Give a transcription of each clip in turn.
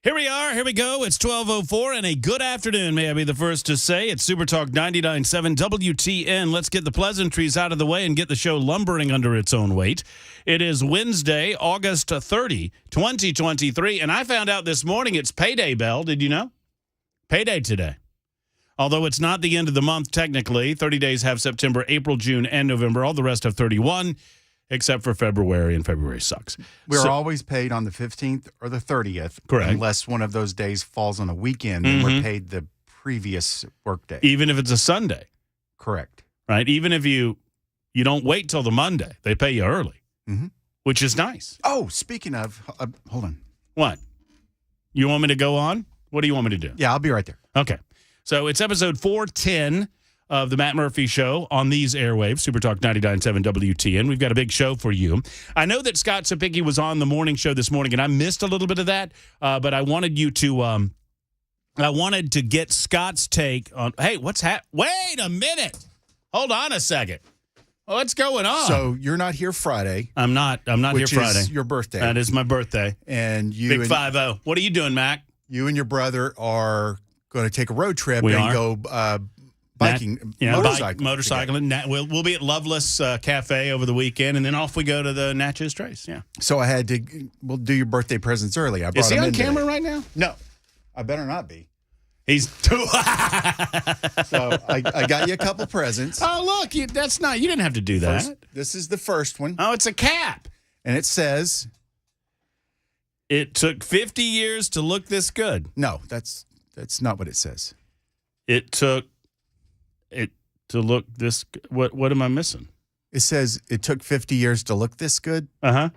Here we are. Here we go. It's 12:04 and a good afternoon. May I be the first to say it's Super Talk 99.7 WTN. Let's get the pleasantries out of the way and get the show lumbering under its own weight. It is Wednesday, August 30, 2023, and I found out this morning it's payday, Bell. Did you know? Payday today. Although it's not the end of the month technically. 30 days have September, April, June, and November. All the rest have 31. Except for February, and February sucks. We're always paid on the 15th or the 30th. Correct. Unless one of those days falls on a weekend, and we're paid the previous workday. Even if it's a Sunday. Correct. Right? Even if you don't wait till the Monday. They pay you early, which is nice. Oh, speaking of, hold on. What? You want me to go on? What do you want me to do? Yeah, I'll be right there. Okay. So it's episode 410 of the Matt Murphy Show on these airwaves, Super Talk 99.7 WTN. We've got a big show for you. I know that Scott Sapicki was on the morning show this morning, and I missed a little bit of that, but I wanted you to I wanted to get Scott's take on, hey, what's wait a minute. Hold on a second. What's going on? So you're not here Friday. I'm not here Friday. Which is your birthday. That is my birthday. And you Big 5-0. What are you doing, Mac? You and your brother are going to take a road trip go biking, motorcycling. We'll be at Loveless Cafe over the weekend, and then off we go to the Natchez Trace. Yeah. So we'll do your birthday presents early. I brought Is he him on in camera today. right now? No, I better not be. He's too. So I got you a couple presents. Oh, look, that's not. You didn't have to do that. This is the first one. Oh, it's a cap, and it says, "It took 50 years to look this good." No, that's not what it says. It took it to look this. What am I missing? It says it took 50 years to look this good. Yeah.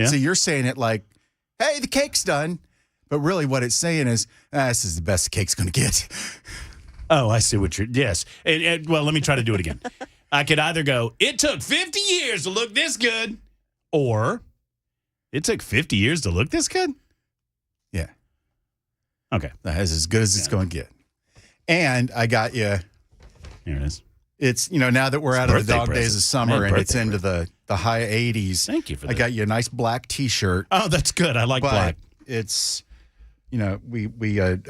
So you're saying it like, hey, the cake's done. But really what it's saying is, this is the best the cake's going to get. Oh, I see what you're, yes. Well, let me try to do it again. I could either go, it took 50 years to look this good, or it took 50 years to look this good? Yeah. Okay. That's as good as it's going to get. And I got you. Here it is. It's, now that we're out of the dog days of summer and it's into the high 80s. Thank you for that. I got you a nice black T-shirt. Oh, that's good. I like black. It's, we adorned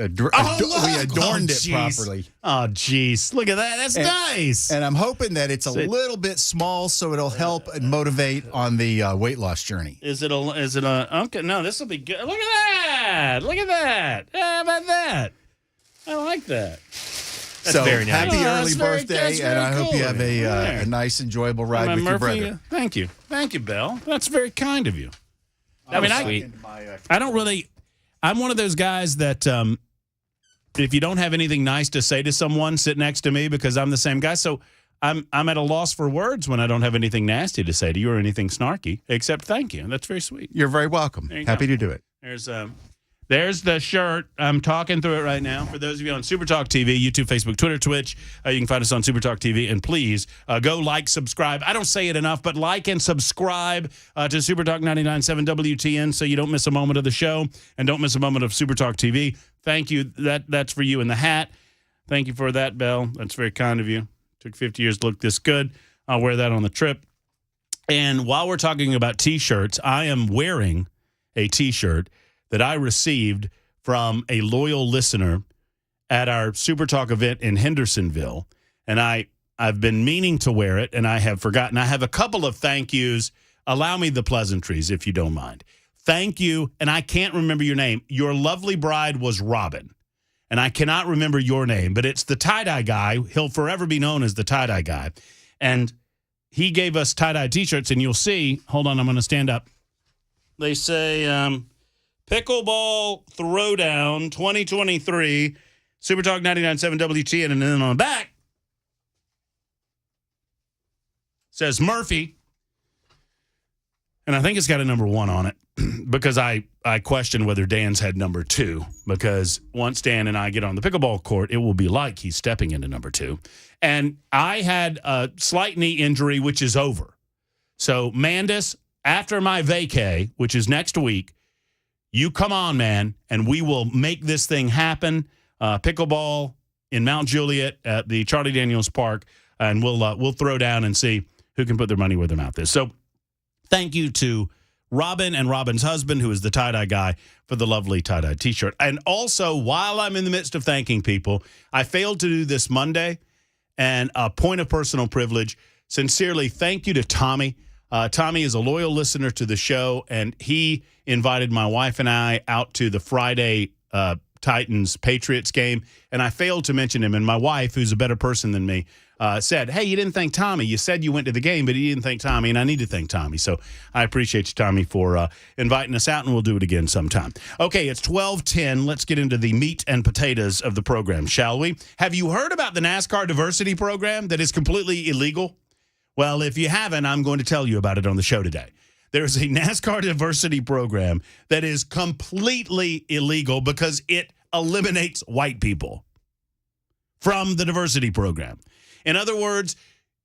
it properly. Oh, geez. Look at that. That's nice. And I'm hoping that it's a little bit small so it'll help and motivate on the weight loss journey. Is it okay, no, this will be good. Look at that. How about that? I like that. That's very nice. Happy Oh, early birthday, and I hope you have a nice, enjoyable ride with your brother. Thank you. Thank you, Bill. That's very kind of you. I don't really, I'm one of those guys that if you don't have anything nice to say to someone, sit next to me because I'm the same guy. So I'm at a loss for words when I don't have anything nasty to say to you or anything snarky, except thank you. That's very sweet. You're very welcome. Happy to do it. There's the shirt. I'm talking through it right now. For those of you on Super Talk TV, YouTube, Facebook, Twitter, Twitch, you can find us on Super Talk TV. And please go like, subscribe. I don't say it enough, but like and subscribe to Super Talk 99.7 WTN so you don't miss a moment of the show and don't miss a moment of Super Talk TV. Thank you. That's for you in the hat. Thank you for that, Belle. That's very kind of you. Took 50 years to look this good. I'll wear that on the trip. And while we're talking about T-shirts, I am wearing a T-shirt that I received from a loyal listener at our Super Talk event in Hendersonville. And I've been meaning to wear it, and I have forgotten. I have a couple of thank yous. Allow me the pleasantries, if you don't mind. Thank you, and I can't remember your name. Your lovely bride was Robin, and I cannot remember your name, but it's the tie-dye guy. He'll forever be known as the tie-dye guy. And he gave us tie-dye T-shirts, and you'll see. Hold on, I'm going to stand up. They say... Pickleball Throwdown 2023, Super Talk 99.7 WTN, and then on the back says Murphy, and I think it's got a number 1 on it because I question whether Dan's had number 2 because once Dan and I get on the pickleball court, it will be like he's stepping into number 2. And I had a slight knee injury, which is over. So, Mandis, after my vacay, which is next week, you come on, man, and we will make this thing happen. Pickleball in Mount Juliet at the Charlie Daniels Park, and we'll throw down and see who can put their money where their mouth is. So thank you to Robin and Robin's husband, who is the tie-dye guy, for the lovely tie-dye T-shirt. And also, while I'm in the midst of thanking people, I failed to do this Monday, and a point of personal privilege, sincerely, thank you to Tommy. Tommy is a loyal listener to the show, and he invited my wife and I out to the Friday Titans-Patriots game, and I failed to mention him. And my wife, who's a better person than me, said, hey, you didn't thank Tommy. You said you went to the game, but you didn't thank Tommy, and I need to thank Tommy. So I appreciate you, Tommy, for inviting us out, and we'll do it again sometime. Okay, it's 12:10. Let's get into the meat and potatoes of the program, shall we? Have you heard about the NASCAR diversity program that is completely illegal? Well, if you haven't, I'm going to tell you about it on the show today. There's a NASCAR diversity program that is completely illegal because it eliminates white people from the diversity program. In other words,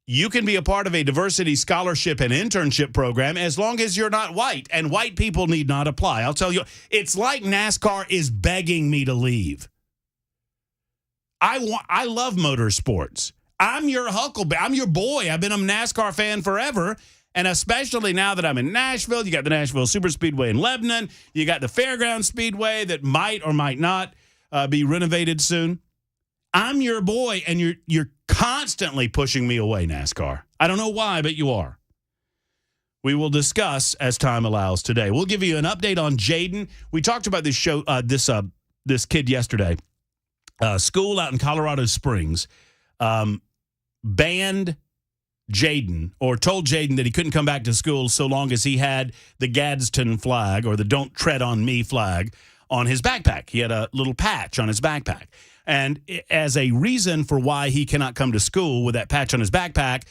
you can be a part of a diversity scholarship and internship program as long as you're not white, and white people need not apply. I'll tell you, it's like NASCAR is begging me to leave. I love motorsports. I'm your huckleberry. I'm your boy. I've been a NASCAR fan forever. And especially now that I'm in Nashville, you got the Nashville Superspeedway in Lebanon. You got the Fairground Speedway that might or might not be renovated soon. I'm your boy, and you're constantly pushing me away, NASCAR. I don't know why, but you are. We will discuss as time allows today. We'll give you an update on Jaden. We talked about this show, this kid yesterday. School out in Colorado Springs banned Jaden, or told Jaden that he couldn't come back to school so long as he had the Gadsden flag, or the Don't Tread on Me flag, on his backpack. He had a little patch on his backpack. And as a reason for why he cannot come to school with that patch on his backpack,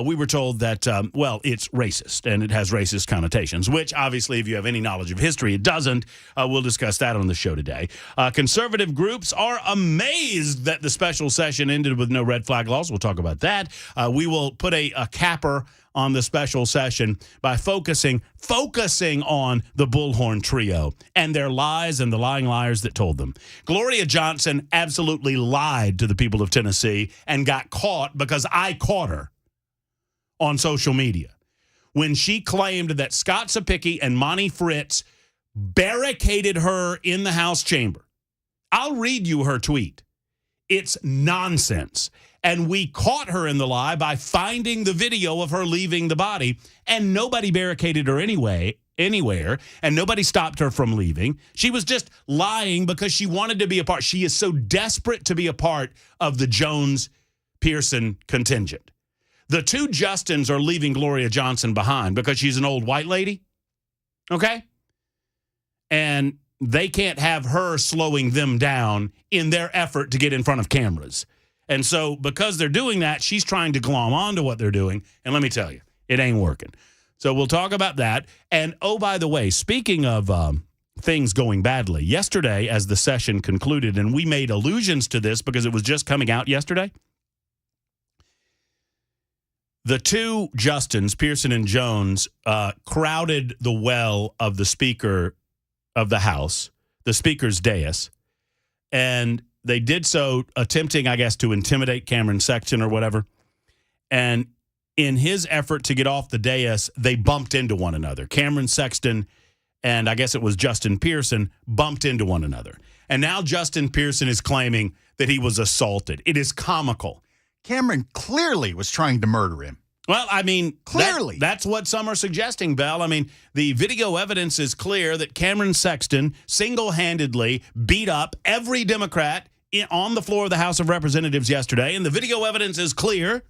we were told that, it's racist, and it has racist connotations, which obviously, if you have any knowledge of history, it doesn't. We'll discuss that on the show today. Conservative groups are amazed that the special session ended with no red flag laws. We'll talk about that. We will put a capper on the special session by focusing on the Bullhorn Trio and their lies and the lying liars that told them. Gloria Johnson absolutely lied to the people of Tennessee and got caught because I caught her on social media when she claimed that Scott Sapicki and Monty Fritz barricaded her in the House chamber. I'll read you her tweet. It's nonsense. And we caught her in the lie by finding the video of her leaving the body, and nobody barricaded her anywhere, and nobody stopped her from leaving. She was just lying because she wanted to be a part. She is so desperate to be a part of the Jones-Pearson contingent. The two Justins are leaving Gloria Johnson behind because she's an old white lady, okay? And they can't have her slowing them down in their effort to get in front of cameras. And so because they're doing that, she's trying to glom onto what they're doing. And let me tell you, it ain't working. So we'll talk about that. And, oh, by the way, speaking of things going badly, yesterday as the session concluded, and we made allusions to this because it was just coming out yesterday, the two Justins, Pearson and Jones, crowded the well of the Speaker of the House, the Speaker's dais, and they did so attempting, I guess, to intimidate Cameron Sexton or whatever. And in his effort to get off the dais, they bumped into one another. Cameron Sexton and I guess it was Justin Pearson bumped into one another. And now Justin Pearson is claiming that he was assaulted. It is comical. Cameron clearly was trying to murder him. Well, I mean, clearly. That's what some are suggesting, Bell. I mean, the video evidence is clear that Cameron Sexton single-handedly beat up every Democrat on the floor of the House of Representatives yesterday, and the video evidence is clear.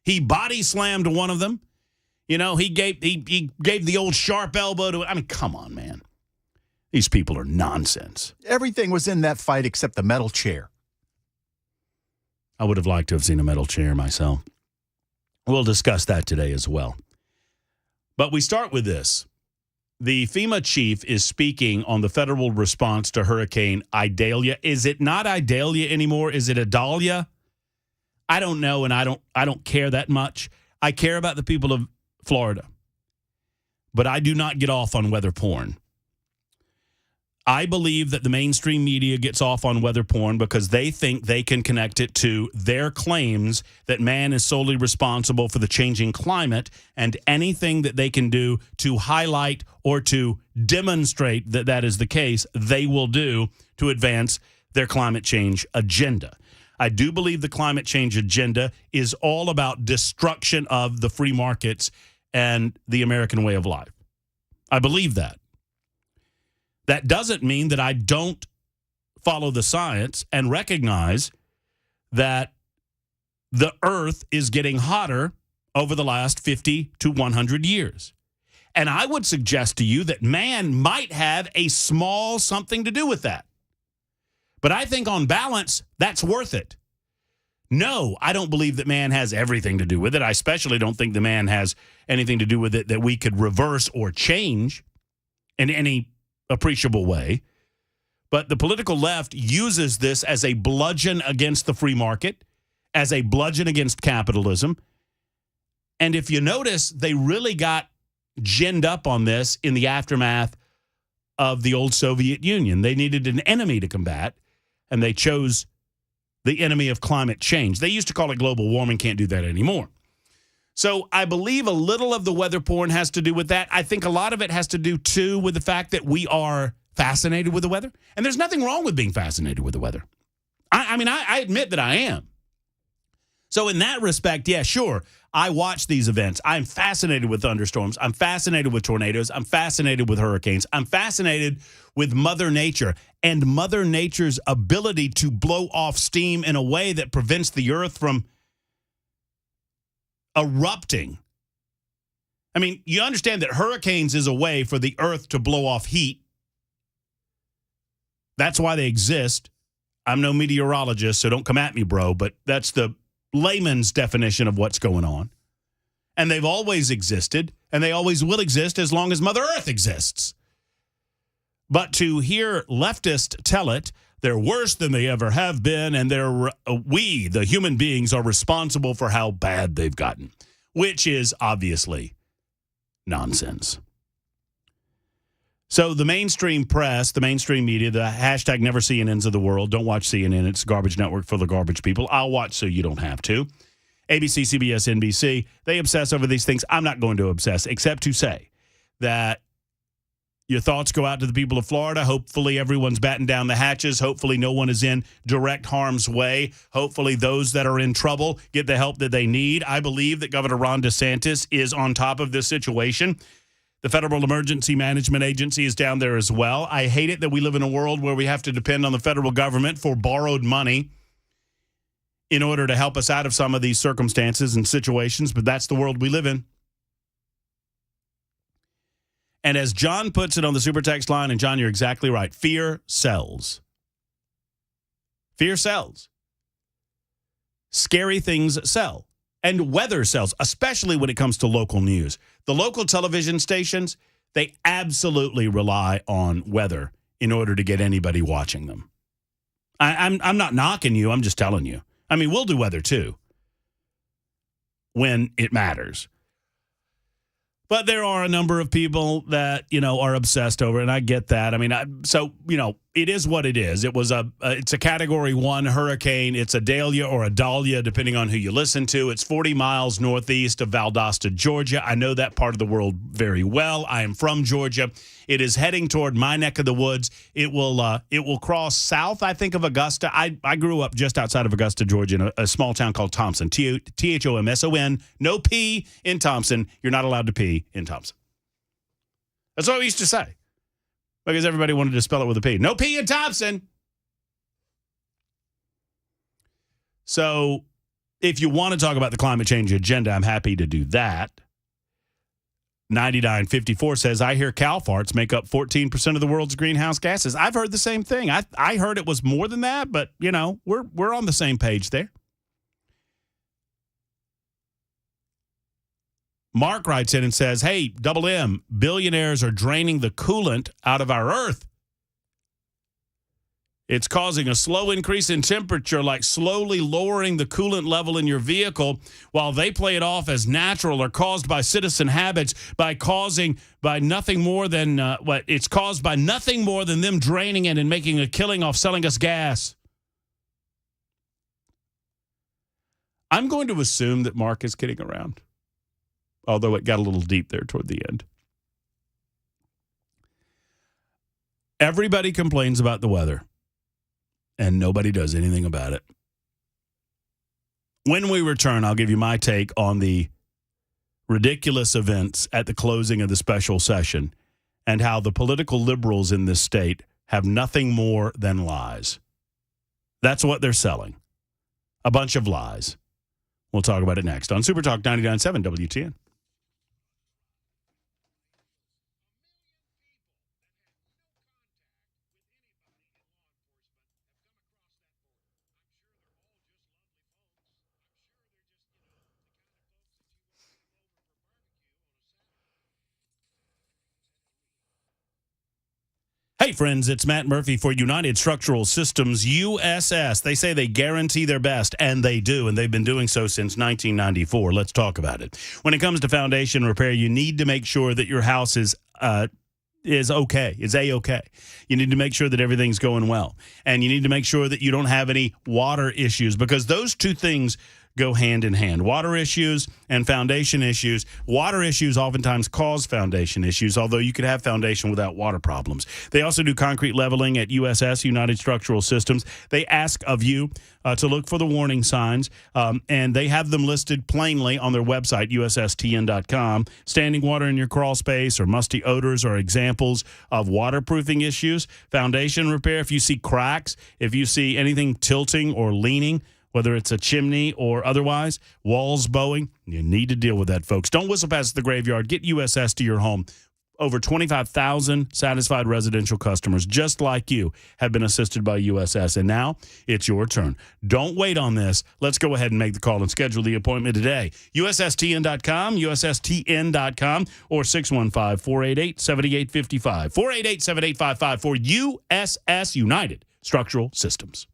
He body slammed one of them. You know, he gave the old sharp elbow to. I mean, come on, man. These people are nonsense. Everything was in that fight except the metal chair. I would have liked to have seen a metal chair myself. We'll discuss that today as well. But we start with this. The FEMA chief is speaking on the federal response to Hurricane Idalia. Is it not Idalia anymore? Is it Idalia? I don't know, and I don't care that much. I care about the people of Florida. But I do not get off on weather porn. I believe that the mainstream media gets off on weather porn because they think they can connect it to their claims that man is solely responsible for the changing climate, and anything that they can do to highlight or to demonstrate that that is the case, they will do to advance their climate change agenda. I do believe the climate change agenda is all about destruction of the free markets and the American way of life. I believe that. That doesn't mean that I don't follow the science and recognize that the earth is getting hotter over the last 50 to 100 years. And I would suggest to you that man might have a small something to do with that. But I think on balance, that's worth it. No, I don't believe that man has everything to do with it. I especially don't think the man has anything to do with it that we could reverse or change in any appreciable way. But the political left uses this as a bludgeon against the free market, as a bludgeon against capitalism. And if you notice, they really got ginned up on this in the aftermath of the old Soviet Union. They needed an enemy to combat, and they chose the enemy of climate change. They used to call it global warming, can't do that anymore. So I believe a little of the weather porn has to do with that. I think a lot of it has to do, too, with the fact that we are fascinated with the weather. And there's nothing wrong with being fascinated with the weather. I admit that I am. So in that respect, yeah, sure, I watch these events. I'm fascinated with thunderstorms. I'm fascinated with tornadoes. I'm fascinated with hurricanes. I'm fascinated with Mother Nature and Mother Nature's ability to blow off steam in a way that prevents the earth from erupting. I mean, you understand that hurricanes is a way for the earth to blow off heat. That's why they exist. I'm no meteorologist, so don't come at me, bro, but that's the layman's definition of what's going on. And they've always existed, and they always will exist as long as Mother Earth exists. But to hear leftists tell it, they're worse than they ever have been, and we, the human beings, are responsible for how bad they've gotten, which is obviously nonsense. So the mainstream press, the mainstream media, the hashtag never CNNs of the world, don't watch CNN, it's a garbage network full of garbage people. I'll watch so you don't have to. ABC, CBS, NBC, they obsess over these things. I'm not going to obsess, except to say that your thoughts go out to the people of Florida. Hopefully everyone's batting down the hatches. Hopefully no one is in direct harm's way. Hopefully those that are in trouble get the help that they need. I believe that Governor Ron DeSantis is on top of this situation. The Federal Emergency Management Agency is down there as well. I hate it that we live in a world where we have to depend on the federal government for borrowed money in order to help us out of some of these circumstances and situations, but that's the world we live in. And as John puts it on the super text line, and John, you're exactly right, fear sells. Fear sells. Scary things sell. And weather sells, especially when it comes to local news. The local television stations, they absolutely rely on weather in order to get anybody watching them. I'm not knocking you, I'm just telling you. I mean, we'll do weather too when it matters. But there are a number of people that, are obsessed over it, and I get that. I mean, it is what it is. It's a Category 1 hurricane. It's Idalia or Idalia, depending on who you listen to. It's 40 miles northeast of Valdosta, Georgia. I know that part of the world very well. I am from Georgia. It is heading toward my neck of the woods. It will cross south, I think, of Augusta. I grew up just outside of Augusta, Georgia, in a small town called Thompson, Thomson. No P in Thompson. You're not allowed to pee in Thompson. That's what we used to say, because everybody wanted to spell it with a P. No P in Thompson. So if you want to talk about the climate change agenda, I'm happy to do that. 9954 says, I hear cow farts make up 14% of the world's greenhouse gases. I've heard the same thing. I heard it was more than that, but, we're on the same page there. Mark writes in and says, hey, Double M, billionaires are draining the coolant out of our earth. It's causing a slow increase in temperature, like slowly lowering the coolant level in your vehicle, while they play it off as natural or caused by citizen habits by nothing more than it's caused by nothing more than them draining it and making a killing off selling us gas. I'm going to assume that Mark is kidding around, although it got a little deep there toward the end. Everybody complains about the weather, and nobody does anything about it. When we return, I'll give you my take on the ridiculous events at the closing of the special session and how the political liberals in this state have nothing more than lies. That's what they're selling. A bunch of lies. We'll talk about it next on Super Talk 99.7 WTN. Hey, friends, it's Matt Murphy for United Structural Systems, USS. They say they guarantee their best, and they do, and they've been doing so since 1994. Let's talk about it. When it comes to foundation repair, you need to make sure that your house is okay, is A-okay. You need to make sure that everything's going well, and you need to make sure that you don't have any water issues, because those two things go hand in hand. Water issues and foundation issues. Water issues oftentimes cause foundation issues, although you could have foundation without water problems. They also do concrete leveling at USS, United Structural Systems. They ask of you to look for the warning signs, and they have them listed plainly on their website, USSTN.com. Standing water in your crawl space or musty odors are examples of waterproofing issues. Foundation repair, if you see cracks, if you see anything tilting or leaning, whether it's a chimney or otherwise, walls bowing, you need to deal with that, folks. Don't whistle past the graveyard. Get USS to your home. Over 25,000 satisfied residential customers, just like you, have been assisted by USS. And now it's your turn. Don't wait on this. Let's go ahead and make the call and schedule the appointment today. USSTN.com, USSTN.com, or 615-488-7855. 488-7855 for USS United Structural Systems.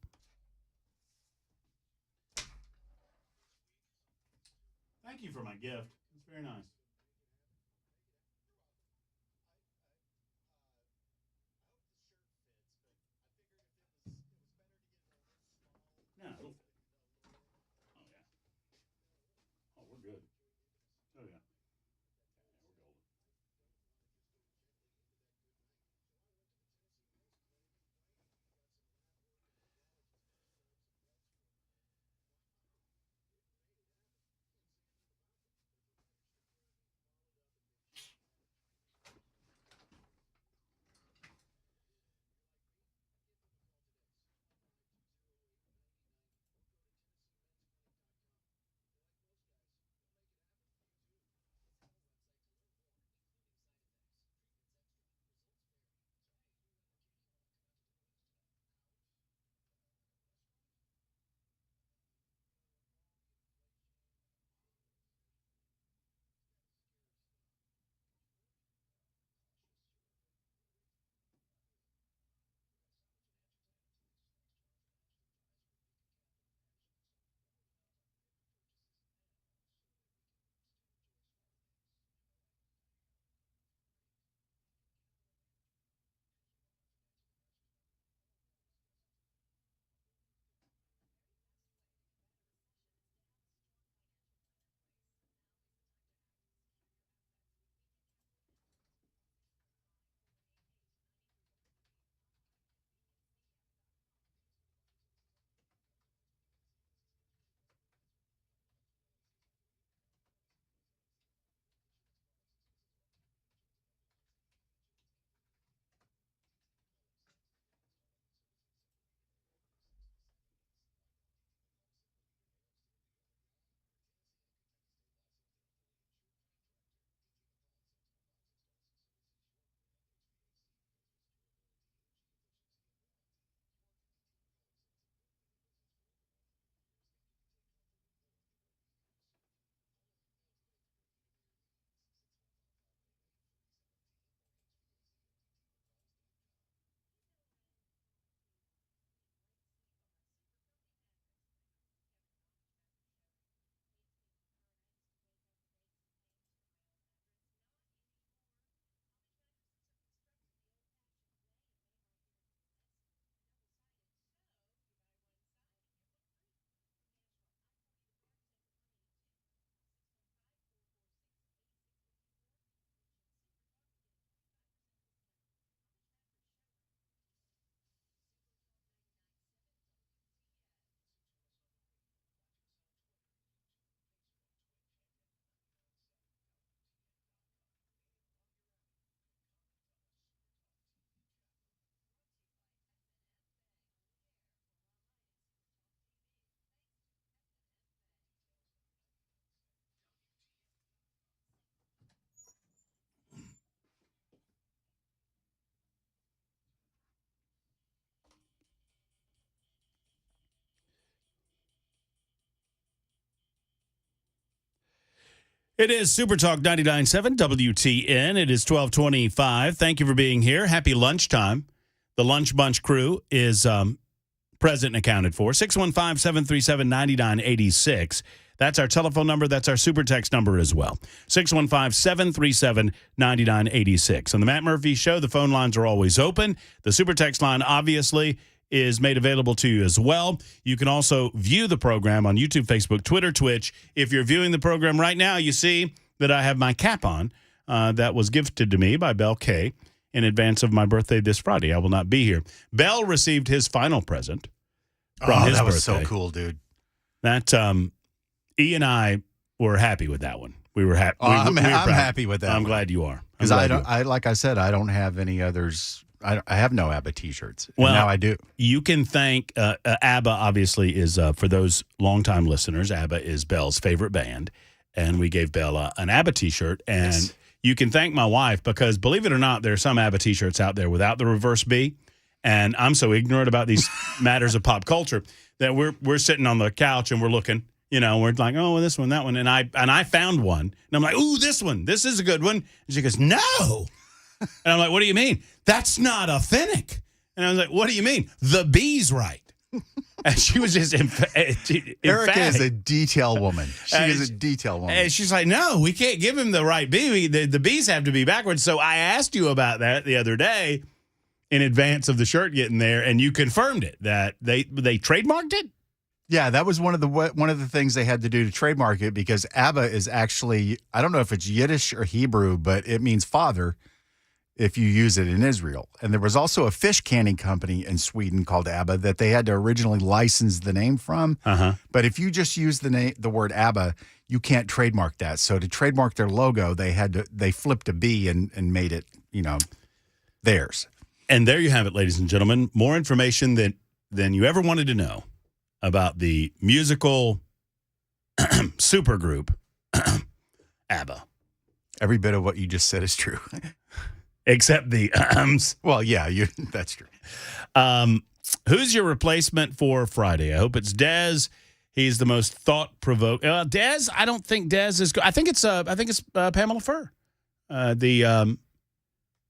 Thank you for my gift. It's very nice. No, it'll fit. Oh, yeah. Oh, we're good. Oh, yeah. We're golden. It is Super Talk 99.7 WTN. It is 12:25. Thank you for being here. Happy lunchtime. The Lunch Bunch crew is present and accounted for. 615-737-9986. That's our telephone number. That's our super text number as well. 615-737-9986. On the Matt Murphy Show, the phone lines are always open. The super text line, obviously, is made available to you as well. You can also view the program on YouTube, Facebook, Twitter, Twitch. If you're viewing the program right now, you see that I have my cap on that was gifted to me by Bell K in advance of my birthday this Friday. I will not be here. Bell received his final present from his birthday. That was so cool, dude. That E and I were happy with that one. We were happy. I'm happy with that. I'm glad you are. Because like I said, I don't have any others. I have no ABBA T-shirts. Well, now I do. You can thank ABBA. Obviously, is for those longtime listeners. ABBA is Bell's favorite band, and we gave Bell an ABBA T-shirt. And yes, you can thank my wife because, believe it or not, there are some ABBA T-shirts out there without the reverse B. And I'm so ignorant about these matters of pop culture that we're sitting on the couch and we're looking. You know, we're like, oh, this one, that one, and I found one, and I'm like, ooh, this one, this is a good one. And she goes, no. And I'm like, what do you mean? That's not authentic. And I was like, what do you mean? The B's right. And she was just Erica is a detail woman. She is a detail woman. And she's like, no, we can't give him the right B. The B's have to be backwards. So I asked you about that the other day in advance of the shirt getting there, and you confirmed it, that they trademarked it? Yeah, that was one of the things they had to do to trademark it, because ABBA is actually, I don't know if it's Yiddish or Hebrew, but it means father if you use it in Israel. And there was also a fish canning company in Sweden called ABBA that they had to originally license the name from. Uh-huh. But if you just use the word ABBA, you can't trademark that. So to trademark their logo, they flipped a B and made it, theirs. And there you have it, ladies and gentlemen. More information than you ever wanted to know about the musical supergroup ABBA. Every bit of what you just said is true. Except the Well, yeah, that's true. Who's your replacement for Friday? I hope it's Dez. He's the most thought-provoking. Dez, I don't think Dez is. I think it's Pamela Furr, the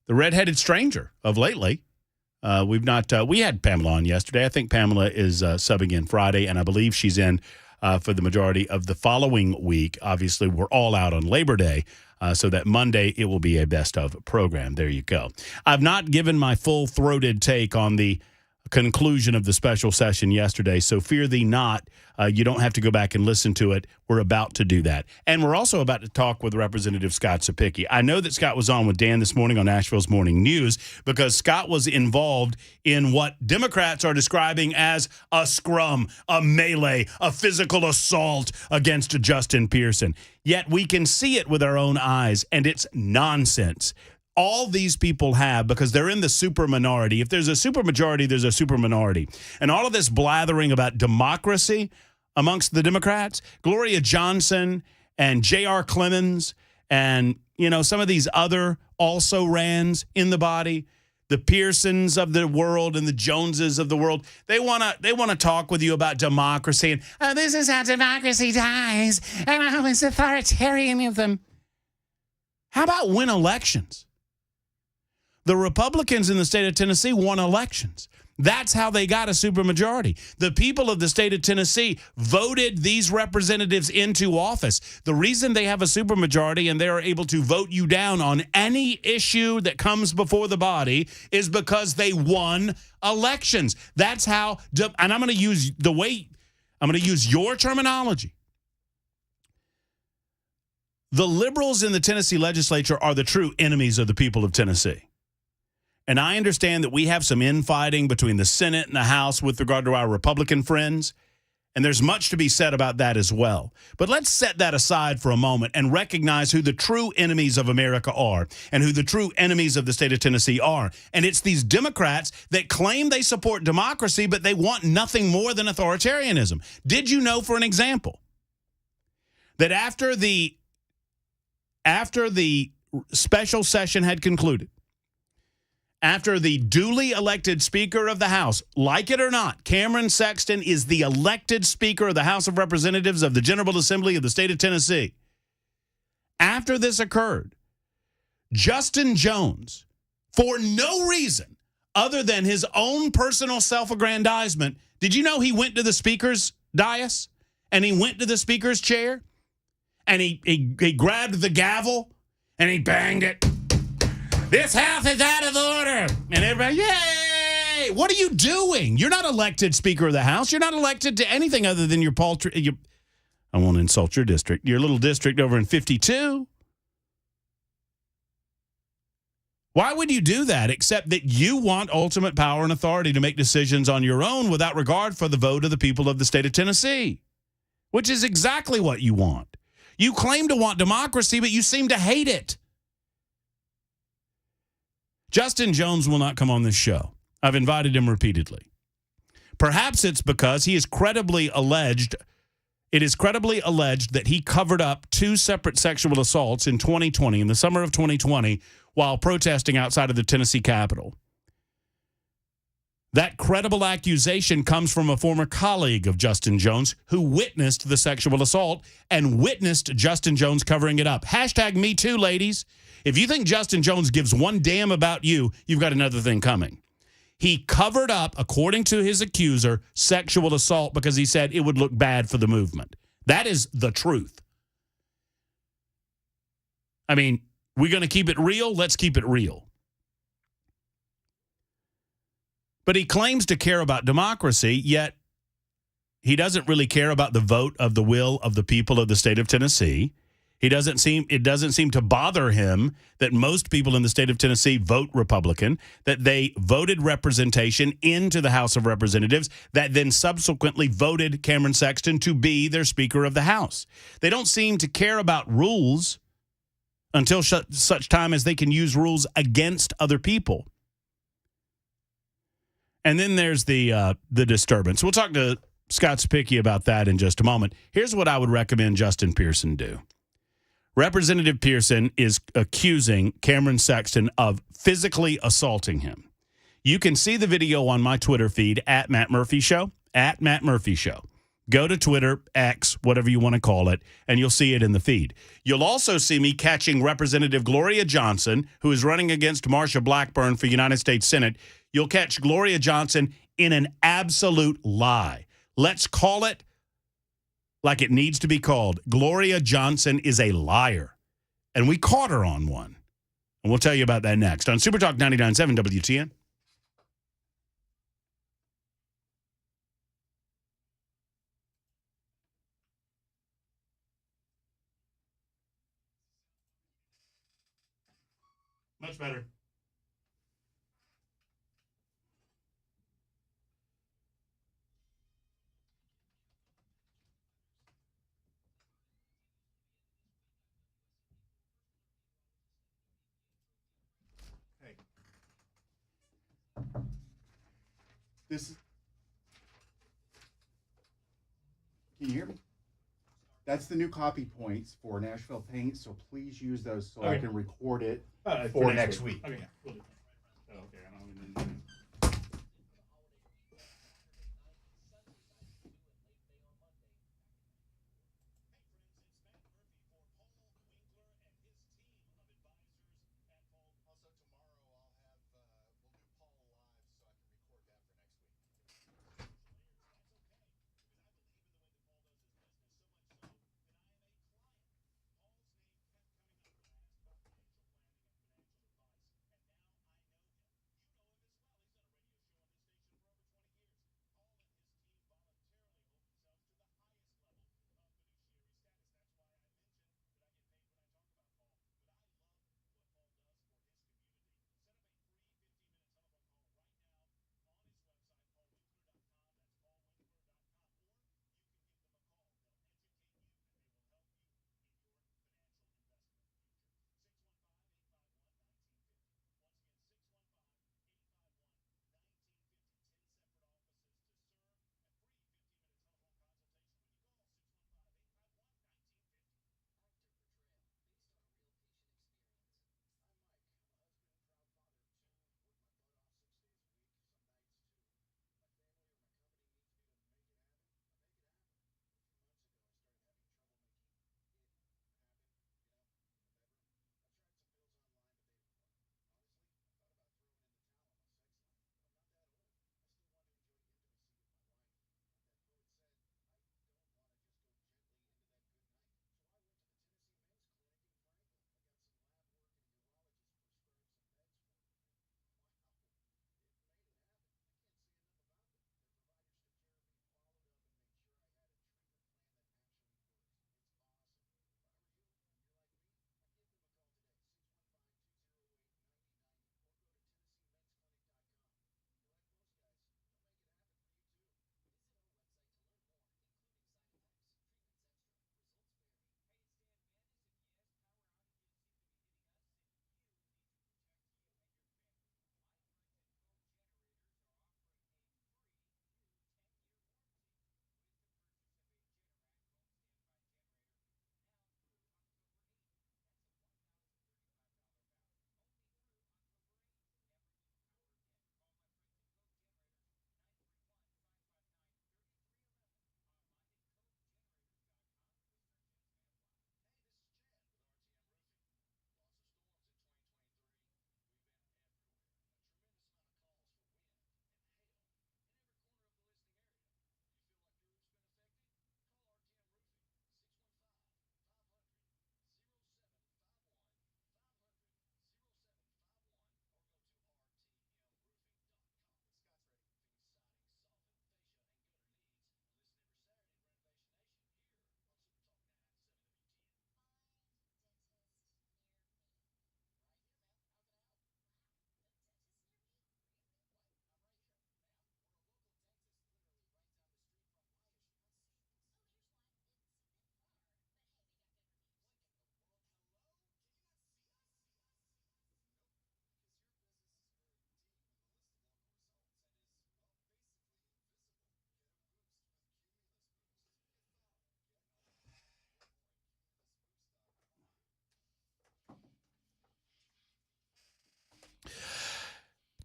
redheaded stranger of lately. We had Pamela on yesterday. I think Pamela is subbing in Friday, and I believe she's in for the majority of the following week. Obviously, we're all out on Labor Day. So that Monday, it will be a best of program. There you go. I've not given my full-throated take on the conclusion of the special session yesterday, so fear thee not. You don't have to go back and listen to it. We're about to do that. And we're also about to talk with Representative Scott Sapicki. I know that Scott was on with Dan this morning on Nashville's Morning News because Scott was involved in what Democrats are describing as a scrum, a melee, a physical assault against Justin Pearson. Yet we can see it with our own eyes, and it's nonsense. All these people have, because they're in the super minority. If there's a super majority, there's a super minority. And all of this blathering about democracy amongst the Democrats, Gloria Johnson and J.R. Clemens and, some of these other also-rans in the body, the Pearsons of the world and the Joneses of the world, they want to talk with you about democracy. And this is how democracy dies. And how it's authoritarianism. How about win elections? The Republicans in the state of Tennessee won elections. That's how they got a supermajority. The people of the state of Tennessee voted these representatives into office. The reason they have a supermajority and they are able to vote you down on any issue that comes before the body is because they won elections. That's how, and I'm going to use your terminology. The liberals in the Tennessee legislature are the true enemies of the people of Tennessee. And I understand that we have some infighting between the Senate and the House with regard to our Republican friends, and there's much to be said about that as well. But let's set that aside for a moment and recognize who the true enemies of America are and who the true enemies of the state of Tennessee are. And it's these Democrats that claim they support democracy, but they want nothing more than authoritarianism. Did you know, for an example, that after the special session had concluded, after the duly elected Speaker of the House, like it or not, Cameron Sexton is the elected Speaker of the House of Representatives of the General Assembly of the state of Tennessee. after this occurred, Justin Jones, for no reason other than his own personal self-aggrandizement, did you know he went to the speaker's dais and he went to the speaker's chair and he grabbed the gavel and he banged it. This house is out of order. And everybody, yay! What are you doing? You're not elected Speaker of the House. You're not elected to anything other than your paltry. I won't insult your district. Your little district over in 52. Why would you do that except that you want ultimate power and authority to make decisions on your own without regard for the vote of the people of the state of Tennessee, which is exactly what you want. You claim to want democracy, but you seem to hate it. Justin Jones will not come on this show. I've invited him repeatedly. Perhaps it's because it is credibly alleged that he covered up 2 separate sexual assaults in 2020, in the summer of 2020, while protesting outside of the Tennessee Capitol. That credible accusation comes from a former colleague of Justin Jones who witnessed the sexual assault and witnessed Justin Jones covering it up. Hashtag Me Too, ladies. If you think Justin Jones gives one damn about you, you've got another thing coming. He covered up, according to his accuser, sexual assault because he said it would look bad for the movement. That is the truth. I mean, we're going to keep it real? Let's keep it real. But he claims to care about democracy, yet he doesn't really care about the vote of the will of the people of the state of Tennessee. It doesn't seem to bother him that most people in the state of Tennessee vote Republican, that they voted representation into the House of Representatives, that then subsequently voted Cameron Sexton to be their Speaker of the House. They don't seem to care about rules until such time as they can use rules against other people. And then there's the disturbance. We'll talk to Scott Sapicki about that in just a moment. Here's what I would recommend Justin Pearson do. Representative Pearson is accusing Cameron Sexton of physically assaulting him. You can see the video on my Twitter feed at Matt Murphy Show, at Matt Murphy Show. Go to Twitter, X, whatever you want to call it, and you'll see it in the feed. You'll also see me catching Representative Gloria Johnson, who is running against Marsha Blackburn for United States Senate. You'll catch Gloria Johnson in an absolute lie. Let's call it like it needs to be called. Gloria Johnson is a liar. And we caught her on one. And we'll tell you about that next on Super Talk 99.7 WTN. Much better. This is. Can you hear me? That's the new copy points for Nashville Paint, so please use those so I can record it for next week. Okay, yeah, we'll do that. Okay, I don't even.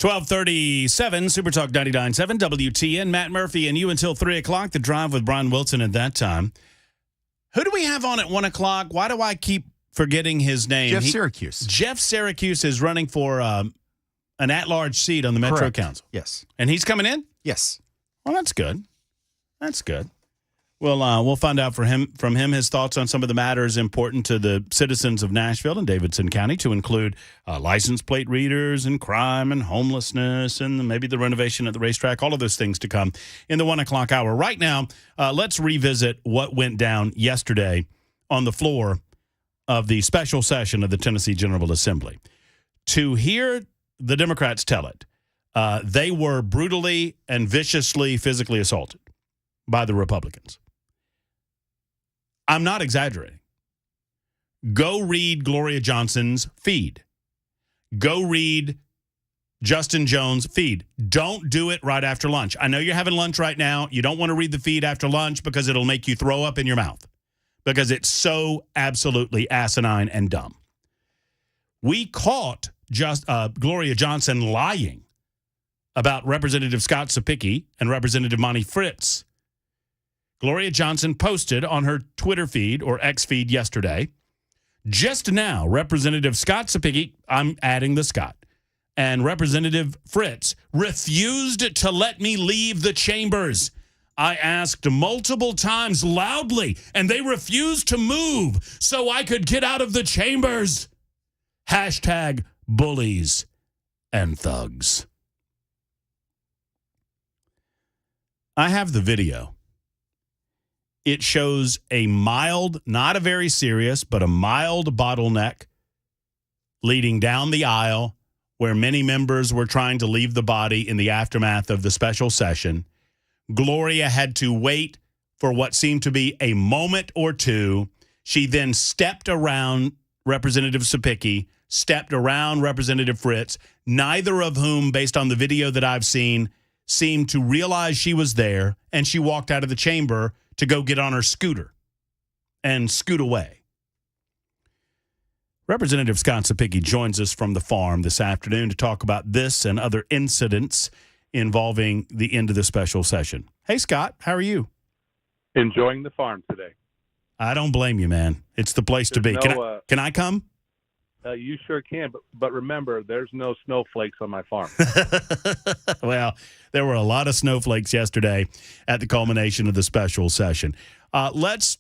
1237, Super Talk 99.7, WTN, Matt Murphy, and you until 3 o'clock. The Drive with Brian Wilson at that time. Who do we have on at 1 o'clock? Why do I keep forgetting his name? Jeff Syracuse. Jeff Syracuse is running for an at-large seat on the Metro Correct. Council. Yes. And he's coming in? Yes. Well, that's good. That's good. We'll find out from him his thoughts on some of the matters important to the citizens of Nashville and Davidson County, to include license plate readers and crime and homelessness and maybe the renovation at the racetrack, all of those things to come in the 1 o'clock hour. Right now, let's revisit what went down yesterday on the floor of the special session of the Tennessee General Assembly. To hear the Democrats tell it, they were brutally and viciously physically assaulted by the Republicans. I'm not exaggerating. Go read Gloria Johnson's feed. Go read Justin Jones' feed. Don't do it right after lunch. I know you're having lunch right now. You don't want to read the feed after lunch because it'll make you throw up in your mouth, because it's so absolutely asinine and dumb. We caught Gloria Johnson lying about Representative Scott Sapicki and Representative Monty Fritz. Gloria Johnson posted on her Twitter feed or X feed yesterday, just now, Representative Scott Sapicki, I'm adding the Scott, and Representative Fritz refused to let me leave the chambers. I asked multiple times loudly, and they refused to move so I could get out of the chambers. Hashtag bullies and thugs. I have the video. It shows a mild, not a very serious, but a mild bottleneck leading down the aisle where many members were trying to leave the body in the aftermath of the special session. Gloria had to wait for what seemed to be a moment or two. She then stepped around Representative Sapicki, stepped around Representative Fritz, neither of whom, based on the video that I've seen, seemed to realize she was there, and she walked out of the chamber to go get on her scooter and scoot away. Representative Scott Sapicki joins us from the farm this afternoon to talk about this and other incidents involving the end of the special session. Hey, Scott, how are you? Enjoying the farm today. I don't blame you, man. It's the place to be. Can I come? You sure can, but remember, there's no snowflakes on my farm. Well, there were a lot of snowflakes yesterday at the culmination of the special session. Let's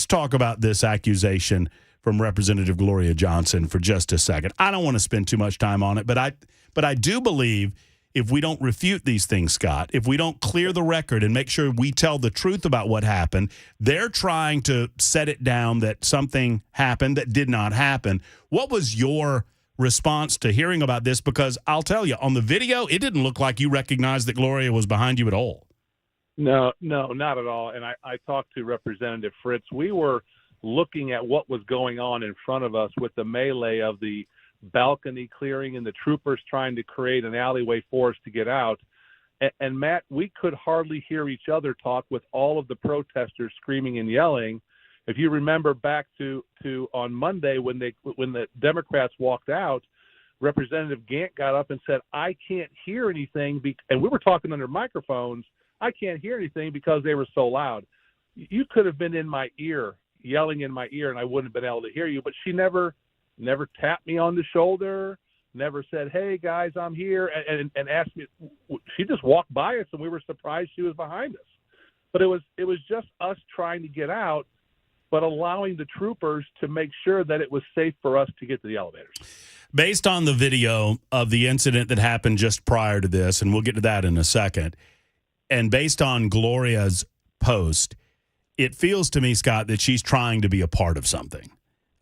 talk about this accusation from Representative Gloria Johnson for just a second. I don't want to spend too much time on it, but I do believe if we don't refute these things, Scott, if we don't clear the record and make sure we tell the truth about what happened, they're trying to set it down that something happened that did not happen. What was your response to hearing about this? Because I'll tell you, on the video, it didn't look like you recognized that Gloria was behind you at all. No, not at all. And I talked to Representative Fritz. We were looking at what was going on in front of us with the melee of the balcony clearing and the troopers trying to create an alleyway for us to get out. And Matt, we could hardly hear each other talk with all of the protesters screaming and yelling. If you remember back to on Monday when the Democrats walked out, Representative Gant got up and said, I can't hear anything. And we were talking under microphones. I can't hear anything because they were so loud. You could have been in my ear, yelling in my ear, and I wouldn't have been able to hear you. But she never tapped me on the shoulder, never said, hey, guys, I'm here, and asked me. She just walked by us, and we were surprised she was behind us. But it was just us trying to get out, but allowing the troopers to make sure that it was safe for us to get to the elevators. Based on the video of the incident that happened just prior to this, and we'll get to that in a second, and based on Gloria's post, it feels to me, Scott, that she's trying to be a part of something.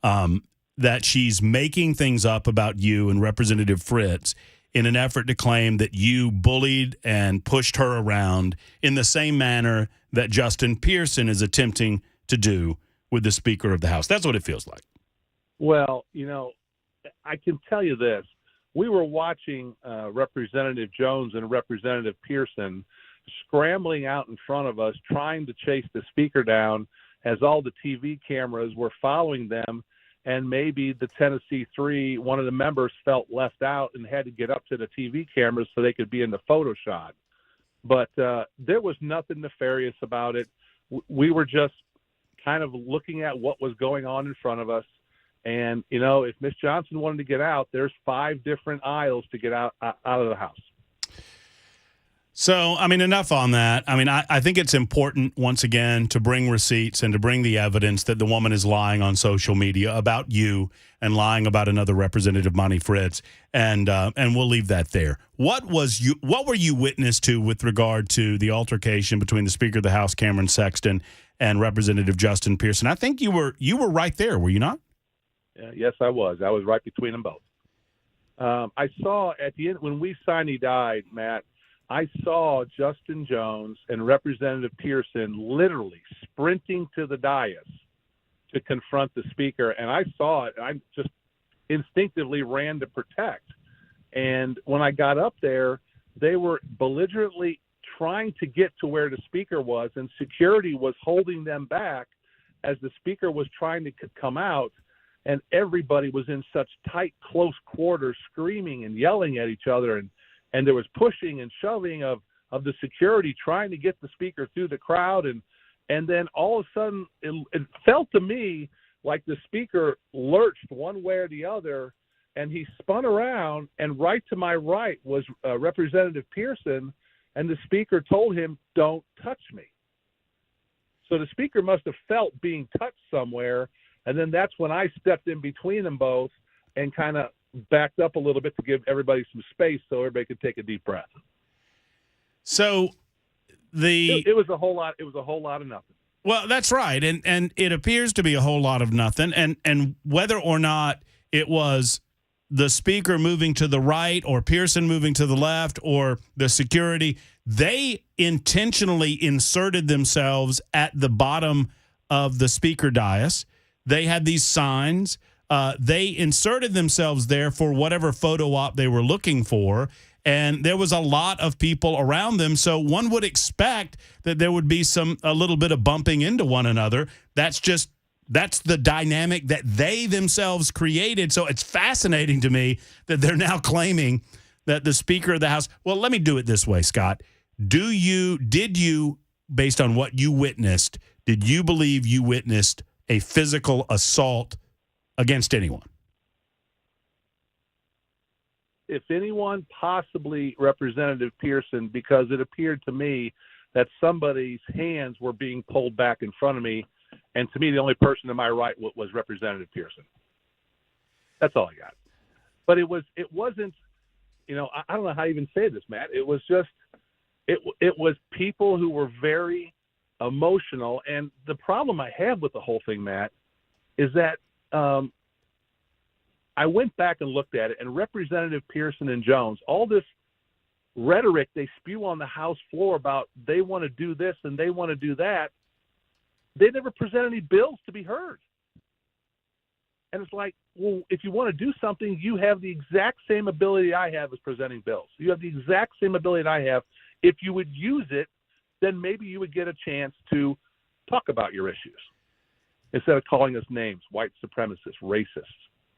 That she's making things up about you and Representative Fritz in an effort to claim that you bullied and pushed her around in the same manner that Justin Pearson is attempting to do with the Speaker of the House. That's what it feels like. Well, I can tell you this. We were watching Representative Jones and Representative Pearson scrambling out in front of us, trying to chase the Speaker down as all the TV cameras were following them. and maybe the Tennessee Three, one of the members felt left out and had to get up to the TV cameras so they could be in the photo shot. But there was nothing nefarious about it. We were just kind of looking at what was going on in front of us. And, you know, if Miss Johnson wanted to get out, there's 5 different aisles to get out of the house. So, I mean, enough on that. I mean, I think it's important, once again, to bring receipts and to bring the evidence that the woman is lying on social media about you and lying about another Representative Monty Fritz, and we'll leave that there. What were you witness to with regard to the altercation between the Speaker of the House, Cameron Sexton, and Representative Justin Pearson? I think you were right there, were you not? Yes, I was. I was right between them both. I saw at the end, when we signed died, Matt, I saw Justin Jones and Representative Pearson literally sprinting to the dais to confront the speaker. And I saw it. I just instinctively ran to protect. And when I got up there, they were belligerently trying to get to where the speaker was, and security was holding them back as the speaker was trying to come out. And everybody was in such tight, close quarters, screaming and yelling at each other. And there was pushing and shoving of the security trying to get the speaker through the crowd. And then all of a sudden, it felt to me like the speaker lurched one way or the other, and he spun around, and right to my right was Representative Pearson, and the speaker told him, "Don't touch me." So the speaker must have felt being touched somewhere, and then that's when I stepped in between them both and kind of backed up a little bit to give everybody some space so everybody could take a deep breath. So it was a whole lot. It was a whole lot of nothing. Well, that's right, and it appears to be a whole lot of nothing. And whether or not it was the speaker moving to the right or Pearson moving to the left or the security, they intentionally inserted themselves at the bottom of the speaker dais. They had these signs. They inserted themselves there for whatever photo op they were looking for, and there was a lot of people around them. So one would expect that there would be a little bit of bumping into one another. That's the dynamic that they themselves created. So it's fascinating to me that they're now claiming that the Speaker of the House. Well, let me do it this way, Scott. Did you, based on what you witnessed, did you believe you witnessed a physical assault against anyone? If anyone, possibly Representative Pearson, because it appeared to me that somebody's hands were being pulled back in front of me, and to me, the only person to my right was Representative Pearson. That's all I got. But it wasn't, you know, I don't know how to even say this, Matt. It was just, it was people who were very emotional, and the problem I have with the whole thing, Matt, is that I went back and looked at it, and Representative Pearson and Jones, all this rhetoric they spew on the House floor about they want to do this and they want to do that, they never present any bills to be heard. And it's like, well, if you want to do something, you have the exact same ability I have as presenting bills. You have the exact same ability that I have. If you would use it, then maybe you would get a chance to talk about your issues instead of calling us names, white supremacists, racists.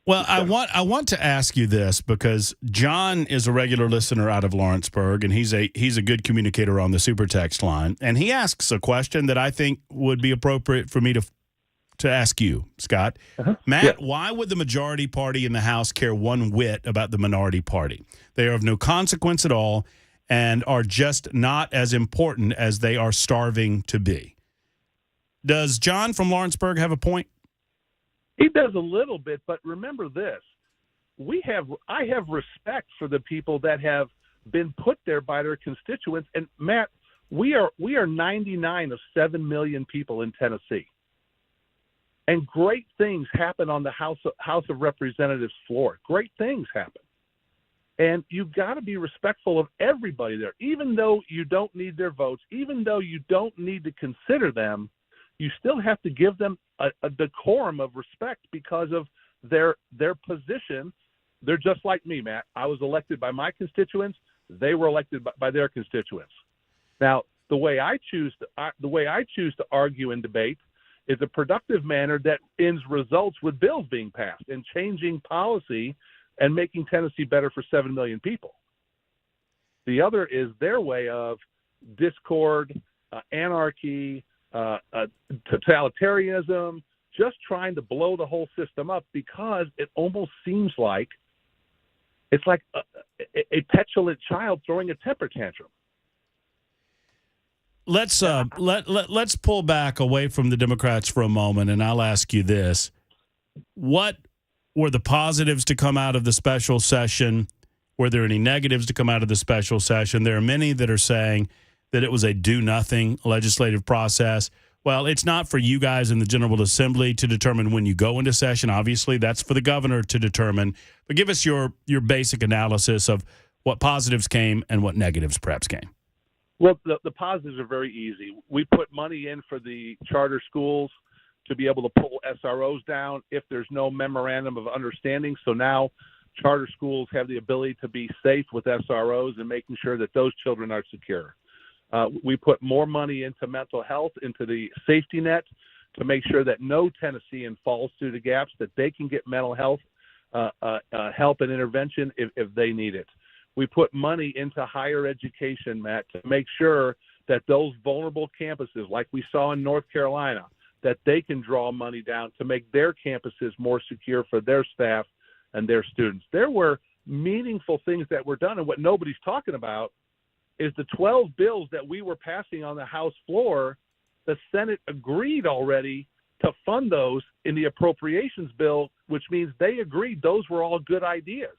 Well, I want to ask you this because John is a regular listener out of Lawrenceburg, and he's a good communicator on the super text line, and he asks a question that I think would be appropriate for me to ask you, Scott. Matt, yeah. Why would the majority party in the House care one whit about the minority party? They are of no consequence at all and are just not as important as they are starving to be. Does John from Lawrenceburg have a point? He does a little bit, but remember this. I have respect for the people that have been put there by their constituents. And Matt, we are 99 of 7 million people in Tennessee. And great things happen on the House of Representatives floor. Great things happen. And you've got to be respectful of everybody there, even though you don't need their votes, even though you don't need to consider them, you still have to give them a decorum of respect because of their position. They're just like me, Matt. I was elected by my constituents. They were elected by their constituents. Now, the way I choose to argue and debate is a productive manner that ends results with bills being passed and changing policy and making Tennessee better for 7 million people. The other is their way of discord, anarchy, totalitarianism, just trying to blow the whole system up, because it almost seems like it's like a petulant child throwing a temper tantrum. Let's pull back away from the Democrats for a moment, and I'll ask you this. What were the positives to come out of the special session? Were there any negatives to come out of the special session? There are many that are saying that it was a do-nothing legislative process. Well, it's not for you guys in the General Assembly to determine when you go into session. Obviously, that's for the governor to determine. But give us your basic analysis of what positives came and what negatives perhaps came. Well, the positives are very easy. We put money in for the charter schools to be able to pull SROs down if there's no memorandum of understanding. So now charter schools have the ability to be safe with SROs and making sure that those children are secure. We put more money into mental health, into the safety net, to make sure that no Tennessean falls through the gaps, that they can get mental health help and intervention if they need it. We put money into higher education, Matt, to make sure that those vulnerable campuses, like we saw in North Carolina, that they can draw money down to make their campuses more secure for their staff and their students. There were meaningful things that were done, and what nobody's talking about is the 12 bills that we were passing on the House floor. The Senate agreed already to fund those in the appropriations bill, which means they agreed those were all good ideas,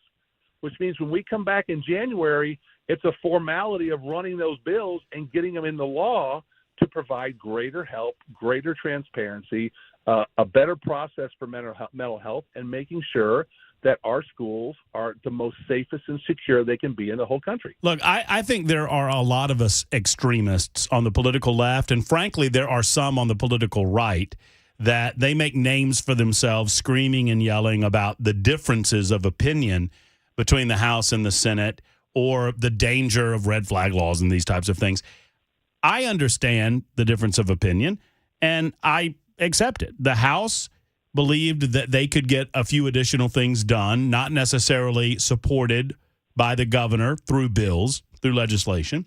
which means when we come back in January, it's a formality of running those bills and getting them into law to provide greater help, greater transparency, a better process for mental health, and making sure that our schools are the most safest and secure they can be in the whole country. Look, I think there are a lot of us extremists on the political left, and frankly, there are some on the political right that they make names for themselves screaming and yelling about the differences of opinion between the House and the Senate, or the danger of red flag laws and these types of things. I understand the difference of opinion, and I accept it. The House believed that they could get a few additional things done, not necessarily supported by the governor through bills, through legislation.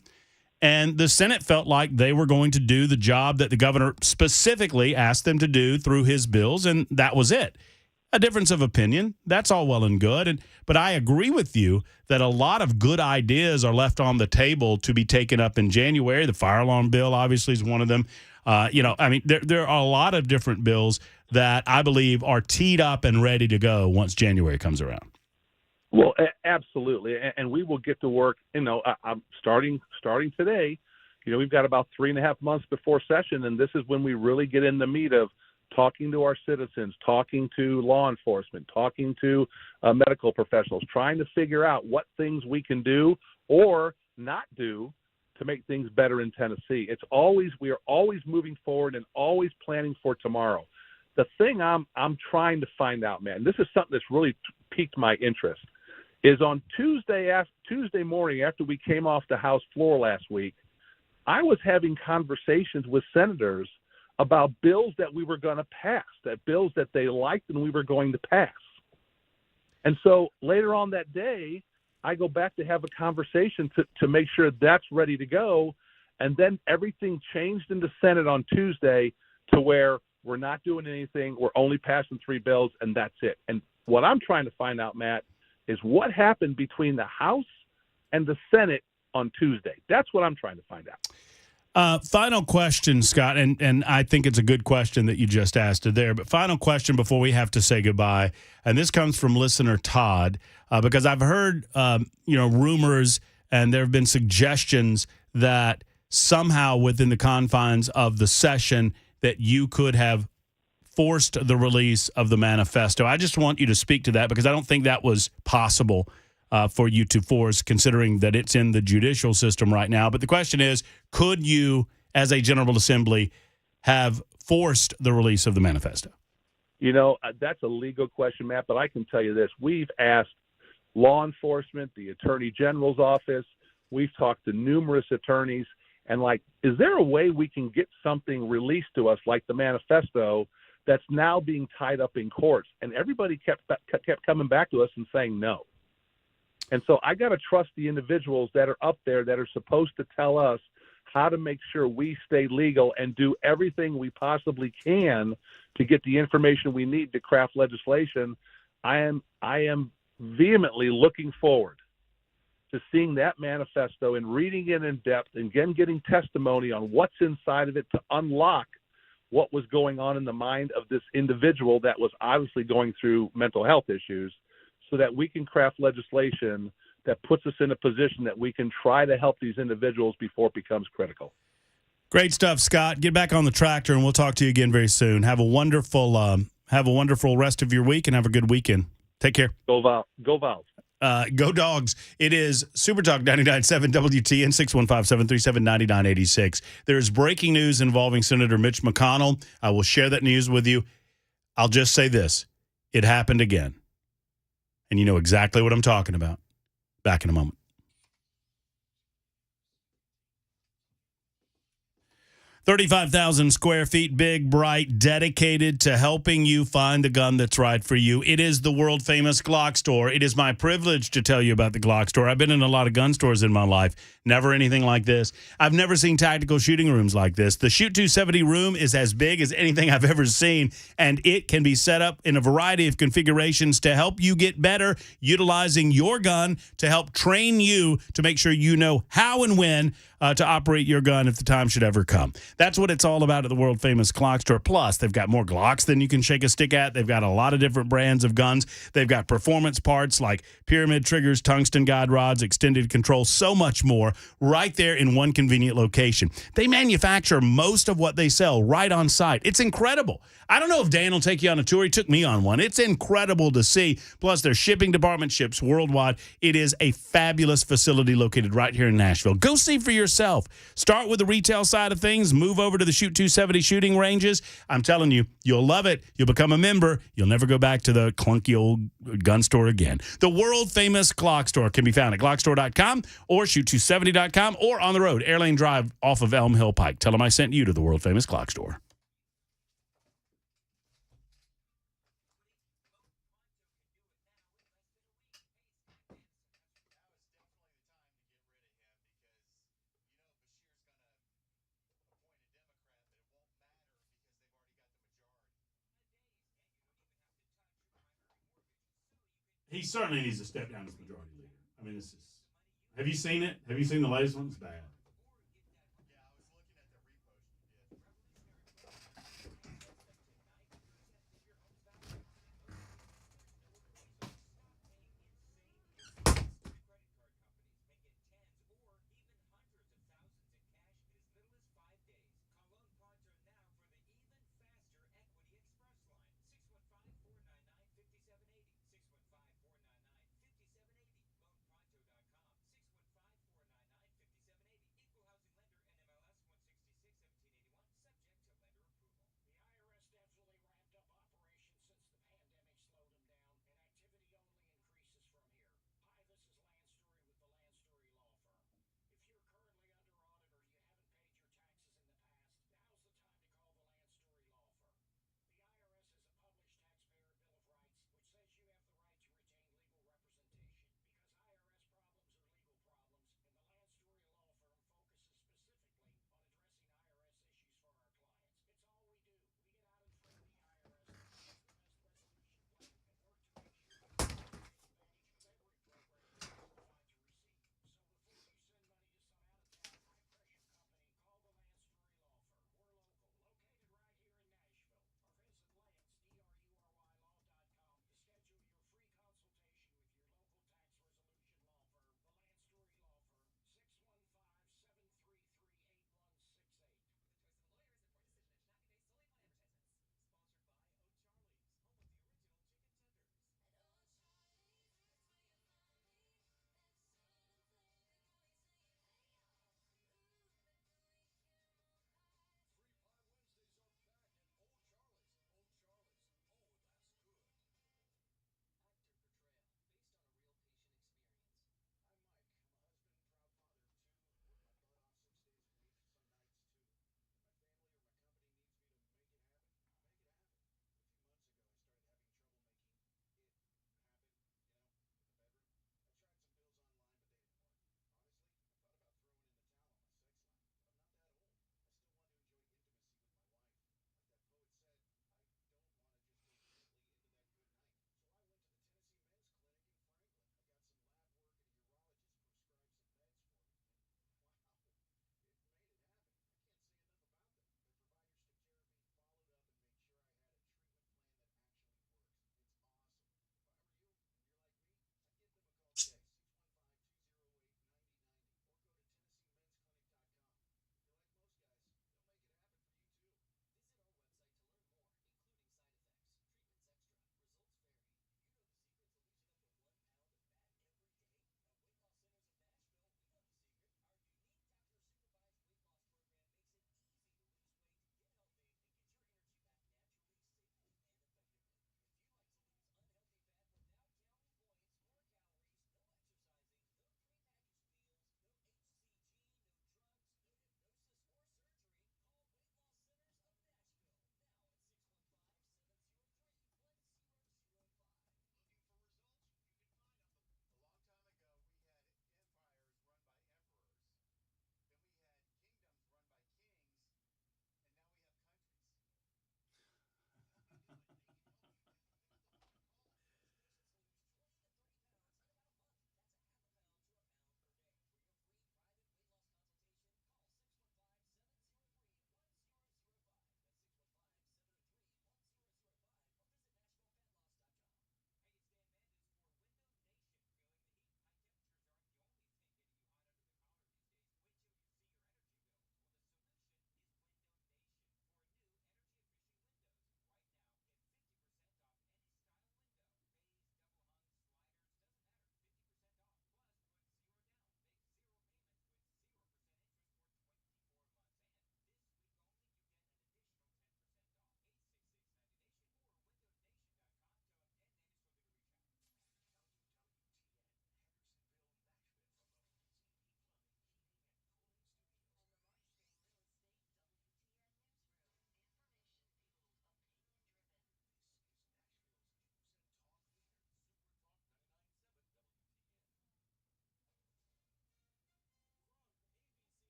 And the Senate felt like they were going to do the job that the governor specifically asked them to do through his bills, and that was it. A difference of opinion, that's all well and good. But I agree with you that a lot of good ideas are left on the table to be taken up in January. The fire alarm bill obviously is one of them. There are a lot of different bills that I believe are teed up and ready to go once January comes around. Well, absolutely, and we will get to work. I'm starting today. We've got about 3.5 months before session, and this is when we really get in the meat of talking to our citizens, talking to law enforcement, talking to medical professionals, trying to figure out what things we can do or not do to make things better in Tennessee. We are always moving forward and always planning for tomorrow. The thing I'm trying to find out, man, this is something that's really piqued my interest, is on Tuesday morning after we came off the House floor last week, I was having conversations with senators about bills that we were going to pass, that bills that they liked and we were going to pass. And so later on that day, I go back to have a conversation to make sure that's ready to go. And then everything changed in the Senate on Tuesday to where we're not doing anything. We're only passing 3 bills, and that's it. And what I'm trying to find out, Matt, is what happened between the House and the Senate on Tuesday. That's what I'm trying to find out. Final question, Scott, and I think it's a good question that you just asked there, but final question before we have to say goodbye, and this comes from listener Todd, because I've heard rumors and there have been suggestions that somehow within the confines of the session that you could have forced the release of the manifesto. I just want you to speak to that because I don't think that was possible for you to force, considering that it's in the judicial system right now. But the question is, could you, as a General Assembly, have forced the release of the manifesto? That's a legal question, Matt, but I can tell you this. We've asked law enforcement, the Attorney General's office. We've talked to numerous attorneys, And like, is there a way we can get something released to us like the manifesto that's now being tied up in courts? And everybody kept coming back to us and saying no. And so I got to trust the individuals that are up there that are supposed to tell us how to make sure we stay legal and do everything we possibly can to get the information we need to craft legislation. I am vehemently looking forward to seeing that manifesto and reading it in depth, and again getting testimony on what's inside of it to unlock what was going on in the mind of this individual that was obviously going through mental health issues, so that we can craft legislation that puts us in a position that we can try to help these individuals before it becomes critical. Great stuff, Scott. Get back on the tractor, and we'll talk to you again very soon. Have a wonderful rest of your week, and have a good weekend. Take care. Go Vols. Go Dogs. It is Super Talk 99.7 WTN 615-737-9986. There's breaking news involving Senator Mitch McConnell. I will share that news with you. I'll just say this. It happened again. And you know exactly what I'm talking about. Back in a moment. 35,000 square feet, big, bright, dedicated to helping you find the gun that's right for you. It is the world-famous Glock store. It is my privilege to tell you about the Glock store. I've been in a lot of gun stores in my life. Never anything like this. I've never seen tactical shooting rooms like this. The Shoot 270 room is as big as anything I've ever seen, and it can be set up in a variety of configurations to help you get better, utilizing your gun to help train you to make sure you know how and when to operate your gun if the time should ever come. That's what it's all about at the world-famous Glock store. Plus, they've got more Glocks than you can shake a stick at. They've got a lot of different brands of guns. They've got performance parts like pyramid triggers, tungsten guide rods, extended control, so much more right there in one convenient location. They manufacture most of what they sell right on site. It's incredible. I don't know if Dan will take you on a tour. He took me on one. It's incredible to see. Plus, their shipping department ships worldwide. It is a fabulous facility located right here in Nashville. Go see for yourself. Start with the retail side of things. Move over to the Shoot 270 shooting ranges. I'm telling you, you'll love it. You'll become a member. You'll never go back to the clunky old gun store again. The world-famous Glock store can be found at glockstore.com or shoot270.com or on the road, Airlane Drive off of Elm Hill Pike. Tell them I sent you to the world-famous Glock store. He certainly needs to step down as majority leader. I mean, this is. Have you seen it? Have you seen the latest one? It's bad.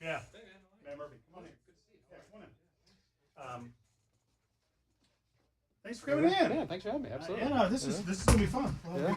Yeah. Matt Murphy, come on in. Good to see you. Yeah, come on in. Thanks for coming in. Yeah, thanks for having me. Absolutely. This is gonna be fun. Yeah.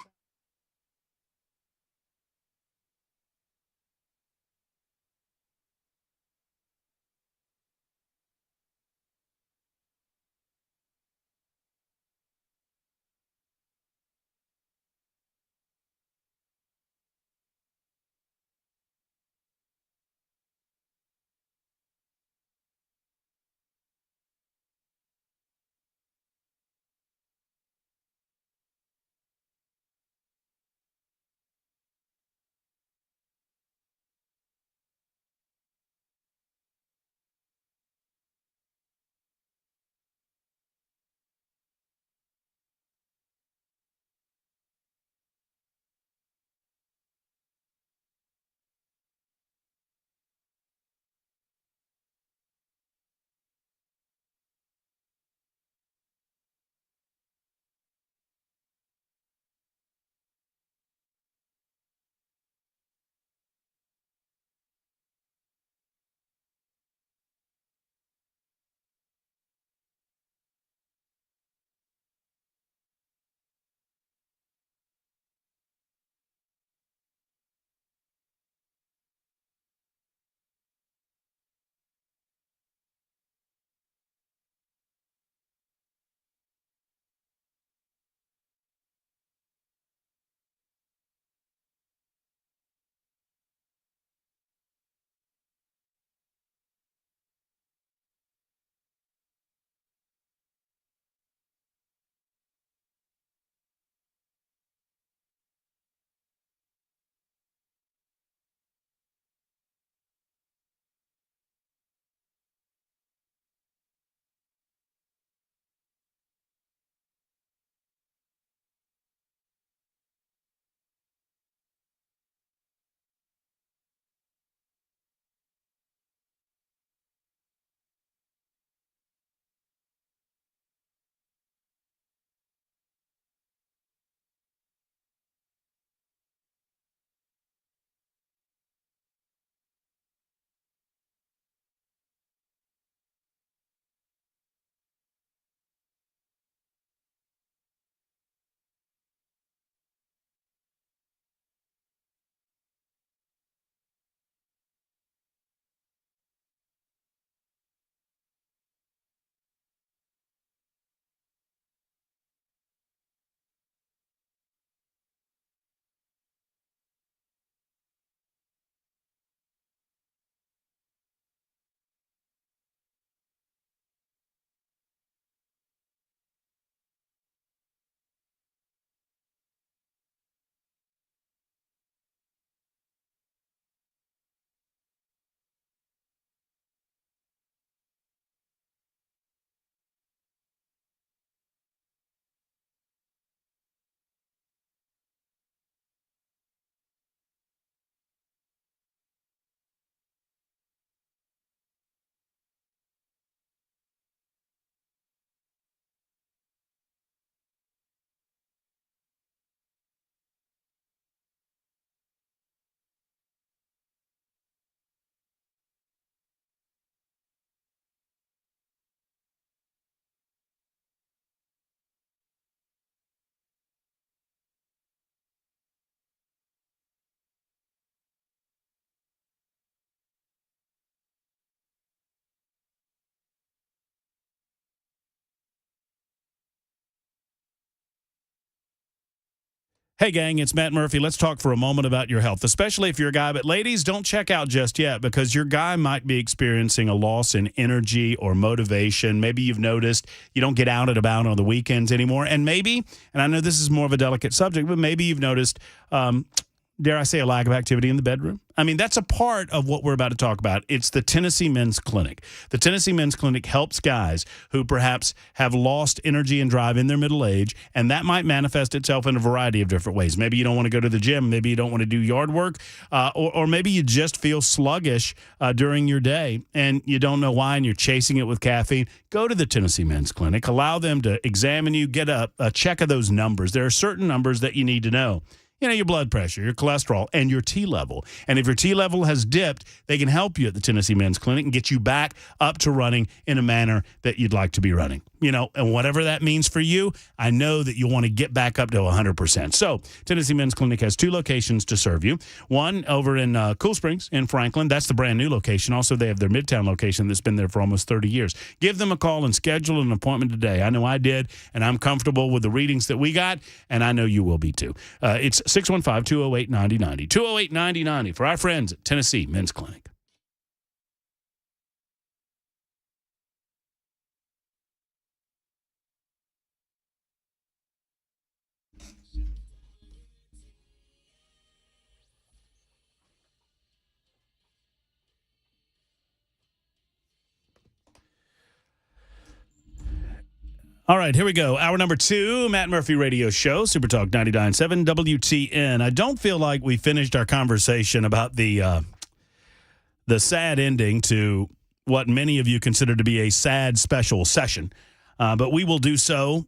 Hey, gang, it's Matt Murphy. Let's talk for a moment about your health, especially if you're a guy. But ladies, don't check out just yet because your guy might be experiencing a loss in energy or motivation. Maybe you've noticed you don't get out and about on the weekends anymore. And maybe, and I know this is more of a delicate subject, but maybe you've noticed, dare I say, a lack of activity in the bedroom. I mean, that's a part of what we're about to talk about. It's the Tennessee Men's Clinic. The Tennessee Men's Clinic helps guys who perhaps have lost energy and drive in their middle age, and that might manifest itself in a variety of different ways. Maybe you don't want to go to the gym. Maybe you don't want to do yard work, or maybe you just feel sluggish during your day, and you don't know why, and you're chasing it with caffeine. Go to the Tennessee Men's Clinic. Allow them to examine you, get a check of those numbers. There are certain numbers that you need to know. your blood pressure, your cholesterol, and your T level. And if your T level has dipped, they can help you at the Tennessee Men's Clinic and get you back up to running in a manner that you'd like to be running. And whatever that means for you, I know that you'll want to get back up to 100%. So Tennessee Men's Clinic has 2 locations to serve you. One over in Cool Springs in Franklin. That's the brand new location. Also, they have their Midtown location that's been there for almost 30 years. Give them a call and schedule an appointment today. I know I did, and I'm comfortable with the readings that we got, and I know you will be too. It's 615-208-9090. 208-9090 for our friends at Tennessee Men's Clinic. All right, here we go. Hour number 2, Matt Murphy Radio Show, Super Talk 99.7 WTN. I don't feel like we finished our conversation about the sad ending to what many of you consider to be a sad special session, but we will do so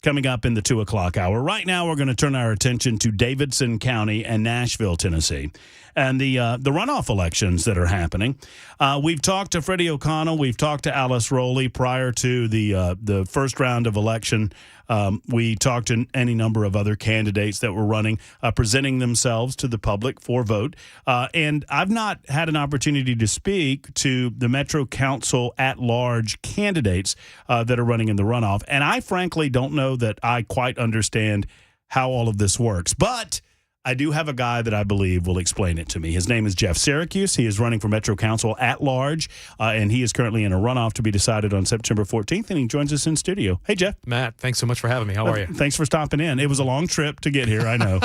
coming up in the 2 o'clock hour. Right now, we're going to turn our attention to Davidson County and Nashville, Tennessee, and the runoff elections that are happening. We've talked to Freddie O'Connell. We've talked to Alice Rowley prior to the first round of election. We talked to any number of other candidates that were running, presenting themselves to the public for vote. And I've not had an opportunity to speak to the Metro Council at-large candidates that are running in the runoff. And I frankly don't know that I quite understand how all of this works. But I do have a guy that I believe will explain it to me. His name is Jeff Syracuse. He is running for Metro Council at large, and he is currently in a runoff to be decided on September 14th, and he joins us in studio. Hey, Jeff. Matt, thanks so much for having me. How are you? Thanks for stopping in. It was a long trip to get here, I know.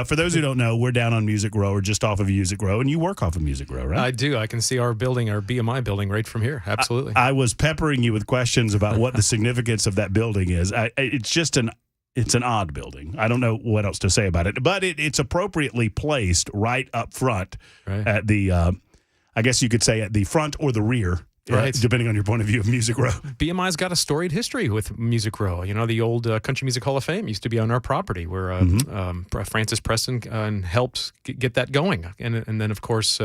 For those who don't know, we're down on Music Row or just off of Music Row, and you work off of Music Row, right? I do. I can see our building, our BMI building right from here. Absolutely. I was peppering you with questions about what the significance of that building is. It's an odd building. I don't know what else to say about it, but it's appropriately placed right up front at the, I guess you could say at the front or the rear, depending on your point of view of Music Row. BMI's got a storied history with Music Row. The old Country Music Hall of Fame used to be on our property where Francis Preston helped get that going. And then, of course,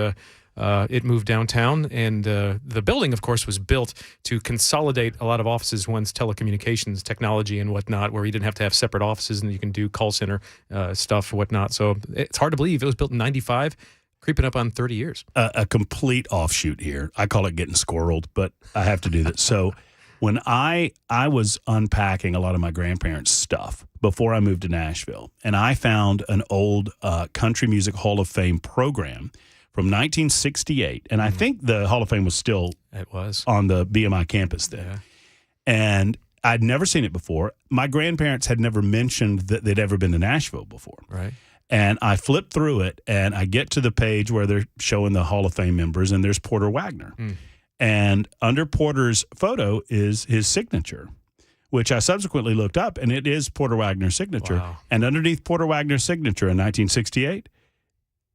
it moved downtown, and the building, of course, was built to consolidate a lot of offices once telecommunications technology and whatnot, where you didn't have to have separate offices and you can do call center stuff and whatnot. So it's hard to believe it was built in 95, creeping up on 30 years. A complete offshoot here. I call it getting squirreled, but I have to do that. So when I was unpacking a lot of my grandparents' stuff before I moved to Nashville, and I found an old Country Music Hall of Fame program from 1968, and I think the Hall of Fame was still on the BMI campus there. Yeah. And I'd never seen it before. My grandparents had never mentioned that they'd ever been to Nashville before. Right. And I flipped through it, and I get to the page where they're showing the Hall of Fame members, and there's Porter Wagner. And under Porter's photo is his signature, which I subsequently looked up, and it is Porter Wagner's signature. Wow. And underneath Porter Wagner's signature in 1968,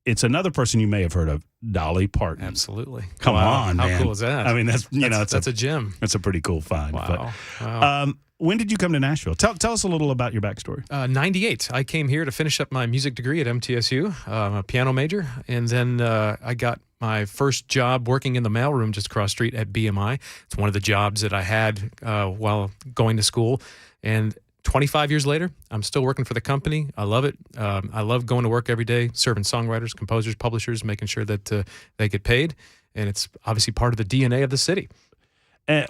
it's another person you may have heard of, Dolly Parton. Absolutely. Come on, man. How cool is that? I mean, that's a gem. That's a pretty cool find. Wow. But, when did you come to Nashville? Tell us a little about your backstory. 98. I came here to finish up my music degree at MTSU. I'm a piano major. And then I got my first job working in the mailroom just across the street at BMI. It's one of the jobs that I had while going to school. And 25 years later, I'm still working for the company. I love it. I love going to work every day, serving songwriters, composers, publishers, making sure that they get paid. And it's obviously part of the DNA of the city.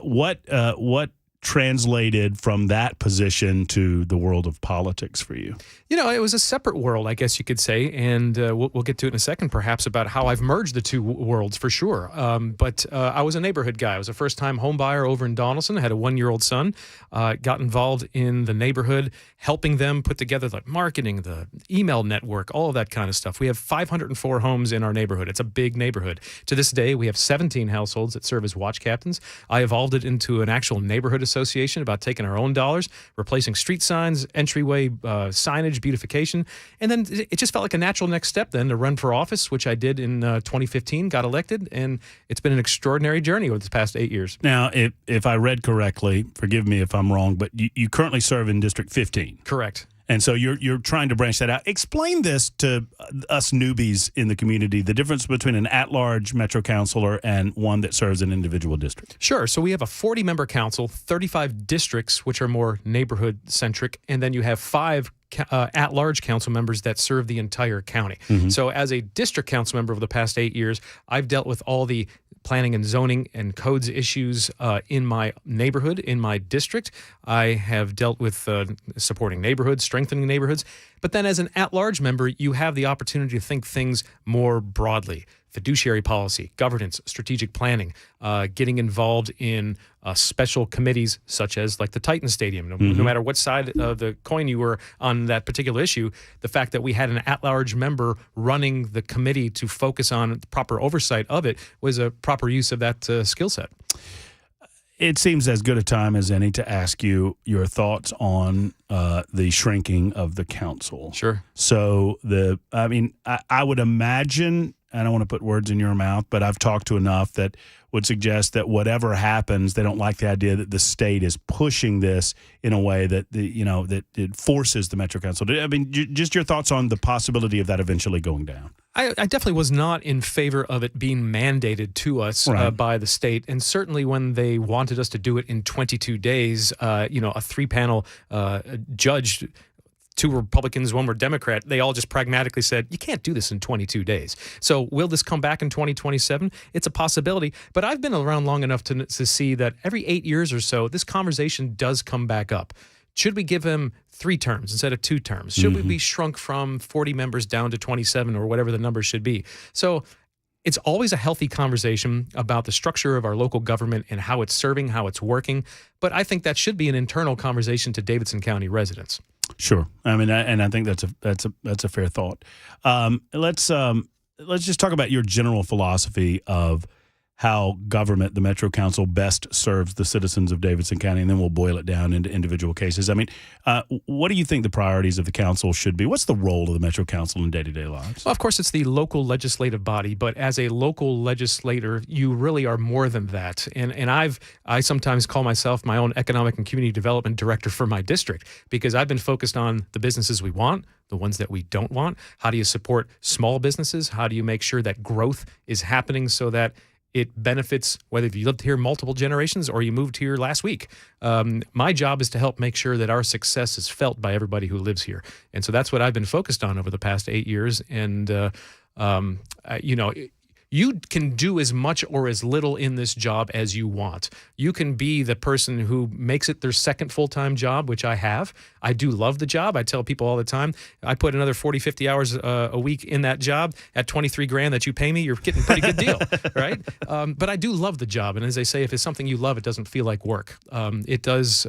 What translated from that position to the world of politics for you? It was a separate world, I guess you could say, and we'll get to it in a second, perhaps, about how I've merged the two worlds for sure. But I was a neighborhood guy. I was a first-time home buyer over in Donaldson. I had a 1-year-old son. Got involved in the neighborhood, helping them put together the marketing, the email network, all of that kind of stuff. We have 504 homes in our neighborhood. It's a big neighborhood. To this day, we have 17 households that serve as watch captains. I evolved it into an actual neighborhood association about taking our own dollars, replacing street signs, entryway signage, beautification. And then it just felt like a natural next step then to run for office, which I did in 2015, got elected, and it's been an extraordinary journey over the past 8 years. Now, if I read correctly, forgive me if I'm wrong, but you currently serve in District 15. Correct. And so you're trying to branch that out. Explain this to us newbies in the community, the difference between an at-large Metro councilor and one that serves an individual district. Sure. So we have a 40-member council, 35 districts, which are more neighborhood-centric, and then you have 5 at-large council members that serve the entire county. So as a district council member over the past 8 years, I've dealt with all the planning and zoning and codes issues in my neighborhood, in my district. I have dealt with supporting neighborhoods, strengthening neighborhoods. But then as an at-large member, you have the opportunity to think things more broadly. Fiduciary policy, governance, strategic planning, getting involved in special committees such as like the Titan Stadium. No matter what side of the coin you were on that particular issue, the fact that we had an at-large member running the committee to focus on proper oversight of it was a proper use of that skill set. It seems as good a time as any to ask you your thoughts on the shrinking of the council. Sure. So I would imagine, I don't want to put words in your mouth, but I've talked to enough that would suggest that whatever happens, they don't like the idea that the state is pushing this in a way that that it forces the Metro Council. I mean, just your thoughts on the possibility of that eventually going down. I definitely was not in favor of it being mandated to us by the state. And certainly when they wanted us to do it in 22 days, a 3-panel judge, 2 Republicans, 1 were Democrat, they all just pragmatically said, you can't do this in 22 days. So will this come back in 2027? It's a possibility. But I've been around long enough to see that every 8 years or so, this conversation does come back up. Should we give him 3 terms instead of 2 terms? Should we be shrunk from 40 members down to 27 or whatever the number should be? So it's always a healthy conversation about the structure of our local government and how it's serving, how it's working. But I think that should be an internal conversation to Davidson County residents. Sure. I mean, and I think that's a fair thought. Let's just talk about your general philosophy of how government, the Metro Council, best serves the citizens of Davidson County, and then we'll boil it down into individual cases. I mean, what do you think the priorities of the council should be? What's the role of the Metro Council in day-to-day lives? Well, of course, it's the local legislative body, but as a local legislator, you really are more than that. And I sometimes call myself my own economic and community development director for my district because I've been focused on the businesses we want, the ones that we don't want. How do you support small businesses? How do you make sure that growth is happening so that it benefits whether you lived here multiple generations or you moved here last week. My job is to help make sure that our success is felt by everybody who lives here. And so that's what I've been focused on over the past 8 years. And, you can do as much or as little in this job as you want. You can be the person who makes it their second full-time job, which I have. I do love the job. I tell people all the time, I put another 40, 50 hours a week in that job at $23,000 that you pay me, you're getting a pretty good deal, right? But I do love the job. And as they say, if it's something you love, it doesn't feel like work. It does.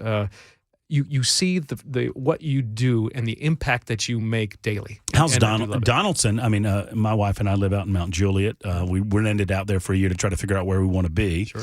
You see the what you do and the impact that you make daily. How's Donaldson? I mean, my wife and I live out in Mount Juliet. We're ended out there for a year to try to figure out where we want to be. Sure.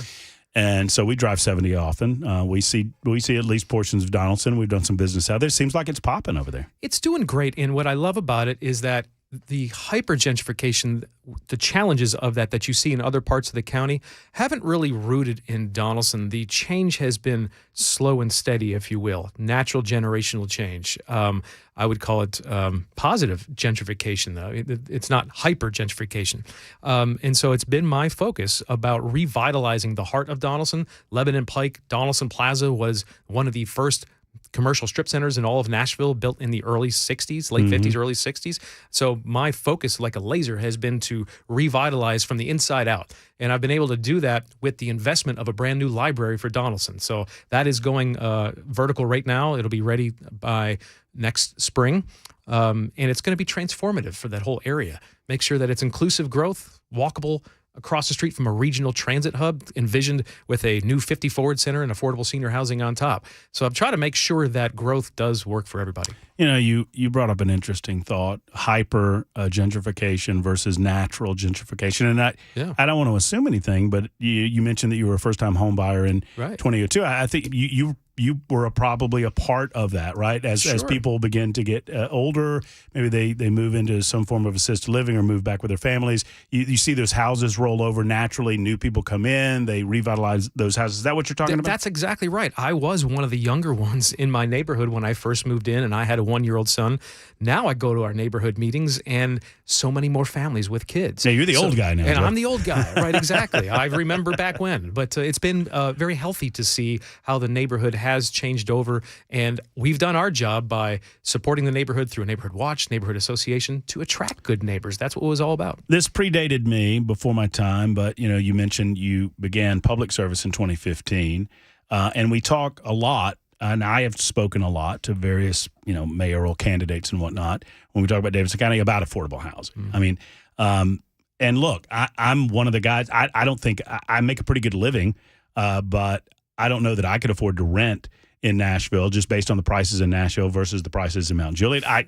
And so we drive 70 often. We see at least portions of Donaldson. We've done some business out there. It seems like it's popping over there. It's doing great. And what I love about it is that the hyper-gentrification, the challenges of that you see in other parts of the county haven't really rooted in Donaldson. The change has been slow and steady, if you will, natural generational change. I would call it positive gentrification, though. It's not hyper-gentrification. And so it's been my focus about revitalizing the heart of Donaldson. Lebanon Pike, Donaldson Plaza was one of the first commercial strip centers in all of Nashville, built in the early 60s, late 50s, early 60s. So my focus, like a laser, has been to revitalize from the inside out. And I've been able to do that with the investment of a brand new library for Donaldson. So that is going vertical right now. It'll be ready by next spring. And it's going to be transformative for that whole area. Make sure that it's inclusive growth, walkable, across the street from a regional transit hub envisioned with a new 50 Forward Center and affordable senior housing on top. So I'm trying to make sure that growth does work for everybody. You know, you brought up an interesting thought, hyper gentrification versus natural gentrification. And I don't want to assume anything, but you mentioned that you were a first-time home buyer in 2002. I think you were probably a part of that, right? As people begin to get older, maybe they move into some form of assisted living or move back with their families. You see those houses roll over naturally. New people come in, they revitalize those houses. Is that what you're talking about? That's exactly right. I was one of the younger ones in my neighborhood when I first moved in, and I had a 1-year-old son. Now I go to our neighborhood meetings, and so many more families with kids. Yeah, you're the old guy now. And Jeff. I'm the old guy, right? Exactly. I remember back when. But it's been very healthy to see how the neighborhood has changed over, and we've done our job by supporting the neighborhood through a neighborhood watch, neighborhood association to attract good neighbors. That's what it was all about. This predated me before my time, but you mentioned you began public service in 2015, and we talk a lot, and I have spoken a lot to various mayoral candidates and whatnot when we talk about Davidson County about affordable housing. Mm-hmm. I mean, and look, I'm one of the guys. I don't think I make a pretty good living, but I don't know that I could afford to rent in Nashville just based on the prices in Nashville versus the prices in Mount Juliet. I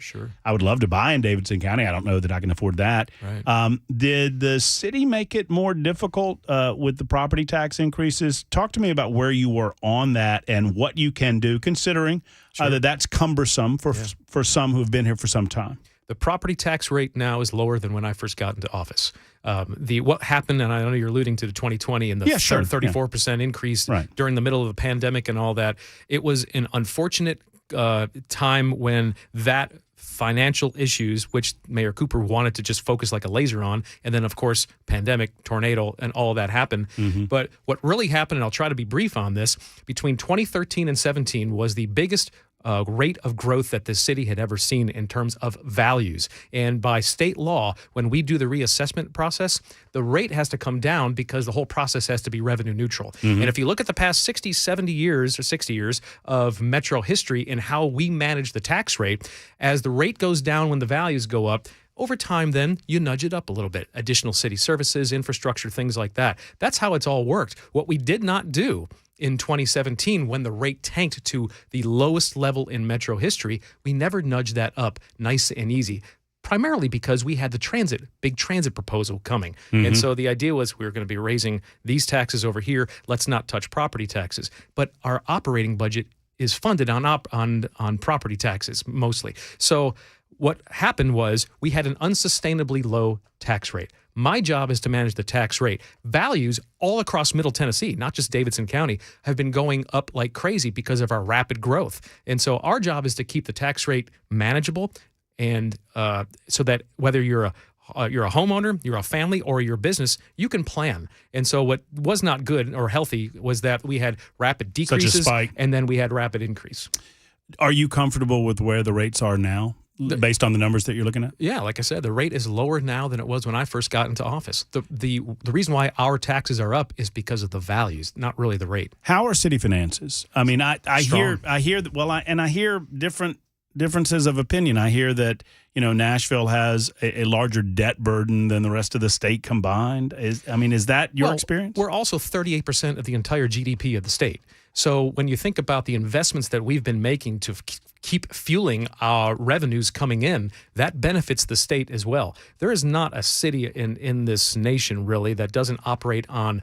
would love to buy in Davidson County. I don't know that I can afford that. Right. Did the city make it more difficult with the property tax increases? Talk to me about where you were on that and what you can do, considering that that's cumbersome for some who have been here for some time. The property tax rate now is lower than when I first got into office. What happened, and I know you're alluding to the 2020 and the 34% increase during the middle of the pandemic and all that. It was an unfortunate time when that financial issues, which Mayor Cooper wanted to just focus like a laser on, and then, of course, pandemic, tornado, and all of that happened. Mm-hmm. But what really happened, and I'll try to be brief on this, between 2013 and 17 was the biggest rate of growth that the city had ever seen in terms of values. And by state law, when we do the reassessment process, the rate has to come down because the whole process has to be revenue neutral. Mm-hmm. And if you look at the past 60 years of Metro history and how we manage the tax rate, as the rate goes down when the values go up, over time, then, you nudge it up a little bit. Additional city services, infrastructure, things like that. That's how it's all worked. What we did not do in 2017, when the rate tanked to the lowest level in Metro history, we never nudged that up nice and easy, primarily because we had the big transit proposal coming. Mm-hmm. And so the idea was we were going to be raising these taxes over here. Let's not touch property taxes. But our operating budget is funded on property taxes mostly. So what happened was we had an unsustainably low tax rate. My job is to manage the tax rate. Values all across Middle Tennessee, not just Davidson County, have been going up like crazy because of our rapid growth. And so our job is to keep the tax rate manageable, and so that whether you're a homeowner, you're a family, or your business, you can plan. And so what was not good or healthy was that we had rapid decreases, such a spike, and then we had rapid increase. Are you comfortable with where the rates are now? Based on the numbers that you're looking at? Yeah, like I said, the rate is lower now than it was when I first got into office. The reason why our taxes are up is because of the values, not really the rate. How are city finances? I mean, I hear that. Well, I hear differences of opinion. I hear that Nashville has a larger debt burden than the rest of the state combined. Is that your experience? We're also 38% of the entire GDP of the state. So when you think about the investments that we've been making to keep fueling our revenues coming in, that benefits the state as well. There is not a city in this nation, really, that doesn't operate on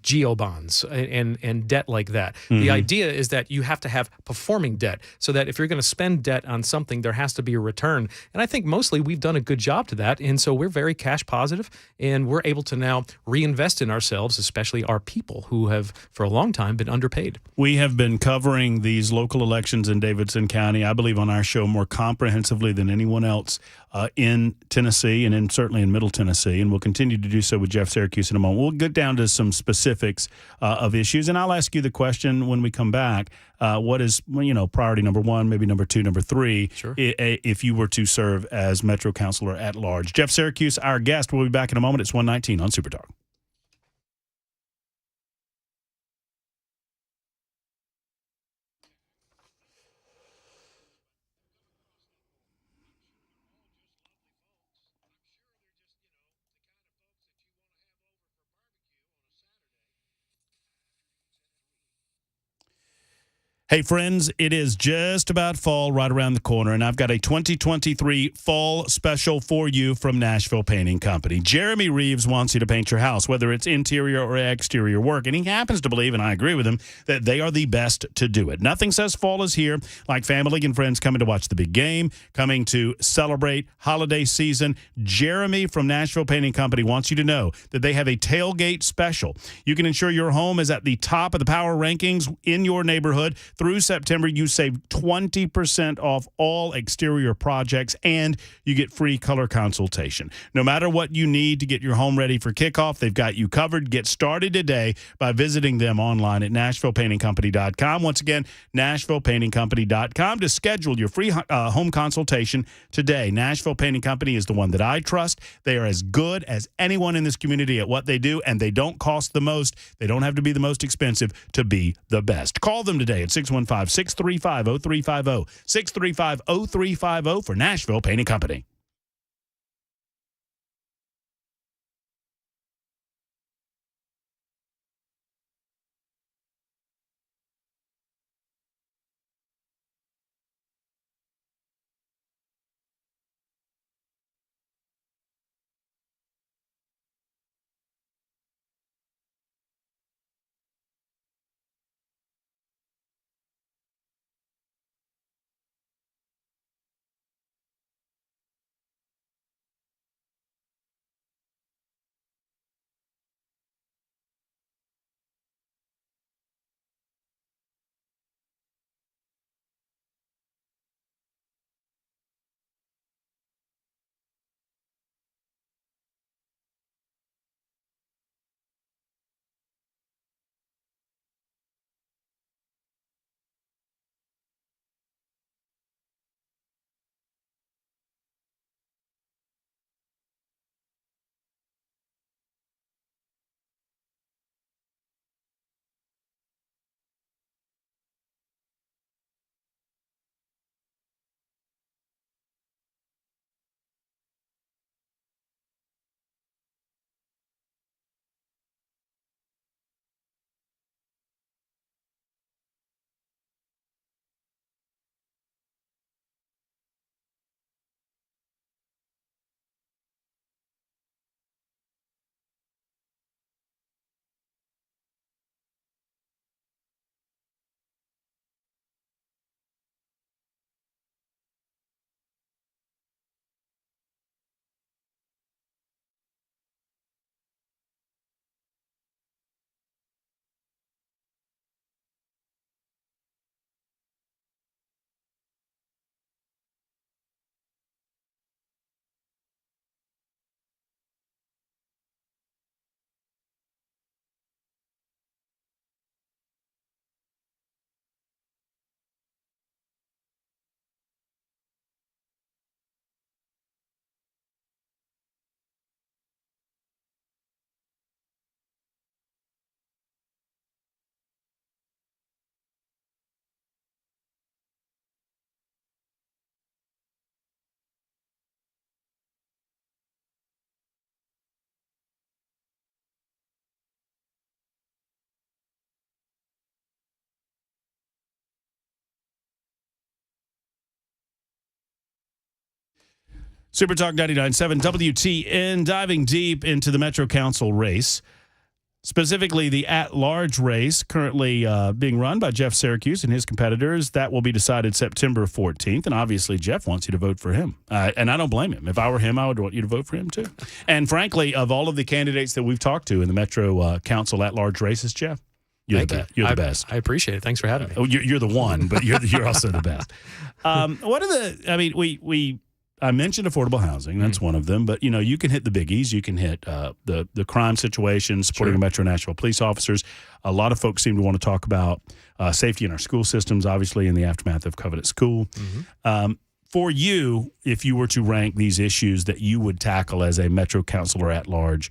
geo bonds and debt like that. Mm-hmm. The idea is that you have to have performing debt, so that if you're going to spend debt on something, there has to be a return. And I think mostly we've done a good job to that. And so we're very cash positive, and we're able to now reinvest in ourselves, especially our people who have for a long time been underpaid. We have been covering these local elections in Davidson County, I believe, on our show more comprehensively than anyone else in Tennessee and certainly in Middle Tennessee, and we'll continue to do so with Jeff Syracuse in a moment. We'll get down to some specifics of issues, and I'll ask you the question when we come back. What is priority number one, maybe number two, number three, sure, if you were to serve as Metro Councilor at large? Jeff Syracuse, our guest. We'll be back in a moment. It's 1:19 on Super Talk. Hey, friends, it is just about fall right around the corner, and I've got a 2023 fall special for you from Nashville Painting Company. Jeremy Reeves wants you to paint your house, whether it's interior or exterior work, and he happens to believe, and I agree with him, that they are the best to do it. Nothing says fall is here like family and friends coming to watch the big game, coming to celebrate holiday season. Jeremy from Nashville Painting Company wants you to know that they have a tailgate special. You can ensure your home is at the top of the power rankings in your neighborhood. Through September, you save 20% off all exterior projects, and you get free color consultation. No matter what you need to get your home ready for kickoff, they've got you covered. Get started today by visiting them online at NashvillePaintingCompany.com. Once again, NashvillePaintingCompany.com to schedule your free home consultation today. Nashville Painting Company is the one that I trust. They are as good as anyone in this community at what they do, and they don't cost the most. They don't have to be the most expensive to be the best. Call them today at 615-635-0350, 635-0350 for Nashville Painting Company. Super Talk 99.7 WTN, diving deep into the Metro Council race, specifically the at-large race currently being run by Jeff Syracuse and his competitors. That will be decided September 14th, and obviously Jeff wants you to vote for him. And I don't blame him. If I were him, I would want you to vote for him too. And frankly, of all of the candidates that we've talked to in the Metro Council at-large races, Jeff, you're the best. I appreciate it. Thanks for having me. You're the one, but you're also the best. What are the? I mean, I mentioned affordable housing. That's one of them. But, you can hit the biggies. You can hit the crime situation, supporting Metro Nashville police officers. A lot of folks seem to want to talk about safety in our school systems, obviously, in the aftermath of COVID at school. For you, if you were to rank these issues that you would tackle as a Metro councilor at large,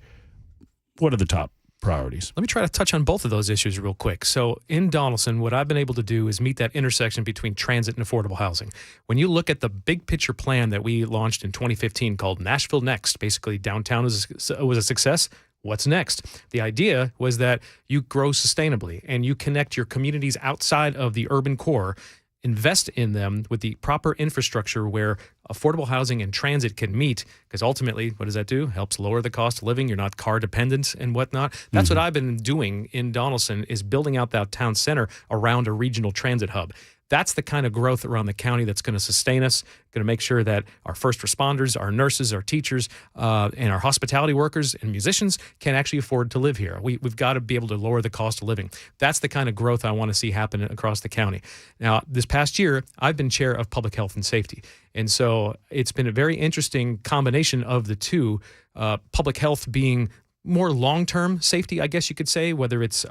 what are the top priorities? Let me try to touch on both of those issues real quick. So in Donaldson, what I've been able to do is meet that intersection between transit and affordable housing. When you look at the big picture plan that we launched in 2015 called Nashville Next, basically downtown was a success. What's next? The idea was that you grow sustainably and you connect your communities outside of the urban core, invest in them with the proper infrastructure where affordable housing and transit can meet, because ultimately, what does that do? Helps lower the cost of living. You're not car dependent and whatnot. That's what I've been doing in Donaldson, is building out that town center around a regional transit hub. That's the kind of growth around the county that's going to sustain us, going to make sure that our first responders, our nurses, our teachers, and our hospitality workers and musicians can actually afford to live here. We've got to be able to lower the cost of living. That's the kind of growth I want to see happen across the county. Now, this past year, I've been chair of public health and safety. And so it's been a very interesting combination of the two, public health being more long-term safety, I guess you could say, whether it's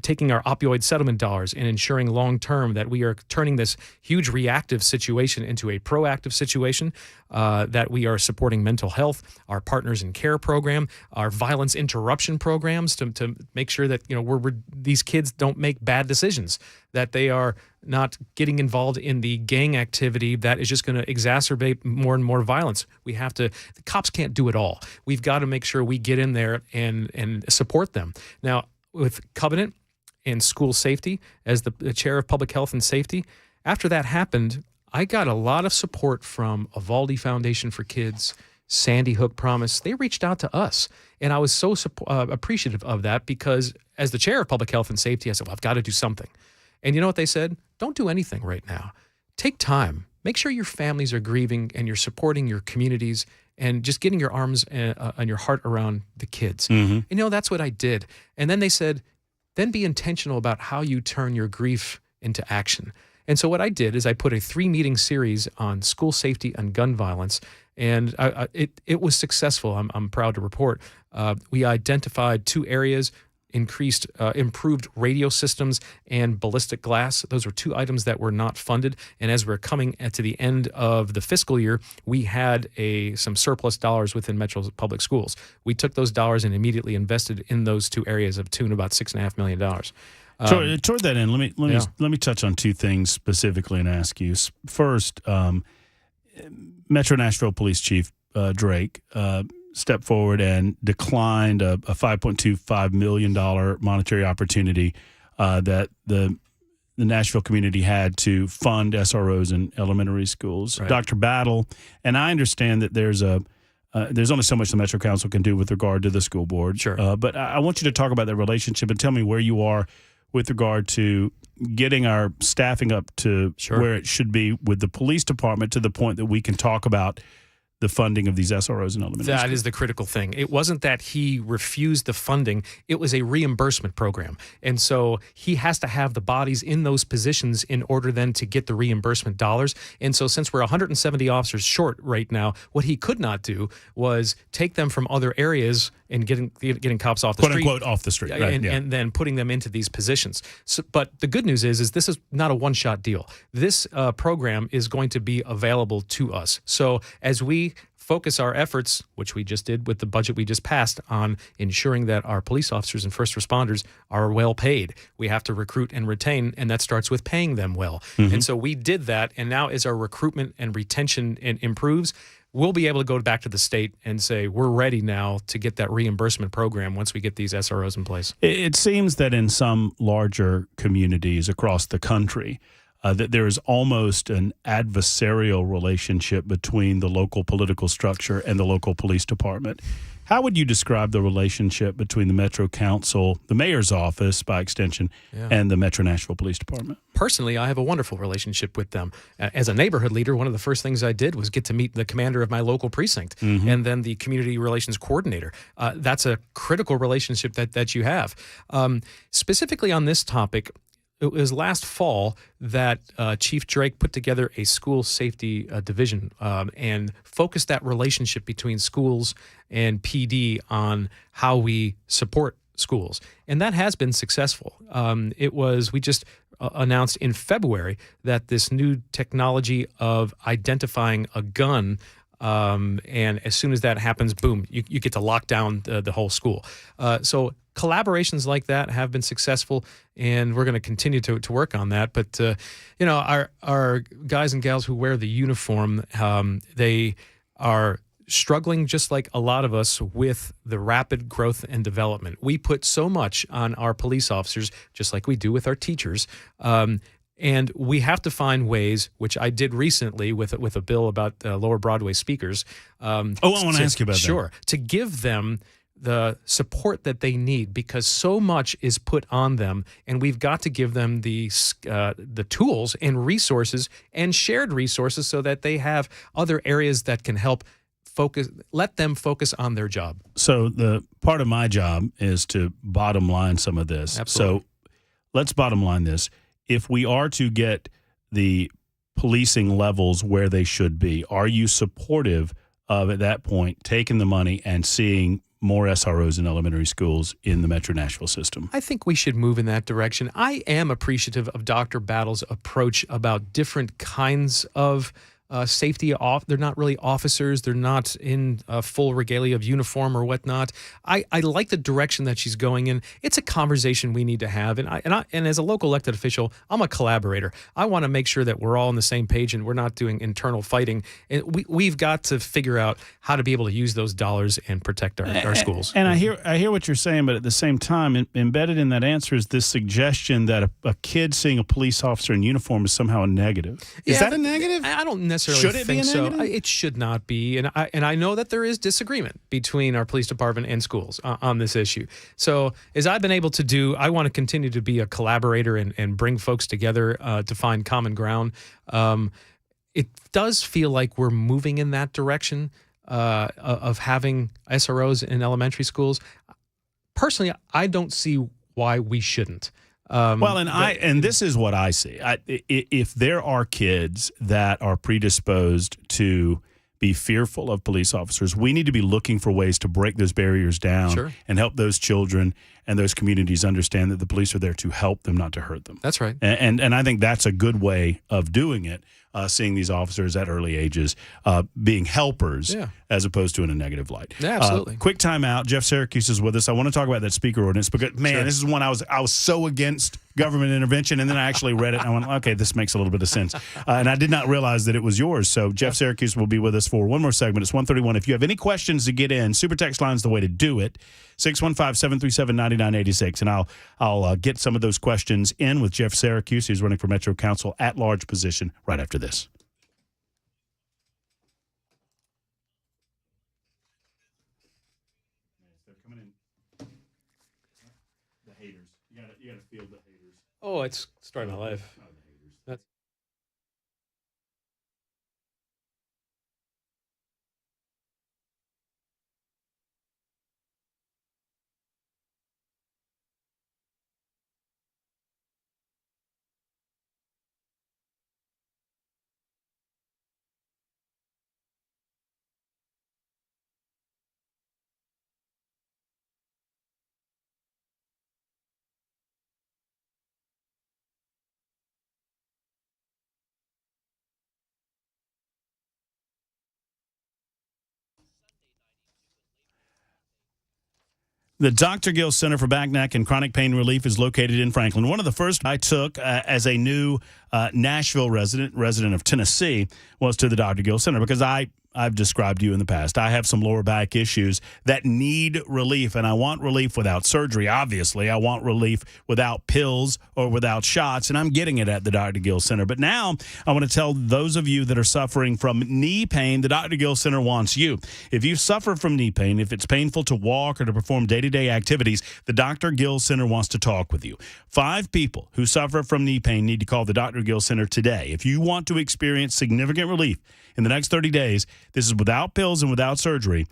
taking our opioid settlement dollars and ensuring long-term that we are turning this huge reactive situation into a proactive situation, that we are supporting mental health, our Partners in Care program, our violence interruption programs to make sure that, you know, these kids don't make bad decisions, that they are not getting involved in the gang activity that is just going to exacerbate more and more violence. The cops can't do it all. We've got to make sure we get in there and support them. Now, with Covenant and school safety, as the chair of public health and safety, after that happened, I got a lot of support from Uvalde Foundation for Kids, Sandy Hook Promise. They reached out to us, and I was so appreciative of that, because as the chair of public health and safety, I said, well, I've got to do something. And you know what they said? Don't do anything right now. Take time. Make sure your families are grieving and you're supporting your communities and just getting your arms and your heart around the kids. And, you know, that's what I did. And then they said, then be intentional about how you turn your grief into action. And so what I did is I put a 3-meeting series on school safety and gun violence, and it was successful. I'm proud to report. We identified 2 areas: improved radio systems and ballistic glass. Those were 2 items that were not funded. And as we're coming to the end of the fiscal year, we had some surplus dollars within Metro Public Schools. We took those dollars and immediately invested in those 2 areas of tune about $6.5 million. Toward that end, let me touch on 2 things specifically and ask you. First, Metro Nashville Police Chief Drake stepped forward and declined a $5.25 million monetary opportunity that the Nashville community had to fund SROs in elementary schools. Right. Dr. Battle, and I understand that there's only so much the Metro Council can do with regard to the school board. Sure. But I want you to talk about that relationship and tell me where you are with regard to getting our staffing up to where it should be with the police department, to the point that we can talk about the funding of these SROs in elementary schools. That is the critical thing. It wasn't that he refused the funding. It was a reimbursement program. And so he has to have the bodies in those positions in order then to get the reimbursement dollars. And so since we're 170 officers short right now, what he could not do was take them from other areas and getting cops off the street. Quote, unquote, off the street. Right, and then putting them into these positions. So, but the good news is this is not a one-shot deal. This program is going to be available to us. So as we focus our efforts, which we just did with the budget we just passed, on ensuring that our police officers and first responders are well paid. We have to recruit and retain, and that starts with paying them well. And so we did that, and now as our recruitment and retention improves, we'll be able to go back to the state and say, we're ready now to get that reimbursement program once we get these SROs in place. It seems that in some larger communities across the country, that there is almost an adversarial relationship between the local political structure and the local police department. How would you describe the relationship between the Metro Council, the mayor's office by extension, and the Metro Nashville Police Department? Personally, I have a wonderful relationship with them. As a neighborhood leader, one of the first things I did was get to meet the commander of my local precinct and then the community relations coordinator. That's a critical relationship that you have. Specifically on this topic, it was last fall that Chief Drake put together a school safety division and focused that relationship between schools and PD on how we support schools. And that has been successful. We just announced in February that this new technology of identifying a gun, and as soon as that happens, boom, you get to lock down the whole school. So collaborations like that have been successful, and we're going to continue to work on that. But our guys and gals who wear the uniform, they are struggling just like a lot of us with the rapid growth and development. We put so much on our police officers, just like we do with our teachers. And we have to find ways, which I did recently with a bill about lower Broadway speakers. I want to ask you about that. Sure. To give them the support that they need, because so much is put on them, and we've got to give them the tools and resources and shared resources so that they have other areas that can help let them focus on their job. So the part of my job is to bottom line some of this. Absolutely. So let's bottom line this. If we are to get the policing levels where they should be, are you supportive of, at that point, taking the money and seeing more SROs in elementary schools in the Metro Nashville system? I think we should move in that direction. I am appreciative of Dr. Battle's approach about different kinds of safety. They're not really officers. They're not in full regalia of uniform or whatnot. I like the direction that she's going in. It's a conversation we need to have. And as a local elected official, I'm a collaborator. I want to make sure that we're all on the same page and we're not doing internal fighting. And we've got to figure out how to be able to use those dollars and protect our schools. And I hear what you're saying, but at the same time, embedded in that answer is this suggestion that a kid seeing a police officer in uniform is somehow a negative. Is that a negative? I don't necessarily should it think be a so. negative? It should not be. And I know that there is disagreement between our police department and schools on this issue. So as I've been able to do, I want to continue to be a collaborator and bring folks together to find common ground. It does feel like we're moving in that direction of having SROs in elementary schools. Personally, I don't see why we shouldn't. And this is what I see. If there are kids that are predisposed to be fearful of police officers, we need to be looking for ways to break those barriers down and help those children and those communities understand that the police are there to help them, not to hurt them. That's right. And I think that's a good way of doing it, seeing these officers at early ages being helpers as opposed to in a negative light. Yeah, absolutely. Quick time out. Jeff Syracuse is with us. I want to talk about that speaker ordinance because, man, this is one I was so against government intervention, and then I actually read it, and I went, okay, this makes a little bit of sense. And I did not realize that it was yours. So Jeff Syracuse will be with us for one more segment. It's 1:31. If you have any questions to get in, Super Text line's the way to do it. 615-737-9986, and I'll get some of those questions in with Jeff Syracuse, who's running for Metro Council at-large position, right after this. They're coming in. The haters. You gotta feel the haters. Oh, it's starting my life. That's The Dr. Gill Center for Back, Neck, and Chronic Pain Relief is located in Franklin. One of the first I took as a new Nashville resident of Tennessee, was to the Dr. Gill Center because I've described to you in the past. I have some lower back issues that need relief, and I want relief without surgery, obviously. I want relief without pills or without shots, and I'm getting it at the Dr. Gill Center. But now I want to tell those of you that are suffering from knee pain, the Dr. Gill Center wants you. If you suffer from knee pain, if it's painful to walk or to perform day-to-day activities, the Dr. Gill Center wants to talk with you. 5 people who suffer from knee pain need to call the Dr. Gill Center today. If you want to experience significant relief in the next 30 days, this is without pills and without surgery,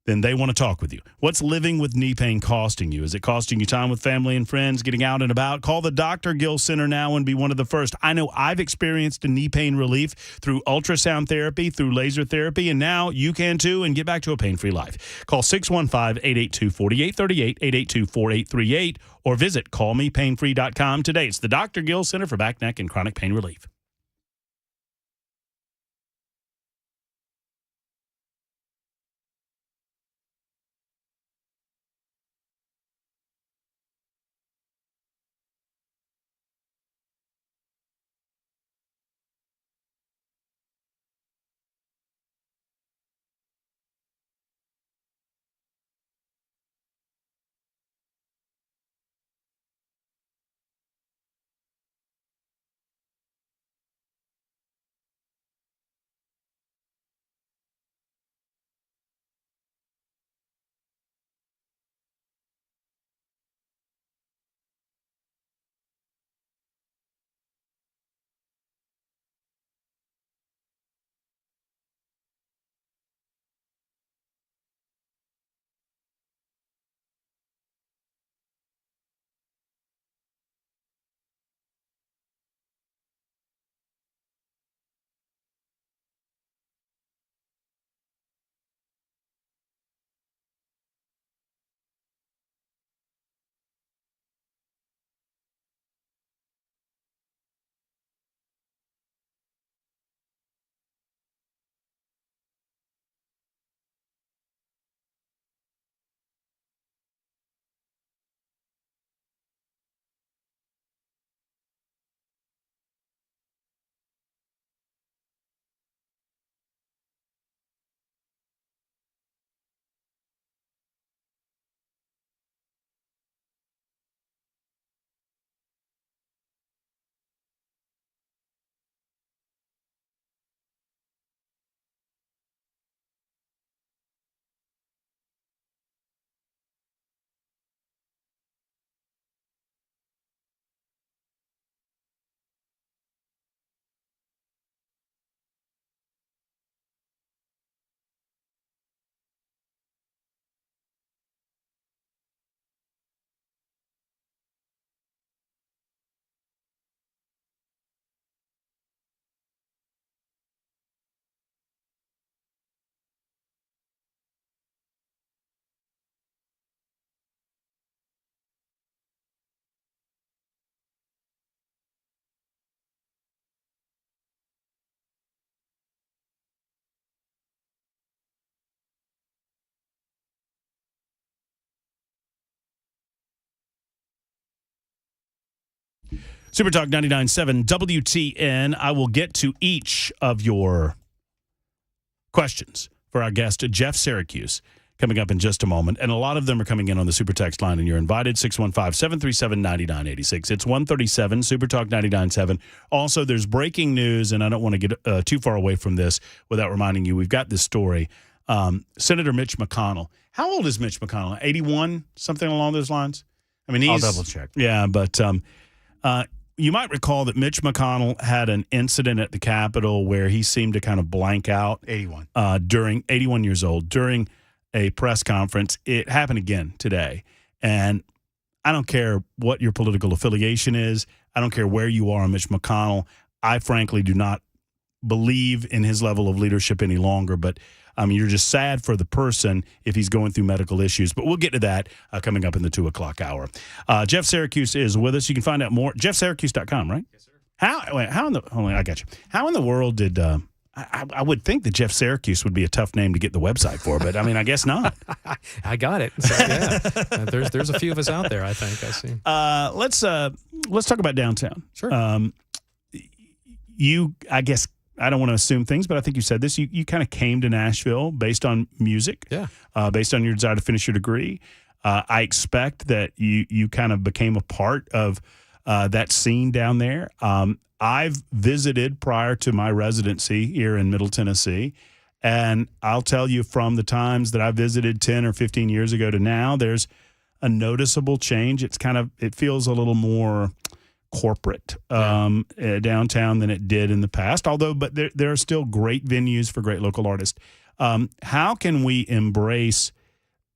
then they want to talk with you. What's living with knee pain costing you? Is it costing you time with family and friends, getting out and about? Call the Dr. Gill Center now and be one of the first. I know I've experienced a knee pain relief through ultrasound therapy, through laser therapy, and now you can too, and get back to a pain-free life. Call 615-882-4838, 882-4838, or visit callmepainfree.com today. It's the Dr. Gill Center for Back, Neck, and Chronic Pain Relief. Super Talk 99.7 WTN. I will get to each of your questions for our guest, Jeff Syracuse, coming up in just a moment. And a lot of them are coming in on the Super Text line, and you're invited, 615-737-9986. It's 137, Super Talk 99.7. Also, there's breaking news, and I don't want to get too far away from this without reminding you, we've got this story. Senator Mitch McConnell. How old is Mitch McConnell? 81? Something along those lines? I mean, I'll double check. Yeah, but you might recall that Mitch McConnell had an incident at the Capitol where he seemed to kind of blank out. 81. 81 years old, during a press conference. It happened again today. And I don't care what your political affiliation is. I don't care where you are on Mitch McConnell. I frankly do not believe in his level of leadership any longer. But you're just sad for the person if he's going through medical issues. But we'll get to that coming up in the 2 o'clock hour. Jeff Syracuse is with us. You can find out more. JeffSyracuse.com, right? Yes, sir. How in the? Hold on, I got you. How in the world did? I would think that Jeff Syracuse would be a tough name to get the website for, but I mean, I guess not. I got it. So, yeah, there's a few of us out there. I think I see. Let's talk about downtown. Sure. I guess I don't want to assume things, but I think you said this. You kind of came to Nashville based on music. Yeah. Based on your desire to finish your degree. I expect that you kind of became a part of that scene down there. I've visited prior to my residency here in Middle Tennessee, and I'll tell you from the times that I visited 10 or 15 years ago to now, there's a noticeable change. It feels a little more corporate downtown than it did in the past, but there are still great venues for great local artists. How can we embrace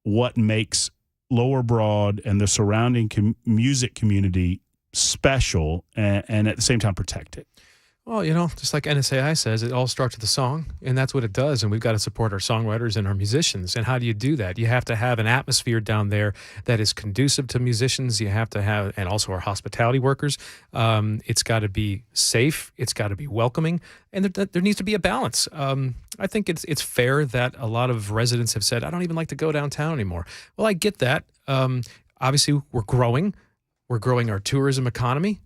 what makes Lower Broad and the surrounding music community special and at the same time protect it? Well, just like NSAI says, it all starts with a song, and that's what it does. And we've got to support our songwriters and our musicians. And how do you do that? You have to have an atmosphere down there that is conducive to musicians. You have to have, and also our hospitality workers. It's got to be safe. It's got to be welcoming, and there needs to be a balance. I think it's fair that a lot of residents have said, I don't even like to go downtown anymore. Well, I get that. Obviously, we're growing. We're growing our tourism economy.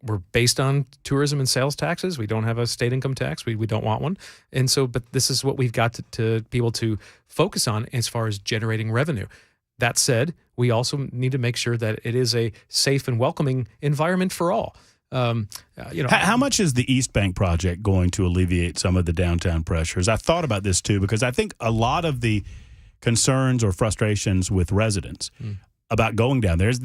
We're based on tourism and sales taxes. We don't have a state income tax. We don't want one. And so, but this is what we've got to be able to focus on as far as generating revenue. That said, we also need to make sure that it is a safe and welcoming environment for all. How much is the East Bank project going to alleviate some of the downtown pressures? I've thought about this too, because I think a lot of the concerns or frustrations with residents about going down there's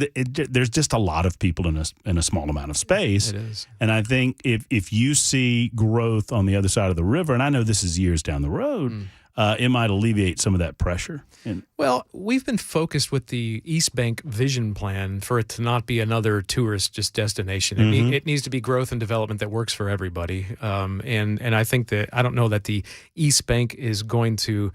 just a lot of people in a small amount of space. It is. And I think if you see growth on the other side of the river, and I know this is years down the road, it might alleviate some of that pressure. Well, we've been focused with the East Bank vision plan for it to not be another tourist just destination. It needs to be growth and development that works for everybody. And I think that I don't know that the East Bank is going to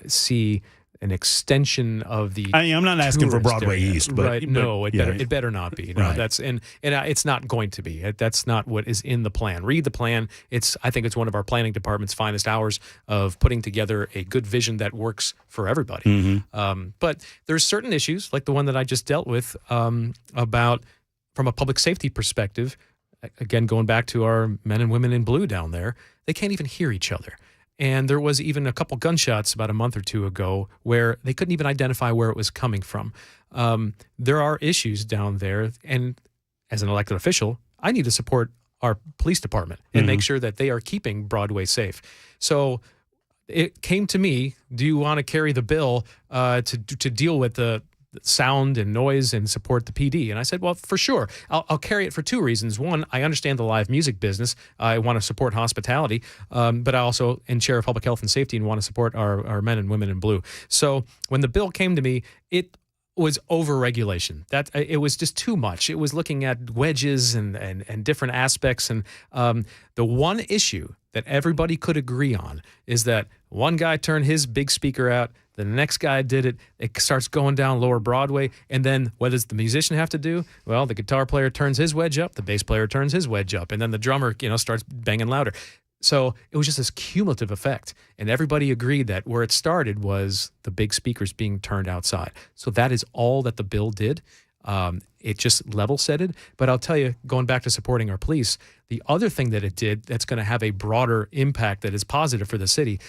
see an extension of the. I'm not asking for Broadway area. East, but right? No, it better not be. No, right. That's and it's not going to be. That's not what is in the plan. Read the plan. I think it's one of our planning department's finest hours of putting together a good vision that works for everybody. But there's certain issues like the one that I just dealt with about from a public safety perspective. Again, going back to our men and women in blue down there, they can't even hear each other. And there was even a couple gunshots about a month or two ago where they couldn't even identify where it was coming from. There are issues down there. And as an elected official, I need to support our police department and make sure that they are keeping Broadway safe. So it came to me, do you want to carry the bill to deal with the sound and noise and support the PD? And I said, well, for sure. I'll carry it for two reasons. One, I understand the live music business. I want to support hospitality, but I also am chair of public health and safety and want to support our men and women in blue. So when the bill came to me, it was over-regulation. That it was just too much. It was looking at wedges and different aspects. And the one issue that everybody could agree on is that one guy turned his big speaker out, the next guy did it. It starts going down Lower Broadway. And then what does the musician have to do? Well, the guitar player turns his wedge up. The bass player turns his wedge up. And then the drummer, starts banging louder. So it was just this cumulative effect. And everybody agreed that where it started was the big speakers being turned outside. So that is all that the bill did. It just level setted. But I'll tell you, going back to supporting our police, the other thing that it did that's going to have a broader impact that is positive for the city,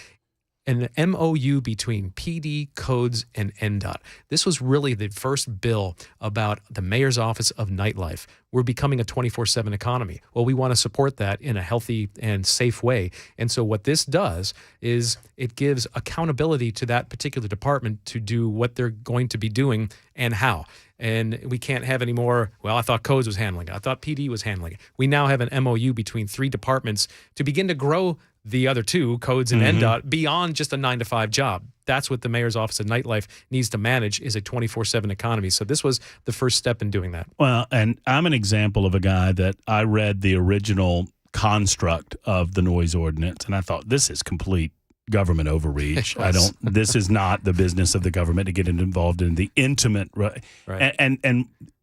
an MOU between PD, codes, and NDOT. This was really the first bill about the mayor's office of nightlife. We're becoming a 24/7 economy. Well, we want to support that in a healthy and safe way. And so what this does is it gives accountability to that particular department to do what they're going to be doing and how. And we can't have any more, well, I thought codes was handling it. I thought PD was handling it. We now have an MOU between 3 departments to begin to grow the other 2, codes and NDOT, beyond just a 9-to-5 job. That's what the mayor's office of nightlife needs to manage, is a 24/7 economy. So this was the first step in doing that. Well, and I'm an example of a guy that I read the original construct of the noise ordinance, and I thought, this is complete government overreach. This is not the business of the government to get involved in the intimate. Right. And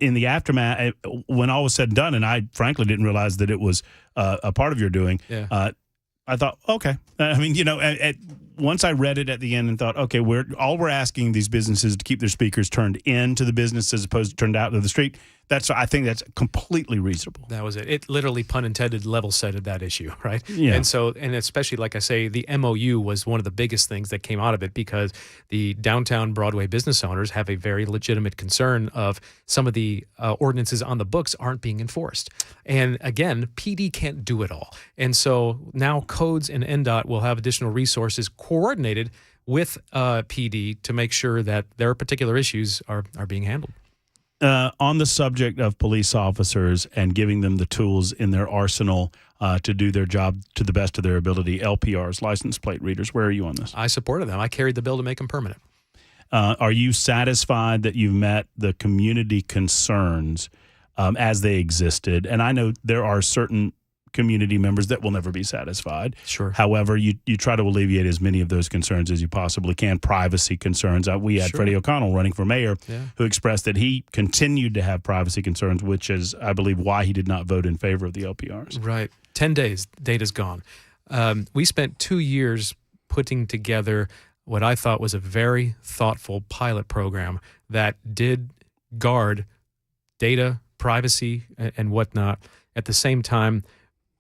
in the aftermath, when all was said and done, and I frankly didn't realize that it was a part of your doing, I thought, okay. I mean, once I read it at the end and thought, okay, we're asking these businesses to keep their speakers turned into the business as opposed to turned out to the street. I think that's completely reasonable. That was it. It literally, pun intended, level setted that issue, right? Yeah. And especially, like I say, the MOU was one of the biggest things that came out of it, because the downtown Broadway business owners have a very legitimate concern of some of the ordinances on the books aren't being enforced. And again, PD can't do it all. And so now codes and NDOT will have additional resources coordinated with PD to make sure that their particular issues are being handled. On the subject of police officers and giving them the tools in their arsenal to do their job to the best of their ability, LPRs, license plate readers, where are you on this? I supported them. I carried the bill to make them permanent. Are you satisfied that you've met the community concerns as they existed? And I know there are certain community members that will never be satisfied. Sure. However, you try to alleviate as many of those concerns as you possibly can. Privacy concerns. We had Freddie O'Connell running for mayor who expressed that he continued to have privacy concerns, which is, I believe, why he did not vote in favor of the LPRs. Right. 10 days, data's gone. We spent 2 years putting together what I thought was a very thoughtful pilot program that did guard data, privacy, and whatnot. At the same time,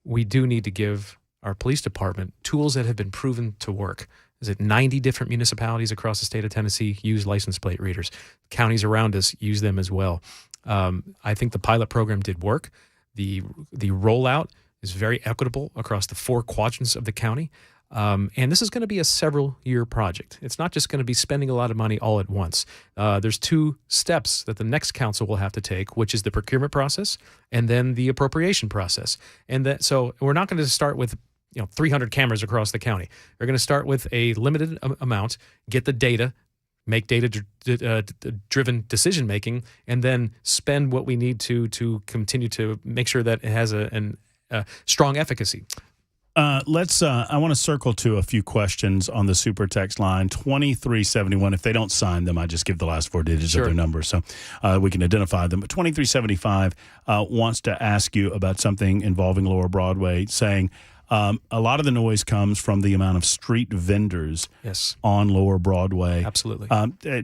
we do need to give our police department tools that have been proven to work. Is it 90 different municipalities across the state of Tennessee use license plate readers? Counties around us use them as well. I think the pilot program did work. The rollout is very equitable across the 4 quadrants of the county. And this is going to be a several-year project. It's not just going to be spending a lot of money all at once. There's 2 steps that the next council will have to take, which is the procurement process and then the appropriation process. And so we're not going to start with 300 cameras across the county. We're going to start with a limited amount, get the data, make data-driven decision-making, and then spend what we need to continue to make sure that it has a strong efficacy. I want to circle to a few questions on the super text line 2371. If they don't sign them, I just give the last 4 digits of their number so we can identify them. But 2375 wants to ask you about something involving Lower Broadway, saying a lot of the noise comes from the amount of street vendors on Lower Broadway. Absolutely.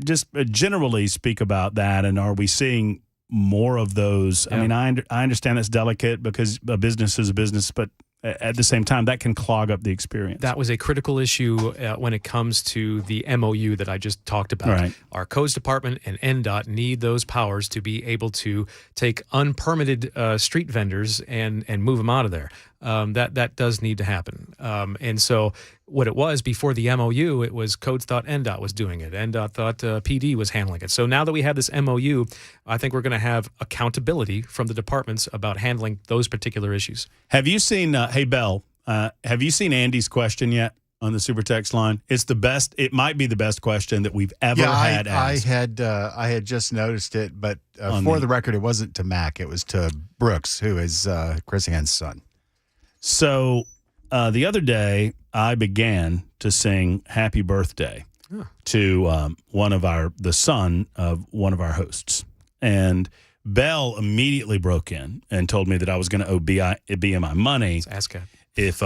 Just generally speak about that, and are we seeing more of those? Yeah. I mean, I understand it's delicate because a business is a business, but at the same time, that can clog up the experience. That was a critical issue when it comes to the MOU that I just talked about. Right. Our codes department and NDOT need those powers to be able to take unpermitted street vendors and move them out of there. That does need to happen. And so what it was before the MOU, it was codes thought NDOT was doing it. NDOT thought PD was handling it. So now that we have this MOU, I think we're going to have accountability from the departments about handling those particular issues. Have you seen, hey, Bell, have you seen Andy's question yet on the super text line? It's the best. It might be the best question that we've ever had asked. I had just noticed it, but for the record, it wasn't to Mac. It was to Brooks, who is Chris Ann's son. So the other day, I began to sing "Happy Birthday" to the son of one of our hosts, and Bell immediately broke in and told me that I was going to owe BMI money. ASCAP. If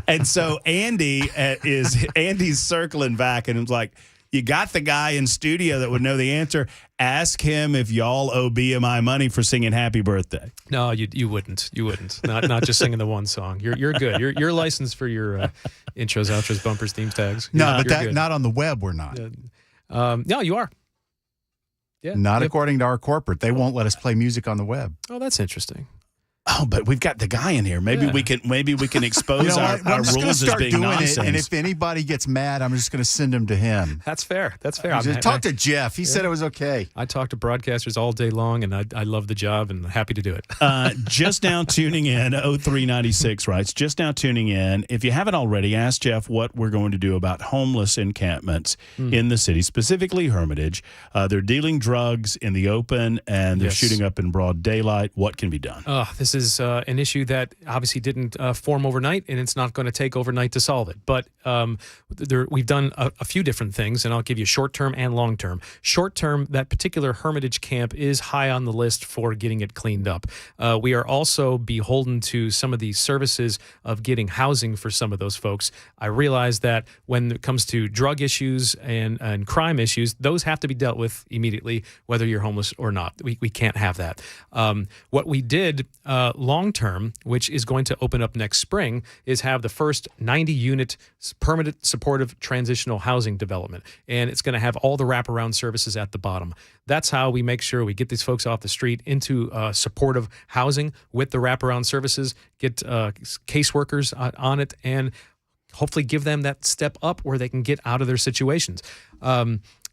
and so Andy's circling back and was like, You got the guy in studio that would know the answer. Ask him if y'all owe BMI money for singing Happy Birthday. No, you wouldn't. You wouldn't. Not just singing the one song. You're good. You're licensed for your intros, outros, bumpers, themes, tags. No, but you're good. not on the web. We're not. No, you are. Yeah. Not according to our corporate. They won't let us play music on the web. Oh, that's interesting. Oh, but we've got the guy in here. Maybe we can expose our rules as being nonsense. And if anybody gets mad, I'm just going to send them to him. That's fair. That's fair. Talk to Jeff. He said it was okay. I talk to broadcasters all day long, and I love the job and happy to do it. Just now tuning in, 0396 writes, just now tuning in. If you haven't already, ask Jeff what we're going to do about homeless encampments in the city, specifically Hermitage. They're dealing drugs in the open, and they're shooting up in broad daylight. What can be done? This is an issue that obviously didn't form overnight, and it's not going to take overnight to solve it. But we've done a few different things, and I'll give you short-term and long-term. Short-term, that particular Hermitage camp is high on the list for getting it cleaned up. We are also beholden to some of the services of getting housing for some of those folks. I realize that when it comes to drug issues and crime issues, those have to be dealt with immediately, whether you're homeless or not. We can't have that. What we did long-term, which is going to open up next spring, is have the first 90-unit permanent supportive transitional housing development. And it's going to have all the wraparound services at the bottom. That's how we make sure we get these folks off the street into supportive housing with the wraparound services, get caseworkers on it, and hopefully give them that step up where they can get out of their situations.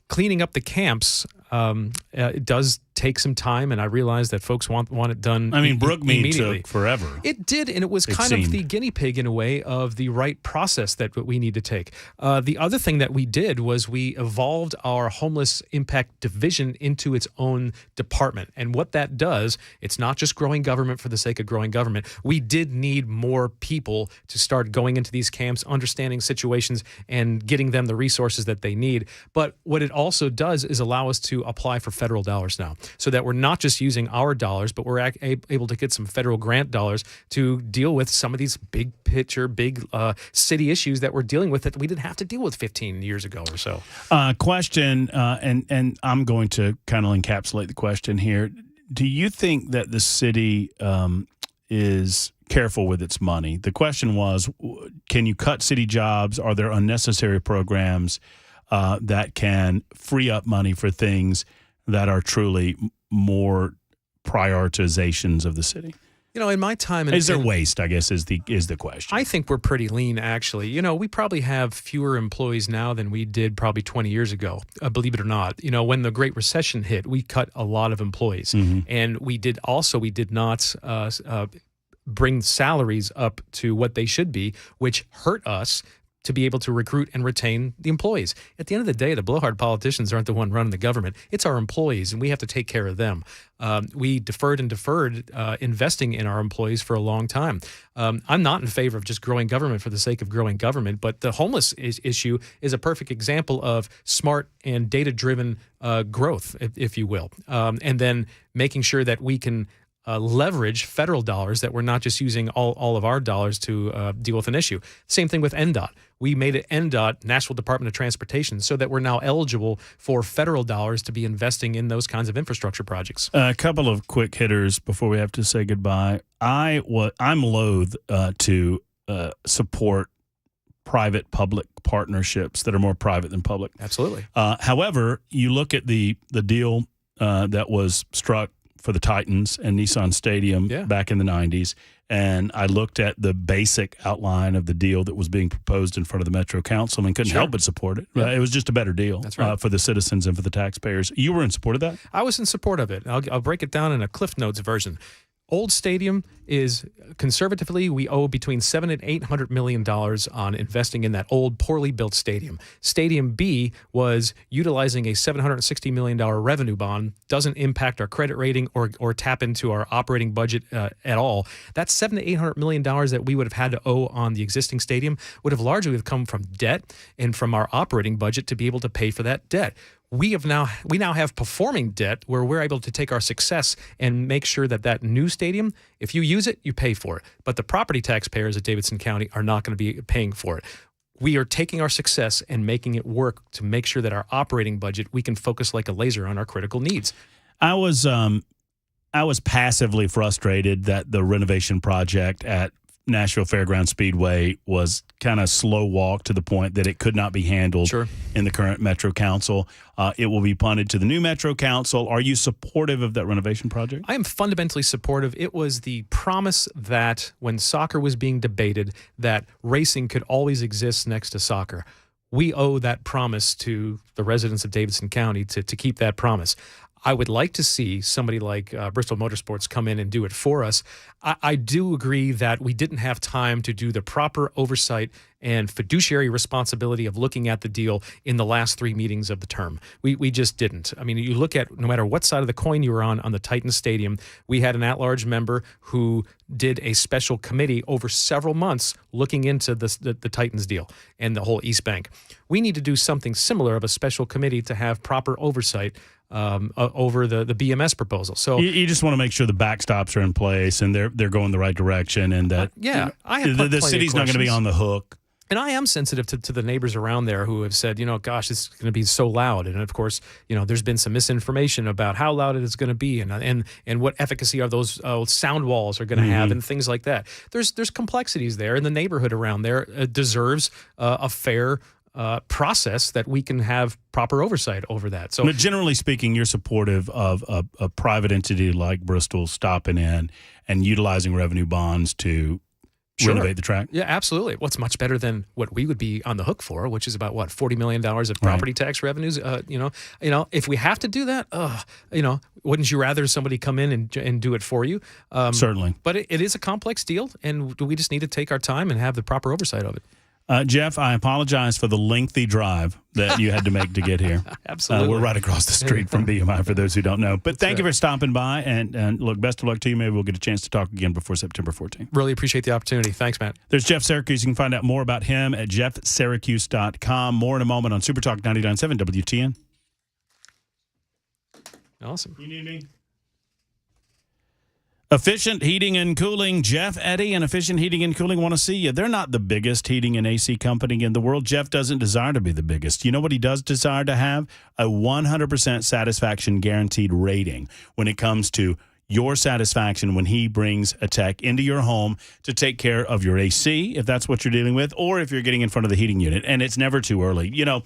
Cleaning up the camps, it does take some time, and I realize that folks want it done. I mean, Brookmead immediately. took forever. It did, and it was kind of the guinea pig in a way of the right process that we need to take. The other thing that we did was we evolved our homeless impact division into its own department. And what that does, it's not just growing government for the sake of growing government. We did need more people to start going into these camps, understanding situations, and getting them the resources that they need. But what it also does is allow us to apply for federal dollars now, so that we're not just using our dollars, but we're able to get some federal grant dollars to deal with some of these big picture, big city issues that we're dealing with that we didn't have to deal with 15 years ago or so. Question, and I'm going to kind of encapsulate the question here. Do you think that the city is careful with its money? The question was, can you cut city jobs? Are there unnecessary programs that can free up money for things that are truly more prioritizations of the city? You know, in my time, is there waste? I guess is the question. I think we're pretty lean, actually. You know, we probably have fewer employees now than we did probably 20 years ago. Believe it or not, you know, when the Great Recession hit, we cut a lot of employees, and we did not bring salaries up to what they should be, which hurt us to be able to recruit and retain the employees. At the end of the day, the blowhard politicians aren't the one running the government. It's our employees, and we have to take care of them. We deferred investing in our employees for a long time. I'm not in favor of just growing government for the sake of growing government, but the homeless issue is a perfect example of smart and data-driven growth, if you will, and then making sure that we can leverage federal dollars, that we're not just using all of our dollars to deal with an issue. Same thing with NDOT. We made it NDOT, National Department of Transportation, so that we're now eligible for federal dollars to be investing in those kinds of infrastructure projects. A couple of quick hitters before we have to say goodbye. I'm loath to support private-public partnerships that are more private than public. Absolutely. However, you look at the deal that was struck for the Titans and Nissan Stadium back in the 90s, and I looked at the basic outline of the deal that was being proposed in front of the Metro Council and couldn't help but support it. Yeah. It was just a better deal. That's right. For the citizens and for the taxpayers. You were in support of that? I was in support of it. I'll break it down in a Cliff Notes version. Old Stadium is, conservatively, we owe between $700 and $800 million on investing in that old, poorly built stadium. Stadium B was utilizing a $760 million revenue bond, doesn't impact our credit rating or tap into our operating budget at all. That $700 to $800 million that we would have had to owe on the existing stadium would have largely come from debt and from our operating budget to be able to pay for that debt. We now have performing debt where we're able to take our success and make sure that new stadium, if you use it, you pay for it. But the property taxpayers at Davidson County are not going to be paying for it. we are taking our success and making it work to make sure that our operating budget, we can focus like a laser on our critical needs. I was passively frustrated that the renovation project at Nashville Fairground Speedway was kind of slow walk to the point that it could not be handled in the current Metro Council. It will be punted to the new Metro Council. Are you supportive of that renovation project? I am fundamentally supportive. It was the promise that when soccer was being debated, that racing could always exist next to soccer. We owe that promise to the residents of Davidson County to keep that promise. I would like to see somebody like Bristol Motorsports come in and do it for us. I do agree that we didn't have time to do the proper oversight and fiduciary responsibility of looking at the deal in the last 3 meetings of the term. We just didn't. I mean, you look at no matter what side of the coin you were on the Titans Stadium, we had an at-large member who did a special committee over several months looking into the Titans deal and the whole East Bank. We need to do something similar of a special committee to have proper oversight over the BMS proposal. So you just want to make sure the backstops are in place and they're going the right direction, and that I have the city's not going to be on the hook. And I am sensitive to the neighbors around there who have said, gosh, it's going to be so loud. And of course, there's been some misinformation about how loud it is going to be and what efficacy are those sound walls are going to have and things like that. There's complexities there, and the neighborhood around there deserves a fair process that we can have proper oversight over that. So, but generally speaking, you're supportive of a private entity like Bristol stopping in and utilizing revenue bonds to renovate the track? Yeah, absolutely. What's much better than what we would be on the hook for, which is about $40 million of property tax revenues. If we have to do that, wouldn't you rather somebody come in and do it for you? Certainly. But it is a complex deal, and we just need to take our time and have the proper oversight of it. Jeff, I apologize for the lengthy drive that you had to make to get here. Absolutely. We're right across the street from BMI, for those who don't know. But thank you for stopping by, and look, best of luck to you. Maybe we'll get a chance to talk again before September 14th. Really appreciate the opportunity. Thanks, Matt. There's Jeff Syracuse. You can find out more about him at jeffsyracuse.com. More in a moment on Super Talk 99.7 WTN. Awesome. You need me? Efficient Heating and Cooling, Jeff Eddy and Efficient Heating and Cooling want to see you. They're not the biggest heating and AC company in the world. Jeff doesn't desire to be the biggest. You know what he does desire to have? A 100% satisfaction guaranteed rating when it comes to your satisfaction when he brings a tech into your home to take care of your AC, if that's what you're dealing with, or if you're getting in front of the heating unit. And it's never too early. It'll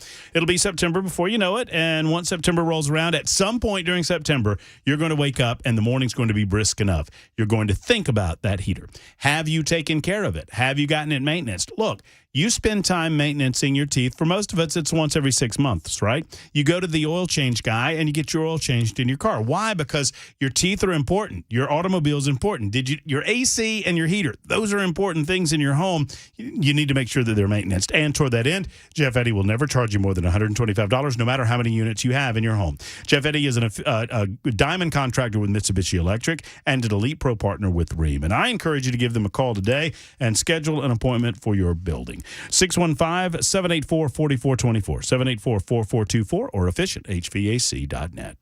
be September before you know it. And once September rolls around, at some point during September, you're going to wake up and the morning's going to be brisk enough. You're going to think about that heater. Have you taken care of it? Have you gotten it maintenance? Look, you spend time maintaining your teeth. For most of us, it's once every 6 months, right? You go to the oil change guy and you get your oil changed in your car. Why? Because your teeth are important. Your automobile is important. Your AC and your heater, those are important things in your home. You need to make sure that they're maintained. And toward that end, Jeff Eddy will never charge you more than $125, no matter how many units you have in your home. Jeff Eddy is a diamond contractor with Mitsubishi Electric and an Elite Pro partner with Rheem. And I encourage you to give them a call today and schedule an appointment for your building. 615-784-4424, 784-4424, or efficienthvac.net.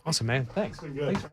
Awesome, man. Thanks. Thanks.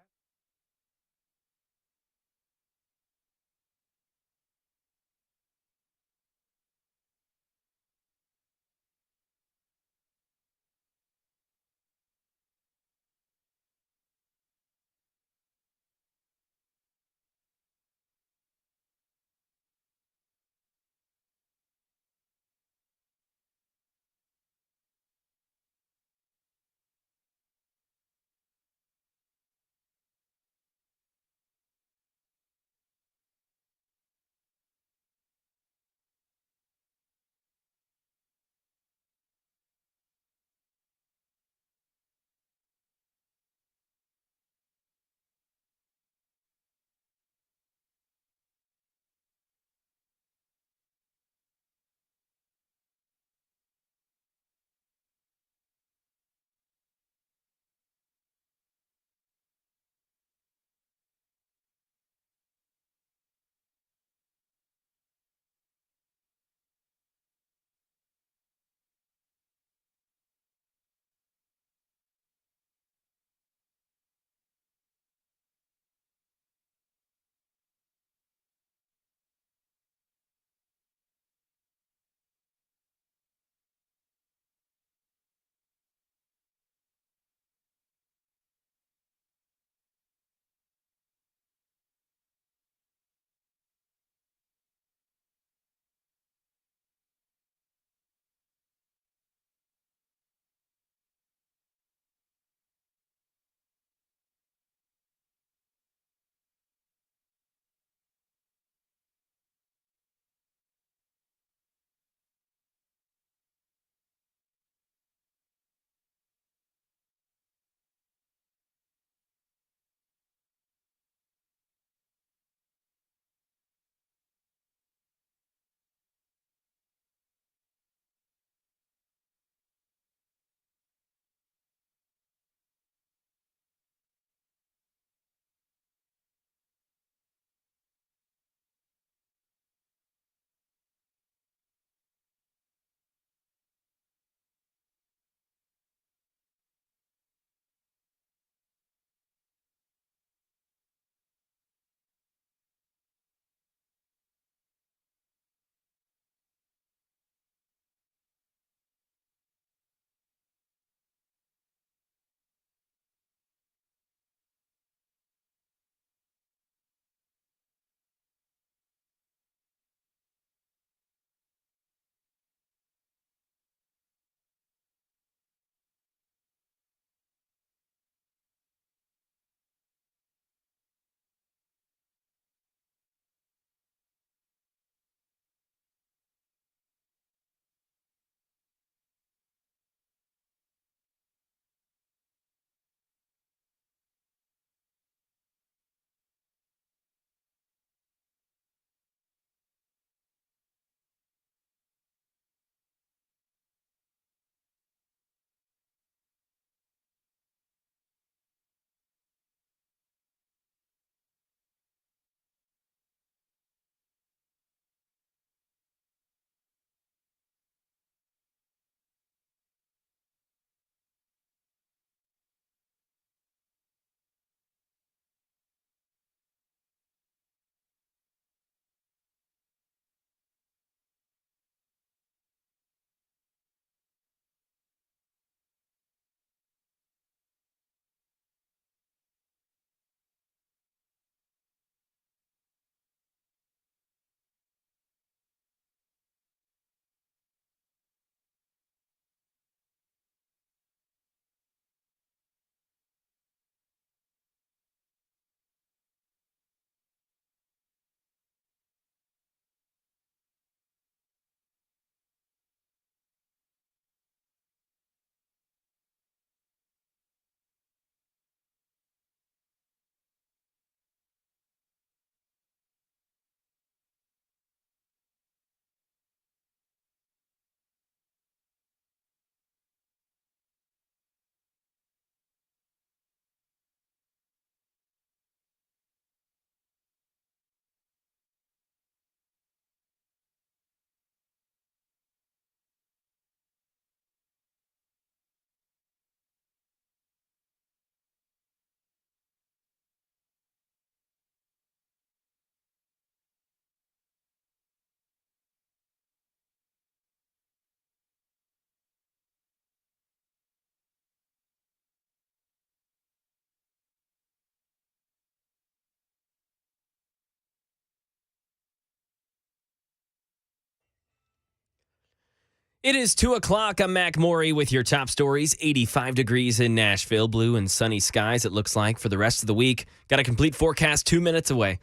It is 2 o'clock. I'm Mac Morey with your top stories. 85 degrees in Nashville, blue and sunny skies, it looks like, for the rest of the week. Got a complete forecast 2 minutes away.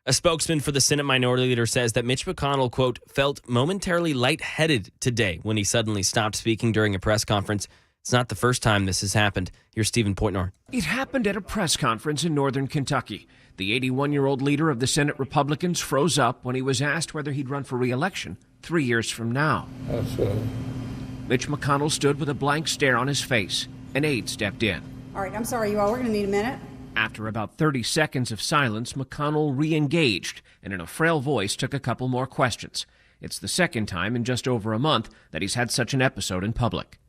A spokesman for the Senate Minority Leader says that Mitch McConnell, quote, felt momentarily lightheaded today when he suddenly stopped speaking during a press conference. It's not the first time this has happened. Here's Stephen Poitnor. It happened at a press conference in northern Kentucky. The 81-year-old leader of the Senate Republicans froze up when he was asked whether he'd run for re-election 3 years from now. Mitch McConnell stood with a blank stare on his face. An aide stepped in. All right, I'm sorry, you all. We're going to need a minute. After about 30 seconds of silence, McConnell re-engaged and in a frail voice took a couple more questions. It's the second time in just over a month that he's had such an episode in public.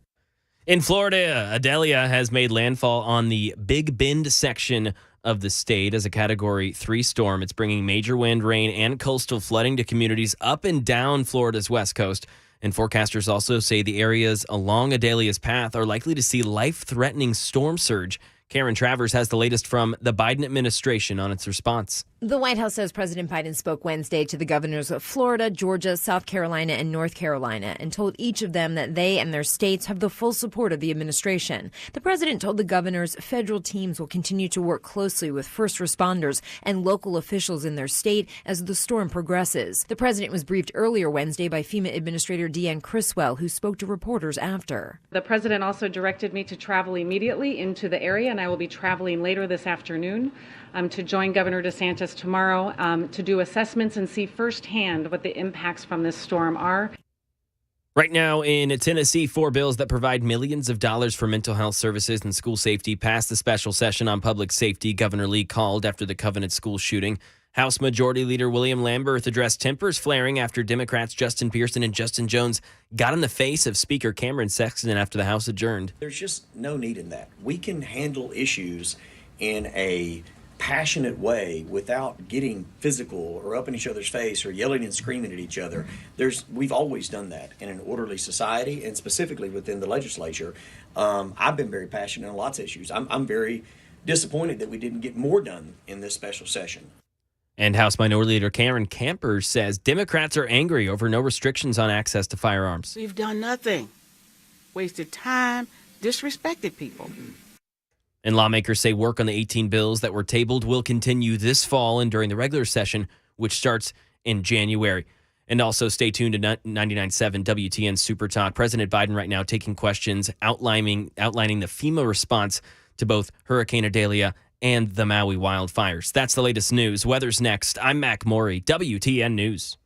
In Florida, Idalia has made landfall on the Big Bend section of the state as a Category 3 storm. It's bringing major wind, rain, and coastal flooding to communities up and down Florida's west coast. And forecasters also say the areas along Idalia's path are likely to see life-threatening storm surge. Karen Travers has the latest from the Biden administration on its response. The White House says President Biden spoke Wednesday to the governors of Florida, Georgia, South Carolina, and North Carolina and told each of them that they and their states have the full support of the administration. The president told the governors federal teams will continue to work closely with first responders and local officials in their state as the storm progresses. The president was briefed earlier Wednesday by FEMA Administrator Deanne Criswell, who spoke to reporters after. The president also directed me to travel immediately into the area, and I will be traveling later this afternoon to join Governor DeSantis tomorrow to do assessments and see firsthand what the impacts from this storm are. Right now in Tennessee, 4 bills that provide millions of dollars for mental health services and school safety passed the special session on public safety Governor Lee called after the Covenant school shooting. House Majority Leader William Lamberth addressed tempers flaring after Democrats Justin Pearson and Justin Jones got in the face of Speaker Cameron Sexton after the House adjourned. There's just no need in that. We can handle issues in a passionate way without getting physical or up in each other's face or yelling and screaming at each other. We've always done that in an orderly society and specifically within the legislature. I've been very passionate on lots of issues. I'm very disappointed that we didn't get more done in this special session. And House Minority Leader Karen Camper says Democrats are angry over no restrictions on access to firearms. We've done nothing. Wasted time, disrespected people. And lawmakers say work on the 18 bills that were tabled will continue this fall and during the regular session, which starts in January. And also stay tuned to 99.7 WTN Super Talk. President Biden right now taking questions outlining the FEMA response to both Hurricane Idalia and the Maui wildfires. That's the latest news. Weather's next. I'm Mac Morey, WTN News.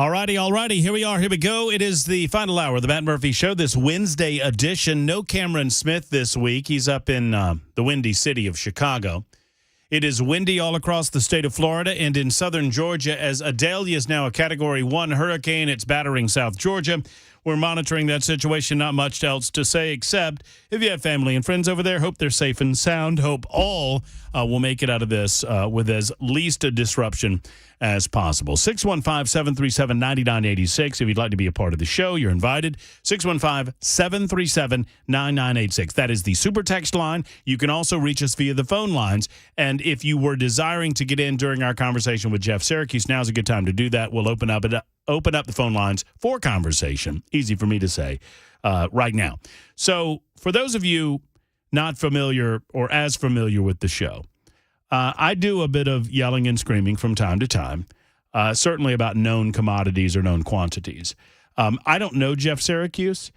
All righty. Here we are. Here we go. It is the final hour of the Matt Murphy Show, this Wednesday edition. No Cameron Smith this week. He's up in the windy city of Chicago. It is windy all across the state of Florida and in southern Georgia as Idalia is now a Category 1 hurricane. It's battering South Georgia. We're monitoring that situation. Not much else to say except if you have family and friends over there, hope they're safe and sound. Hope all will make it out of this with as least a disruption as possible. 615-737-9986. If you'd like to be a part of the show, you're invited. 615-737-9986. That is the super text line. You can also reach us via the phone lines. And if you were desiring to get in during our conversation with Jeff Syracuse, now's a good time to do that. We'll open up the phone lines for conversation. Easy for me to say right now. So for those of you not familiar or as familiar with the show, I do a bit of yelling and screaming from time to time, certainly about known commodities or known quantities. I don't know Jeff Syracuse.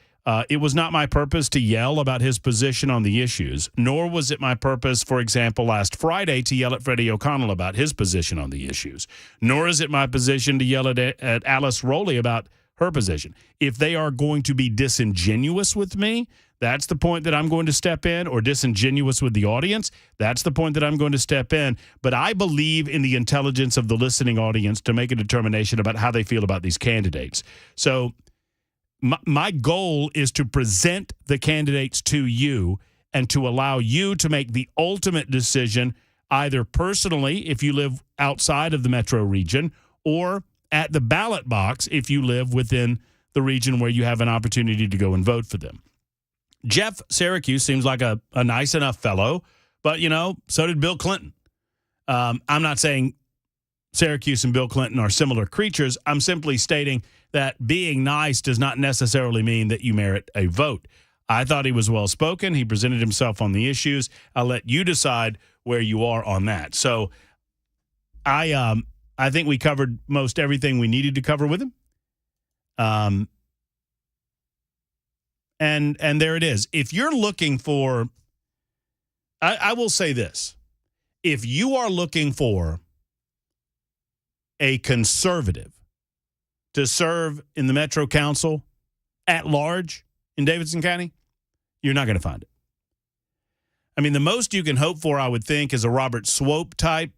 It was not my purpose to yell about his position on the issues, nor was it my purpose, for example, last Friday to yell at Freddie O'Connell about his position on the issues, nor is it my position to yell at Alice Rowley about her position. If they are going to be disingenuous with me, that's the point that I'm going to step in, or disingenuous with the audience. That's the point that I'm going to step in. But I believe in the intelligence of the listening audience to make a determination about how they feel about these candidates. So my goal is to present the candidates to you and to allow you to make the ultimate decision, either personally if you live outside of the metro region, or at the ballot box if you live within the region where you have an opportunity to go and vote for them. Jeff Syracuse seems like a nice enough fellow, but, so did Bill Clinton. I'm not saying Syracuse and Bill Clinton are similar creatures. I'm simply stating that being nice does not necessarily mean that you merit a vote. I thought he was well-spoken. He presented himself on the issues. I'll let you decide where you are on that. So I think we covered most everything we needed to cover with him. And there it is. If you're looking for, I will say this. If you are looking for a conservative to serve in the Metro Council at large in Davidson County, you're not going to find it. I mean, the most you can hope for, I would think, is a Robert Swope type.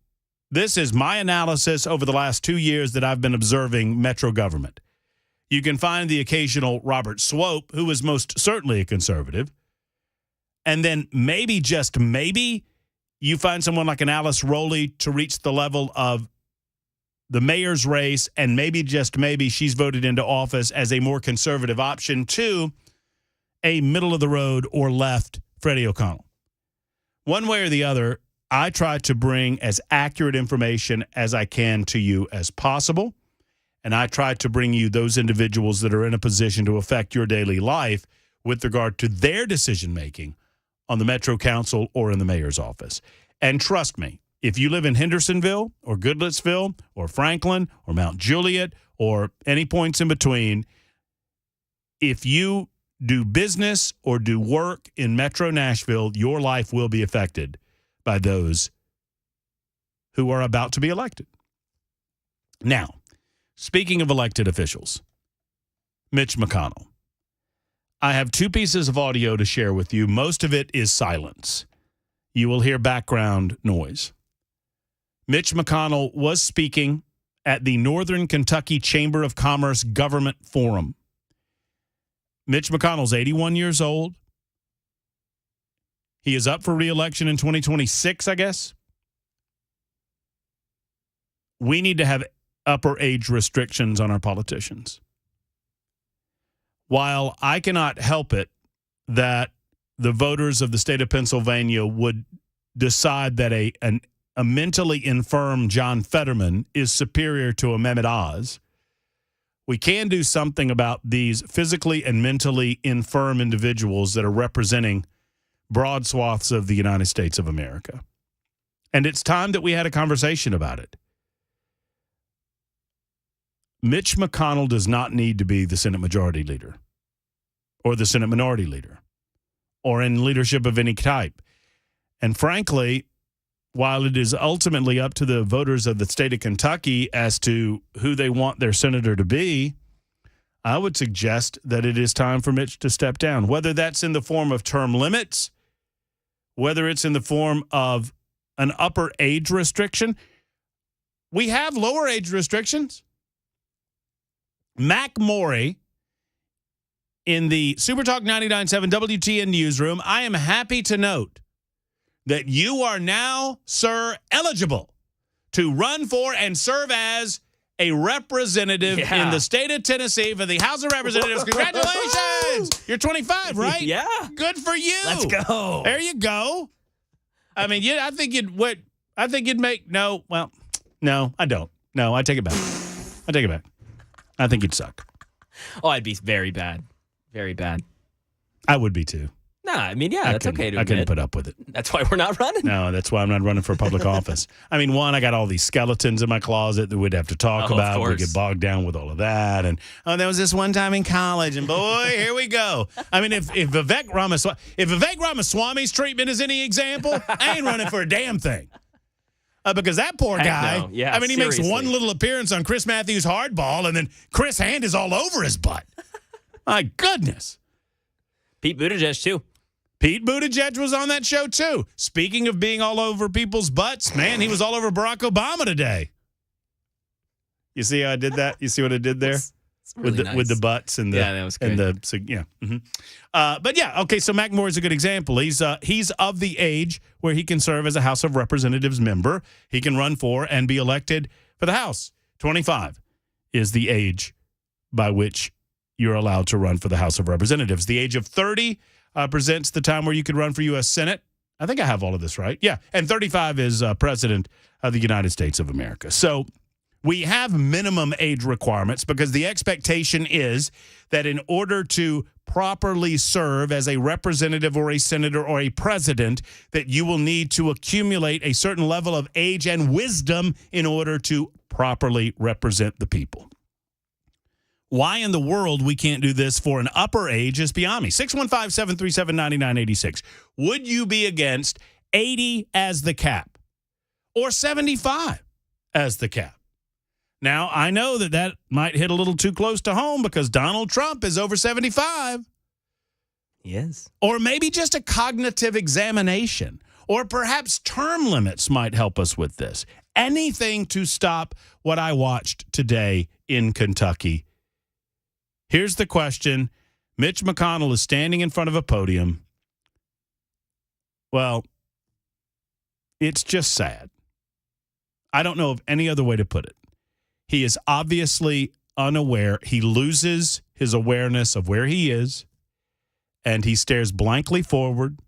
This is my analysis over the last 2 years that I've been observing Metro government. You can find the occasional Robert Swope, who is most certainly a conservative. And then maybe, just maybe, you find someone like an Alice Rowley to reach the level of the mayor's race, and maybe, just maybe, she's voted into office as a more conservative option to a middle-of-the-road or left Freddie O'Connell. One way or the other, I try to bring as accurate information as I can to you as possible. And I try to bring you those individuals that are in a position to affect your daily life with regard to their decision-making on the Metro Council or in the mayor's office. And trust me, if you live in Hendersonville or Goodlettsville or Franklin or Mount Juliet or any points in between, if you do business or do work in Metro Nashville, your life will be affected by those who are about to be elected. Now, speaking of elected officials, Mitch McConnell. I have 2 pieces of audio to share with you. Most of it is silence. You will hear background noise. Mitch McConnell was speaking at the Northern Kentucky Chamber of Commerce Government Forum. Mitch McConnell's 81 years old. He is up for re-election in 2026, I guess. We need to have upper age restrictions on our politicians. While I cannot help it that the voters of the state of Pennsylvania would decide that a mentally infirm John Fetterman is superior to a Mehmet Oz, we can do something about these physically and mentally infirm individuals that are representing broad swaths of the United States of America. And it's time that we had a conversation about it. Mitch McConnell does not need to be the Senate Majority Leader or the Senate Minority Leader or in leadership of any type. And frankly, while it is ultimately up to the voters of the state of Kentucky as to who they want their senator to be, I would suggest that it is time for Mitch to step down, whether that's in the form of term limits, whether it's in the form of an upper age restriction. We have lower age restrictions. Mac Morey in the Supertalk 99.7 WTN newsroom, I am happy to note that you are now, sir, eligible to run for and serve as a representative in the state of Tennessee for the House of Representatives. Congratulations! You're 25, right? Yeah. Good for you. Let's go. There you go. I mean, I think you'd make no. I don't. No, I take it back. I think you'd suck. Oh, I'd be very bad. Very bad. I would be too. Nah, I mean, yeah, that's okay to I couldn't admit. put up with it. That's why we're not running. No, that's why I'm not running for public office. I mean, one, I got all these skeletons in my closet that we'd have to talk about. We get bogged down with all of that. And, there was this one time in college, and boy, here we go. I mean, if Vivek Ramaswamy's treatment is any example, I ain't running for a damn thing. Because that poor guy, no. Yeah, I mean, he seriously. makes one little appearance on Chris Matthews' Hardball, and then Chris' hand is all over his butt. My goodness. Pete Buttigieg, too. Pete Buttigieg was on that show, too. Speaking of being all over people's butts, man, he was all over Barack Obama today. You see how I did that? You see what I did there? Really nice. With the butts and the that was great. But yeah, okay. So Mac Moore is a good example. He's of the age where he can serve as a House of Representatives member. He can run for and be elected for the House. 25 is the age by which you're allowed to run for the House of Representatives. The age of 30 presents the time where you could run for U.S. Senate. I think I have all of this right. Yeah, and 35 is President of the United States of America. So we have minimum age requirements because the expectation is that in order to properly serve as a representative or a senator or a president, that you will need to accumulate a certain level of age and wisdom in order to properly represent the people. Why in the world we can't do this for an upper age is beyond me. 615-737-9986. Would you be against 80 as the cap or 75 as the cap? Now, I know that might hit a little too close to home because Donald Trump is over 75. Yes. Or maybe just a cognitive examination. Or perhaps term limits might help us with this. Anything to stop what I watched today in Kentucky. Here's the question. Mitch McConnell is standing in front of a podium. Well, it's just sad. I don't know of any other way to put it. He is obviously unaware. He loses his awareness of where he is, and he stares blankly forward.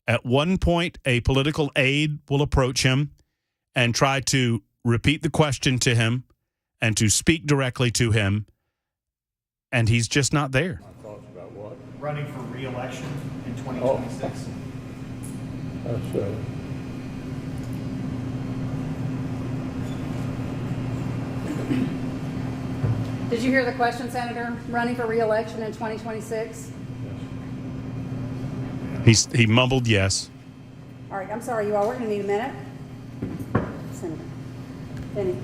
At one point, a political aide will approach him and try to repeat the question to him and to speak directly to him, and he's just not there. My thoughts about what? Running for re-election in 2026. That's Did you hear the question, Senator? Running for re-election in 2026? He mumbled yes. All right, I'm sorry, you all. We're going to need a minute. Senator Benny.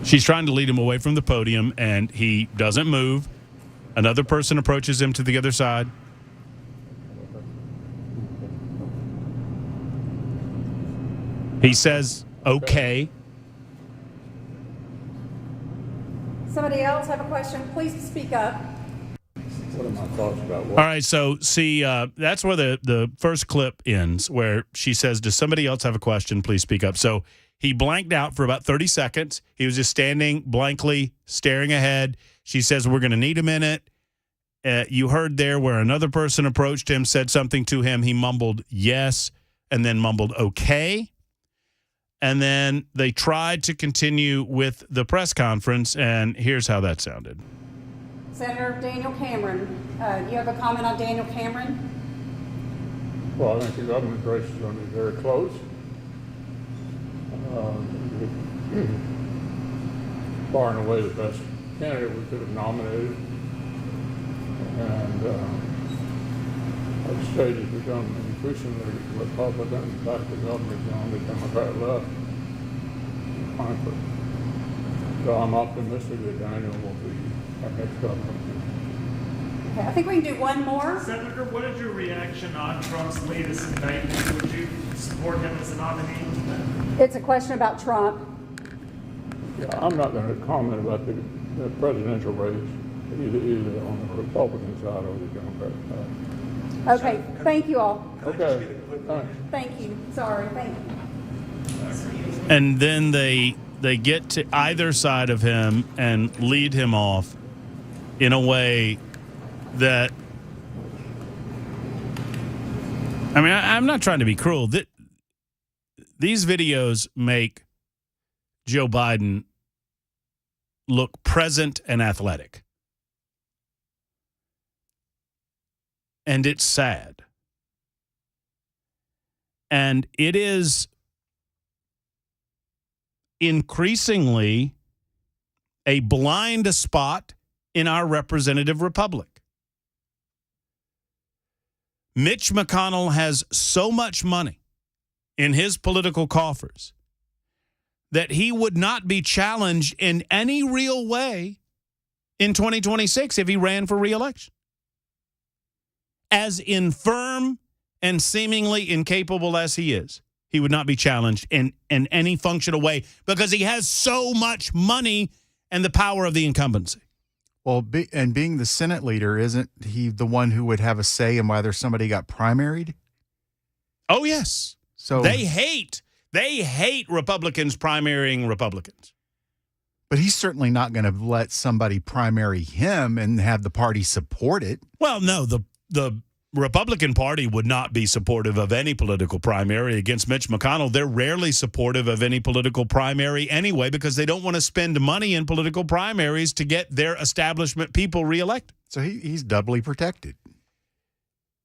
She's trying to lead him away from the podium, and he doesn't move. Another person approaches him to the other side. He says, okay. Somebody else have a question? Please speak up. what are my thoughts about what? All right, so see, that's where the first clip ends, where she says, does somebody else have a question? Please speak up. So he blanked out for about 30 seconds. He was just standing blankly, staring ahead. She says, we're going to need a minute. You heard there where another person approached him, said something to him. He mumbled yes, and then mumbled okay. And then they tried to continue with the press conference, and here's how that sounded. Senator Daniel Cameron, you have a comment on Daniel Cameron? Well, I think the government race is going to be very close. Far and away the best candidate we could have nominated. And I just state has become increasingly Republican, back to government on the Democrat left, frankly. So I'm optimistic that Daniel will be our next governor. Okay, I think we can do one more. Senator, what is your reaction on Trump's latest indictment? Would you support him as a nominee? It's a question about Trump. Yeah, I'm not going to comment about the presidential race, either on the Republican side or the Democrat side. Okay, thank you all. Okay, thanks. Thank you. Sorry, thank you. And then they get to either side of him and lead him off in a way that, I mean, I'm not trying to be cruel. These videos make Joe Biden look present and athletic. And it's sad. And it is increasingly a blind spot in our representative republic. Mitch McConnell has so much money in his political coffers that he would not be challenged in any real way in 2026 if he ran for re-election. As infirm and seemingly incapable as he is, he would not be challenged in any functional way because he has so much money and the power of the incumbency. Well, being the Senate leader, isn't he the one who would have a say in whether somebody got primaried? Oh, yes. So They hate Republicans primarying Republicans. But he's certainly not going to let somebody primary him and have the party support it. Well, no, the Republican Party would not be supportive of any political primary against Mitch McConnell. They're rarely supportive of any political primary anyway because they don't want to spend money in political primaries to get their establishment people reelected. So he's doubly protected.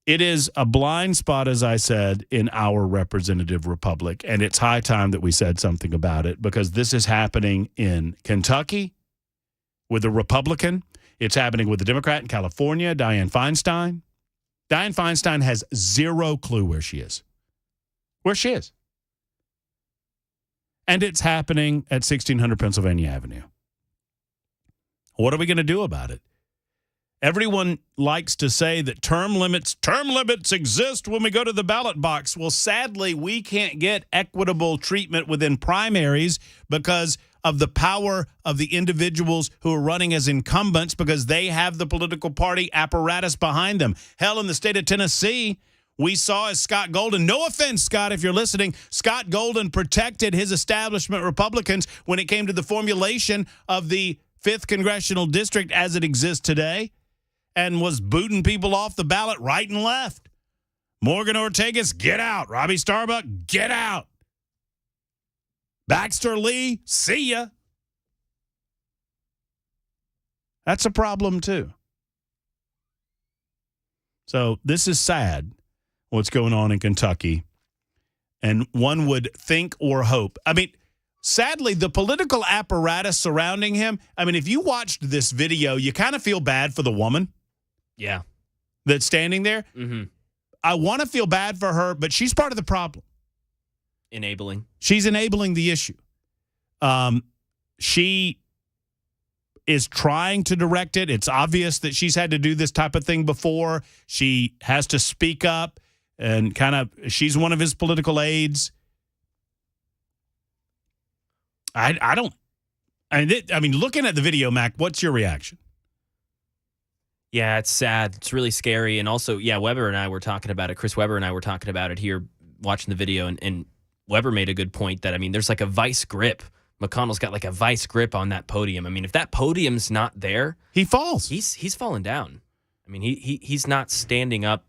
It is a blind spot, as I said, in our representative republic, and it's high time that we said something about it because this is happening in Kentucky with a Republican. It's happening with the Democrat in California, Dianne Feinstein. Dianne Feinstein has zero clue where she is. And it's happening at 1600 Pennsylvania Avenue. What are we going to do about it? Everyone likes to say that term limits exist when we go to the ballot box. Well, sadly, we can't get equitable treatment within primaries because of the power of the individuals who are running as incumbents because they have the political party apparatus behind them. Hell, in the state of Tennessee, we saw as Scott Golden, no offense, Scott, if you're listening, Scott Golden protected his establishment Republicans when it came to the formulation of the 5th Congressional District as it exists today and was booting people off the ballot right and left. Morgan Ortegas, get out. Robbie Starbuck, get out. Baxter Lee, see ya. That's a problem, too. So this is sad, what's going on in Kentucky. And one would think or hope. I mean, sadly, the political apparatus surrounding him, I mean, if you watched this video, you kind of feel bad for the woman. Yeah. That's standing there. Mm-hmm. I want to feel bad for her, but she's part of the problem. Enabling. She's enabling the issue. She is trying to direct it. It's obvious that she's had to do this type of thing before. She has to speak up and she's one of his political aides. I mean, looking at the video, Mac, what's your reaction? Yeah, it's sad. It's really scary. And also, yeah, Weber and I were talking about it. Chris Weber and I were talking about it here, watching the video. And Weber made a good point that, I mean, there's like a vice grip. McConnell's got like a vice grip on that podium. I mean, if that podium's not there, he falls. He's fallen down. I mean, he's not standing up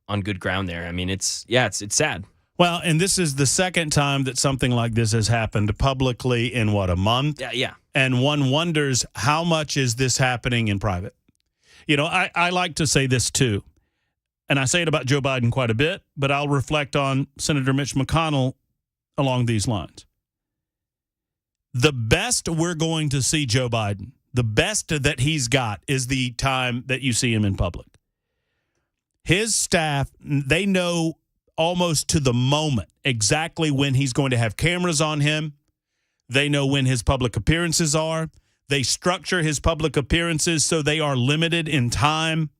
on good ground there. I mean, it's sad. Well, and this is the second time that something like this has happened publicly in, a month? Yeah. And one wonders, how much is this happening in private? You know, I like to say this, too. And I say it about Joe Biden quite a bit, but I'll reflect on Senator Mitch McConnell along these lines. The best we're going to see Joe Biden, the best that he's got, is the time that you see him in public. His staff, they know almost to the moment exactly when he's going to have cameras on him. They know when his public appearances are. They structure his public appearances so they are limited in time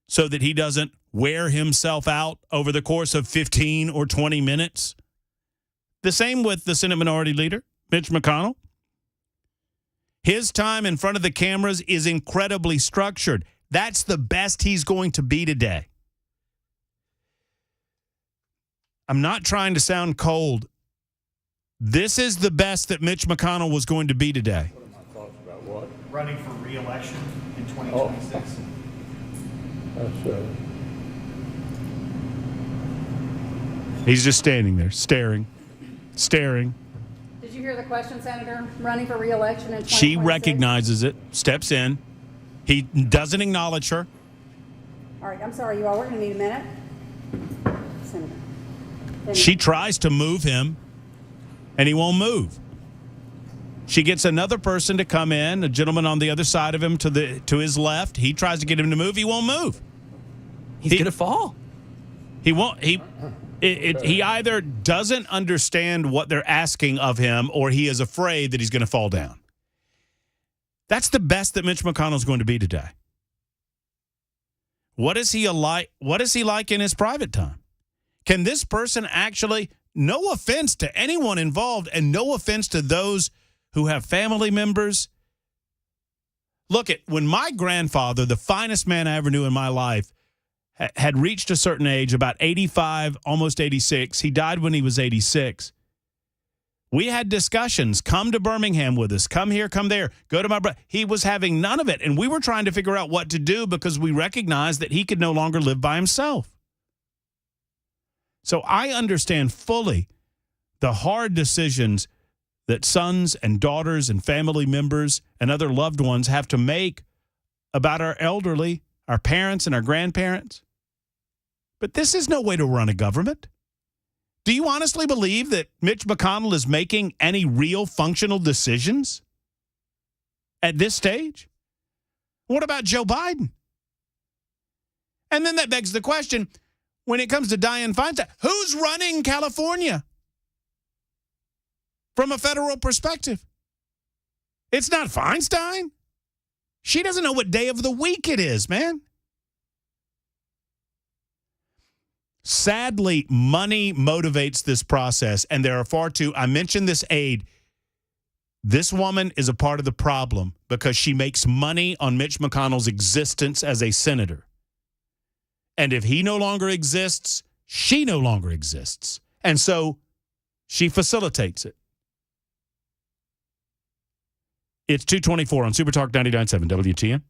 so that he doesn't wear himself out over the course of 15 or 20 minutes. The same with the Senate Minority Leader, Mitch McConnell. His time in front of the cameras is incredibly structured. That's the best he's going to be today. I'm not trying to sound cold. This is the best that Mitch McConnell was going to be today. What are my thoughts about what? Running for re-election in 2026. That's He's just standing there, staring. Did you hear the question, Senator? Running for re-election in 2026? She recognizes it, steps in. He doesn't acknowledge her. All right, I'm sorry, you all. We're going to need a minute. Senator. She tries to move him, and he won't move. She gets another person to come in, a gentleman on the other side of him to his left. He tries to get him to move. He won't move. He's going to fall. He won't. He either doesn't understand what they're asking of him, or he is afraid that he's going to fall down. That's the best that Mitch McConnell is going to be today. What is he like? What is he like in his private time? Can this person actually, no offense to anyone involved and no offense to those who have family members. Look, when my grandfather, the finest man I ever knew in my life, had reached a certain age, about 85, almost 86. He died when he was 86. We had discussions. Come to Birmingham with us. Come here, come there. Go to my brother. He was having none of it. And we were trying to figure out what to do because we recognized that he could no longer live by himself. So I understand fully the hard decisions that sons and daughters and family members and other loved ones have to make about our elderly, our parents and our grandparents. But this is no way to run a government. Do you honestly believe that Mitch McConnell is making any real functional decisions at this stage? What about Joe Biden? And then that begs the question, when it comes to Dianne Feinstein, who's running California from a federal perspective? It's not Feinstein. She doesn't know what day of the week it is, man. Sadly, money motivates this process, and there are far too. I mentioned this aide. This woman is a part of the problem because she makes money on Mitch McConnell's existence as a senator. And if he no longer exists, she no longer exists. And so she facilitates it. It's 2:24 on Super Talk 99.7 WTN.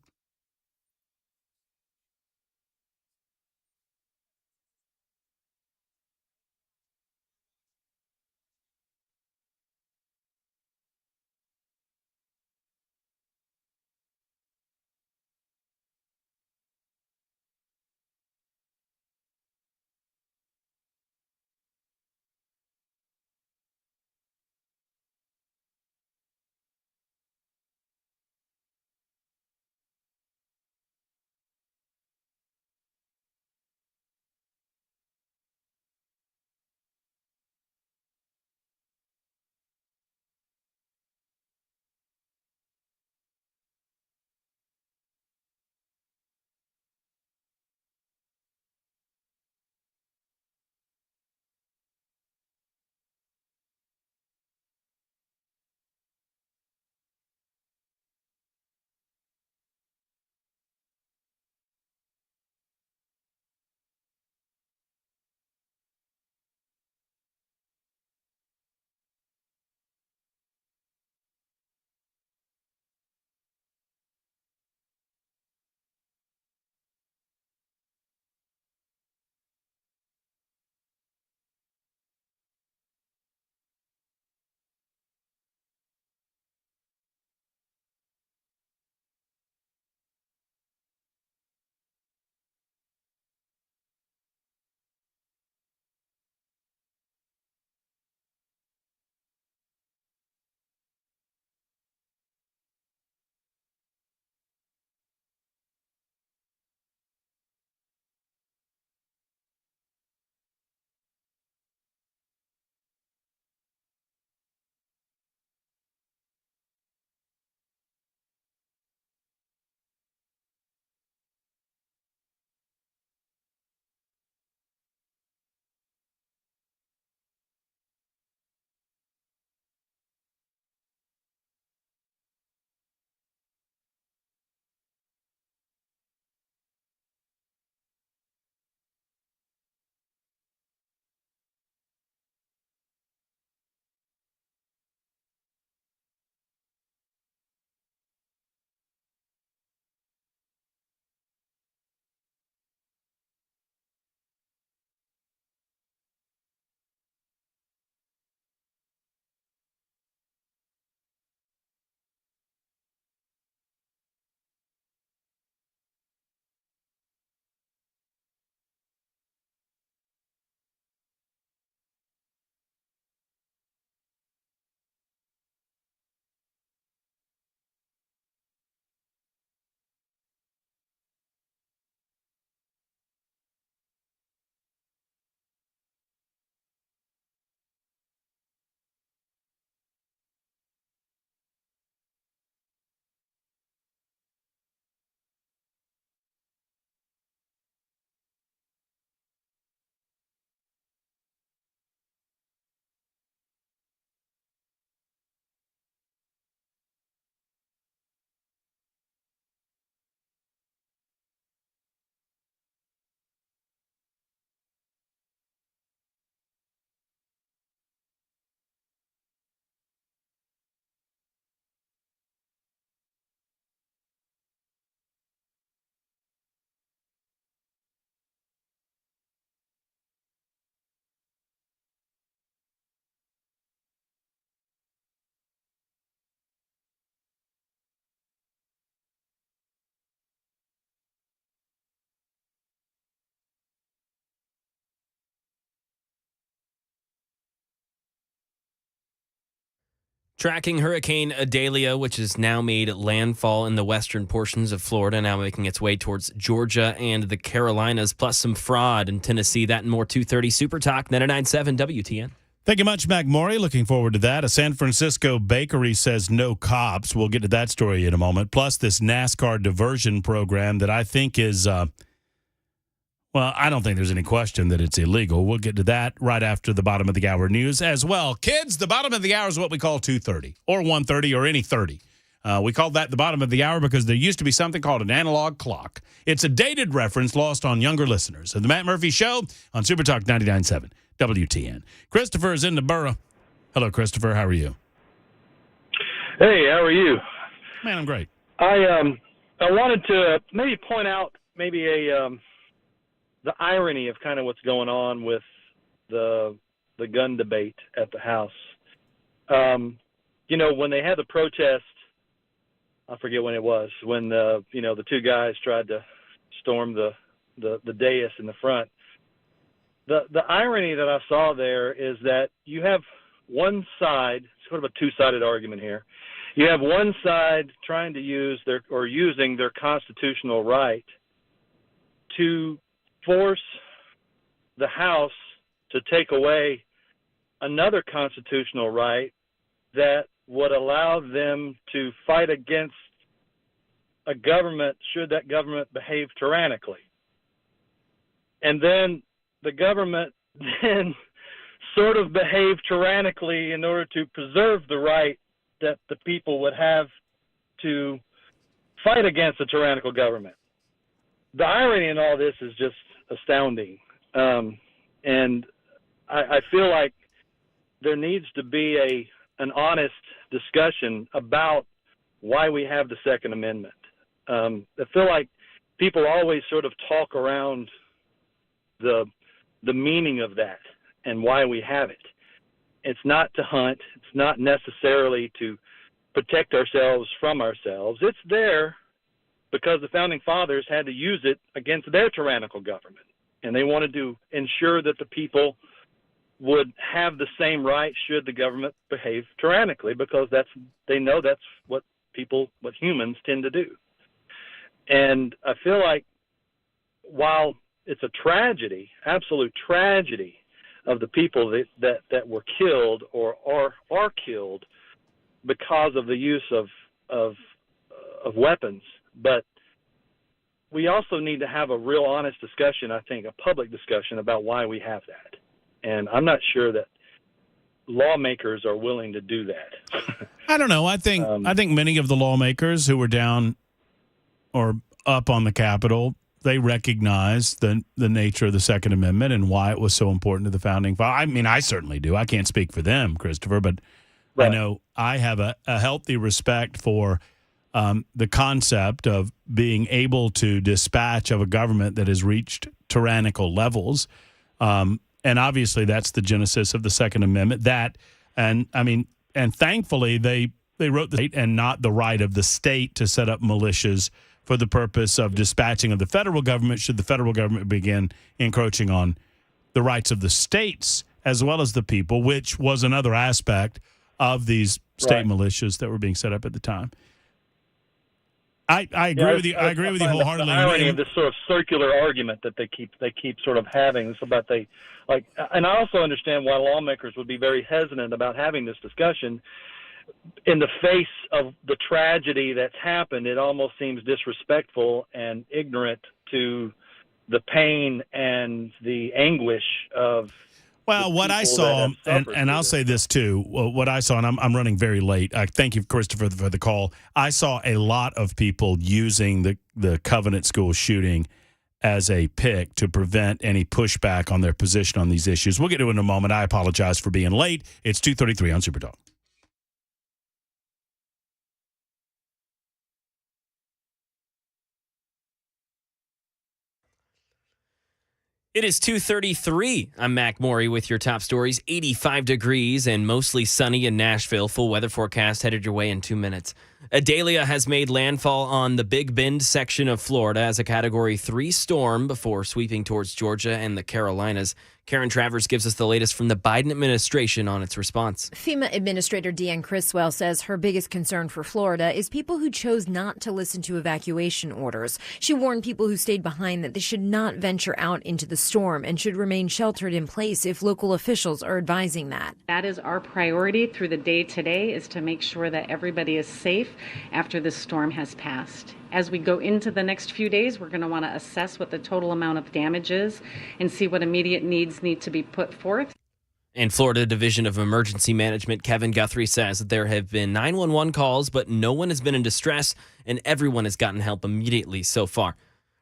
Tracking Hurricane Idalia, which has now made landfall in the western portions of Florida, now making its way towards Georgia and the Carolinas, plus some fraud in Tennessee. That and more. 2:30 Super Talk 99.7 WTN. Thank you much, Mac Maury. Looking forward to that. A San Francisco bakery says no cops. We'll get to that story in a moment. Plus this NASCAR diversion program that I think is, well, I don't think there's any question that it's illegal. We'll get to that right after the bottom of the hour news as well. Kids, the bottom of the hour is what we call 2:30 or 1:30 or any 30. We call that the bottom of the hour because there used to be something called an analog clock. It's a dated reference lost on younger listeners. The Matt Murphy Show on Super Talk 99.7 WTN. Christopher is in the borough. Hello, Christopher. How are you? Hey, how are you? Man, I'm great. I wanted to maybe point out maybe the irony of kind of what's going on with the gun debate at the House. You know, when they had the protest, I forget when it was, when the two guys tried to storm the dais in the front. The irony that I saw there is that you have one side, sort of a two-sided argument here. You have one side trying to using their constitutional right to force the House to take away another constitutional right that would allow them to fight against a government should that government behave tyrannically. And then the government then sort of behave tyrannically in order to preserve the right that the people would have to fight against a tyrannical government. The irony in all this is just astounding. And I feel like there needs to be an honest discussion about why we have the Second Amendment. I feel like people always sort of talk around the meaning of that and why we have it. It's not to hunt. It's not necessarily to protect ourselves from ourselves. It's there because the Founding Fathers had to use it against their tyrannical government. And they wanted to ensure that the people would have the same right should the government behave tyrannically, because they know that's what humans tend to do. And I feel like while it's a tragedy, absolute tragedy of the people that were killed or are killed because of the use of weapons, but we also need to have a real honest discussion, I think, a public discussion about why we have that. And I'm not sure that lawmakers are willing to do that. I don't know. I think many of the lawmakers who were down or up on the Capitol, they recognize the nature of the Second Amendment and why it was so important to the Founding Fathers. I mean, I certainly do. I can't speak for them, Christopher, but right. I know I have a healthy respect for the concept of being able to dispatch of a government that has reached tyrannical levels. And obviously that's the genesis of the Second Amendment. And thankfully they wrote the state and not the right of the state to set up militias for the purpose of dispatching of the federal government should the federal government begin encroaching on the rights of the states as well as the people, which was another aspect of these state militias that were being set up at the time. I agree with you. I agree with you wholeheartedly. The irony of this sort of circular argument that they keep sort of having is about and I also understand why lawmakers would be very hesitant about having this discussion. In the face of the tragedy that's happened, it almost seems disrespectful and ignorant to the pain and the anguish of. Well, what I saw, and I'll say this too, what I saw, and I'm running very late. Thank you, Christopher, for the call. I saw a lot of people using the Covenant School shooting as a pick to prevent any pushback on their position on these issues. We'll get to it in a moment. I apologize for being late. It's 2:33 on Super Talk. It is 2:33. I'm Mac Maury with your top stories. 85 degrees and mostly sunny in Nashville. Full weather forecast headed your way in 2 minutes. Idalia has made landfall on the Big Bend section of Florida as a Category 3 storm before sweeping towards Georgia and the Carolinas. Karen Travers gives us the latest from the Biden administration on its response. FEMA Administrator Deanne Criswell says her biggest concern for Florida is people who chose not to listen to evacuation orders. She warned people who stayed behind that they should not venture out into the storm and should remain sheltered in place if local officials are advising that. That is our priority through the day today, is to make sure that everybody is safe after this storm has passed. As we go into the next few days, we're going to want to assess what the total amount of damage is and see what immediate needs need to be put forth. And Florida Division of Emergency Management Kevin Guthrie says that there have been 911 calls, but no one has been in distress, and everyone has gotten help immediately so far.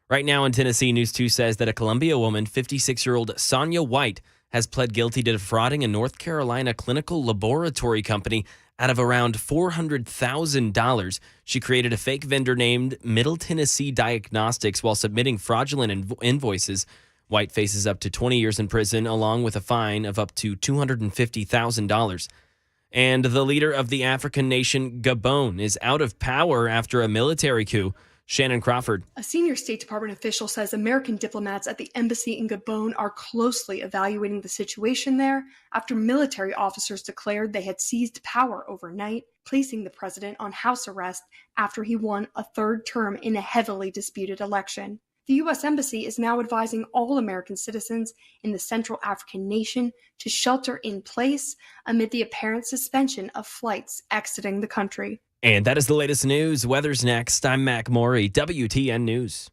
Right now in Tennessee, News 2 says that a Columbia woman, 56-year-old Sonia White, has pled guilty to defrauding a North Carolina clinical laboratory company out of around $400,000. She created a fake vendor named Middle Tennessee Diagnostics while submitting fraudulent invoices. White faces up to 20 years in prison, along with a fine of up to $250,000. And the leader of the African nation Gabon is out of power after a military coup. Shannon Crawford. A senior State Department official says American diplomats at the embassy in Gabon are closely evaluating the situation there after military officers declared they had seized power overnight, placing the president on house arrest after he won a third term in a heavily disputed election. The U.S. Embassy is now advising all American citizens in the Central African nation to shelter in place amid the apparent suspension of flights exiting the country. And that is the latest news. Weather's next. I'm Mac Morey, WTN News.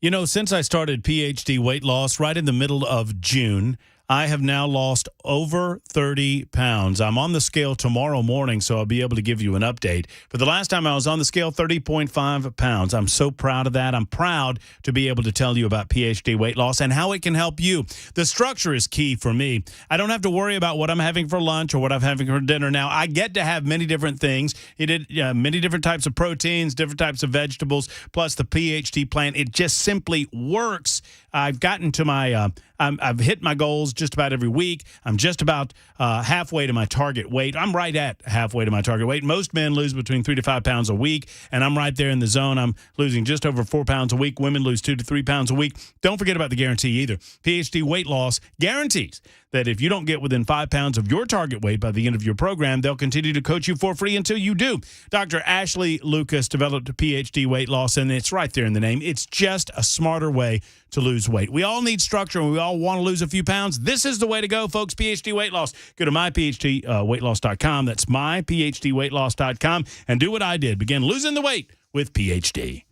You know, since I started PhD weight loss right in the middle of June, I have now lost over 30 pounds. I'm on the scale tomorrow morning, so I'll be able to give you an update. But the last time I was on the scale, 30.5 pounds. I'm so proud of that. I'm proud to be able to tell you about PhD weight loss and how it can help you. The structure is key for me. I don't have to worry about what I'm having for lunch or what I'm having for dinner now. I get to have many different things. Many different types of proteins, different types of vegetables, plus the PhD plan. It just simply works. I've gotten to my I've hit my goals just about every week. I'm just about halfway to my target weight. I'm right at halfway to my target weight. Most men lose between 3 to 5 pounds a week, and I'm right there in the zone. I'm losing just over 4 pounds a week. Women lose 2 to 3 pounds a week. Don't forget about the guarantee either. PhD weight loss guarantees that if you don't get within 5 pounds of your target weight by the end of your program, they'll continue to coach you for free until you do. Dr. Ashley Lucas developed PhD weight loss, and it's right there in the name. It's just a smarter way to lose weight. We all need structure, and we all want to lose a few pounds. This is the way to go, folks. PhD weight loss. Go to myphdweightloss.com. That's myphdweightloss.com, and do what I did. Begin losing the weight with PhD.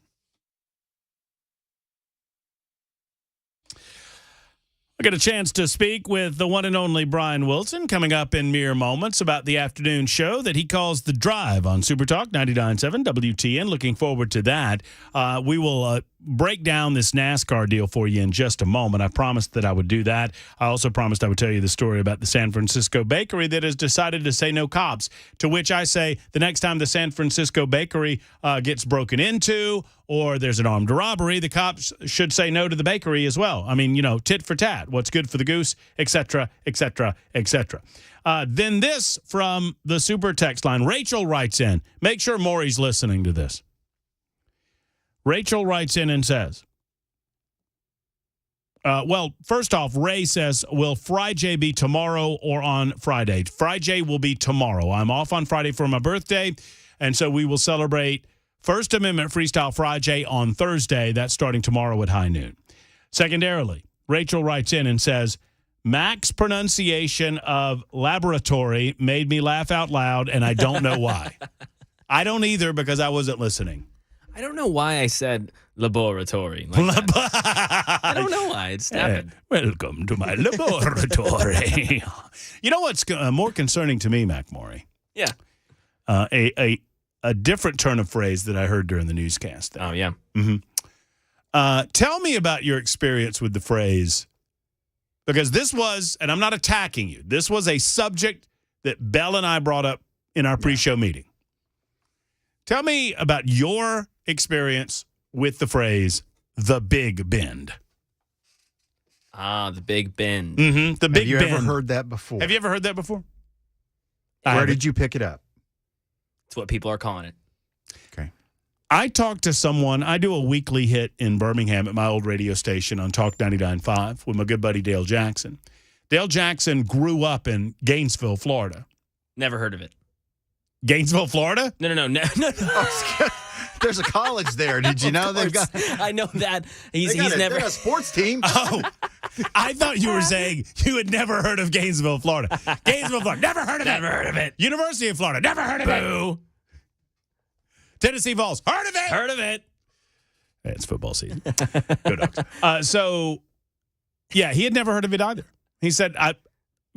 I got a chance to speak with the one and only Brian Wilson coming up in mere moments about the afternoon show that he calls The Drive on Super Talk 99.7 WTN. Looking forward to that. We will break down this NASCAR deal for you in just a moment. I promised that I would do that. I also promised I would tell you the story about the San Francisco bakery that has decided to say no cops, to which I say the next time the San Francisco bakery gets broken into or there's an armed robbery, the cops should say no to the bakery as well. I mean, you know, tit for tat, what's good for the goose, et cetera, et cetera, et cetera. Then this from the super text line. Rachel writes in. Make sure Maury's listening to this. Rachel writes in and says, well, first off, Ray says, will Friday be tomorrow or on Friday? Friday will be tomorrow. I'm off on Friday for my birthday, and so we will celebrate First Amendment Freestyle Friday on Thursday. That's starting tomorrow at high noon. Secondarily, Rachel writes in and says, Mac's pronunciation of laboratory made me laugh out loud, and I don't know why. I don't either because I wasn't listening. I don't know why I said laboratory. Like that. I don't know why. It's happened. Welcome to my laboratory. You know what's more concerning to me, Mac Maury? Yeah. A different turn of phrase that I heard during the newscast. Oh, yeah. Mm-hmm. Tell me about your experience with the phrase, because this was, and I'm not attacking you, this was a subject that Bell and I brought up in our pre-show meeting. Tell me about your experience with the phrase, the Big Bend. Ah, the Big Bend. Mm-hmm. The Big Bend. Have you ever heard that before? Have you ever heard that before? Where did you pick it up? It's what people are calling it. Okay. I talked to someone. I do a weekly hit in Birmingham at my old radio station on Talk 99.5 with my good buddy Dale Jackson. Dale Jackson grew up in Gainesville, Florida. Never heard of it. Gainesville, Florida? No. There's a college there. Did you know they've got? I know that. He's They never got a sports team. Oh, I thought you were saying you had never heard of Gainesville, Florida. Gainesville, Florida. Never heard of it. Never heard of it. University of Florida. Never heard of it. Tennessee Vols. Heard of it. Heard of it. Hey, it's football season. Go Dogs. So, yeah, he had never heard of it either. He said,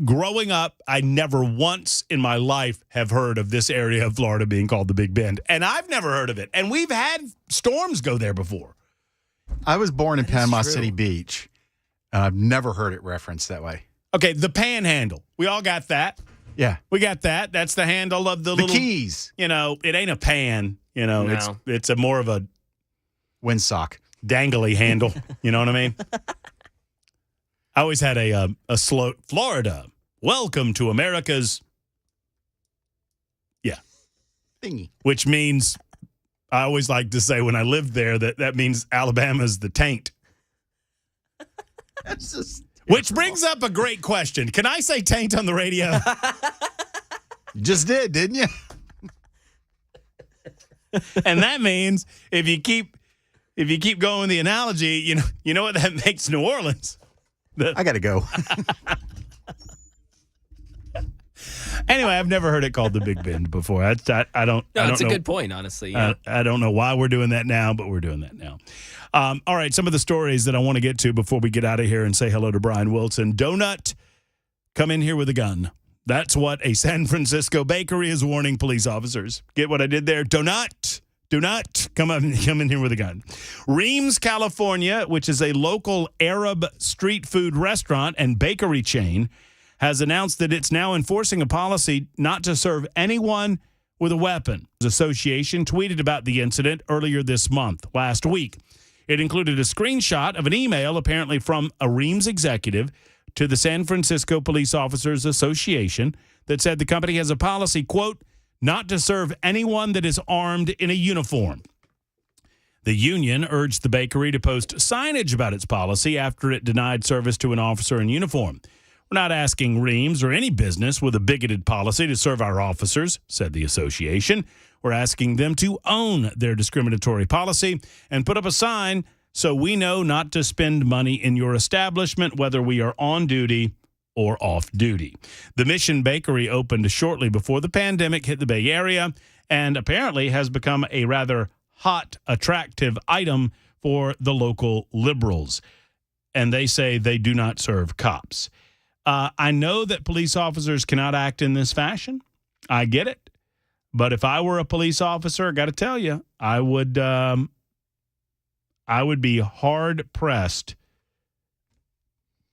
growing up, I never once in my life have heard of this area of Florida being called the Big Bend. And I've never heard of it. And we've had storms go there before. I was born in Panama City Beach, and I've never heard it referenced that way. Okay, the Panhandle. We all got that. Yeah. We got that. That's the handle of the little keys. You know, it ain't a pan. You know, No. it's a more of a windsock, dangly handle. You know what I mean? I always had a slow Florida. Welcome to America's. Yeah. Thingy. Which means, I always like to say when I lived there that means Alabama's the taint. That's just. Which brings up a great question. Can I say taint on the radio? You just did, didn't you? And that means if you keep going the analogy, you know what that makes New Orleans. I got to go. Anyway, I've never heard it called the Big Bend before. I don't. No, I don't that's a know. good point, honestly. Yeah. I don't know why we're doing that now, but we're doing that now. All right, some of the stories that I want to get to before we get out of here and say hello to Brian Wilson. Donut, come in here with a gun. That's what a San Francisco bakery is warning police officers. Get what I did there? Donut. Do not come in here with a gun. Reams, California, which is a local Arab street food restaurant and bakery chain, has announced that it's now enforcing a policy not to serve anyone with a weapon. The association tweeted about the incident earlier this month, last week. It included a screenshot of an email apparently from a Reams executive to the San Francisco Police Officers Association that said the company has a policy, quote, not to serve anyone that is armed in a uniform. The union urged the bakery to post signage about its policy after it denied service to an officer in uniform. We're not asking Reams or any business with a bigoted policy to serve our officers, said the association. We're asking them to own their discriminatory policy and put up a sign so we know not to spend money in your establishment, whether we are on duty or off duty. The Mission Bakery opened shortly before the pandemic hit the Bay Area and apparently has become a rather hot, attractive item for the local liberals. And they say they do not serve cops. I know that police officers cannot act in this fashion. I get it. But if I were a police officer, I got to tell you, I would be hard-pressed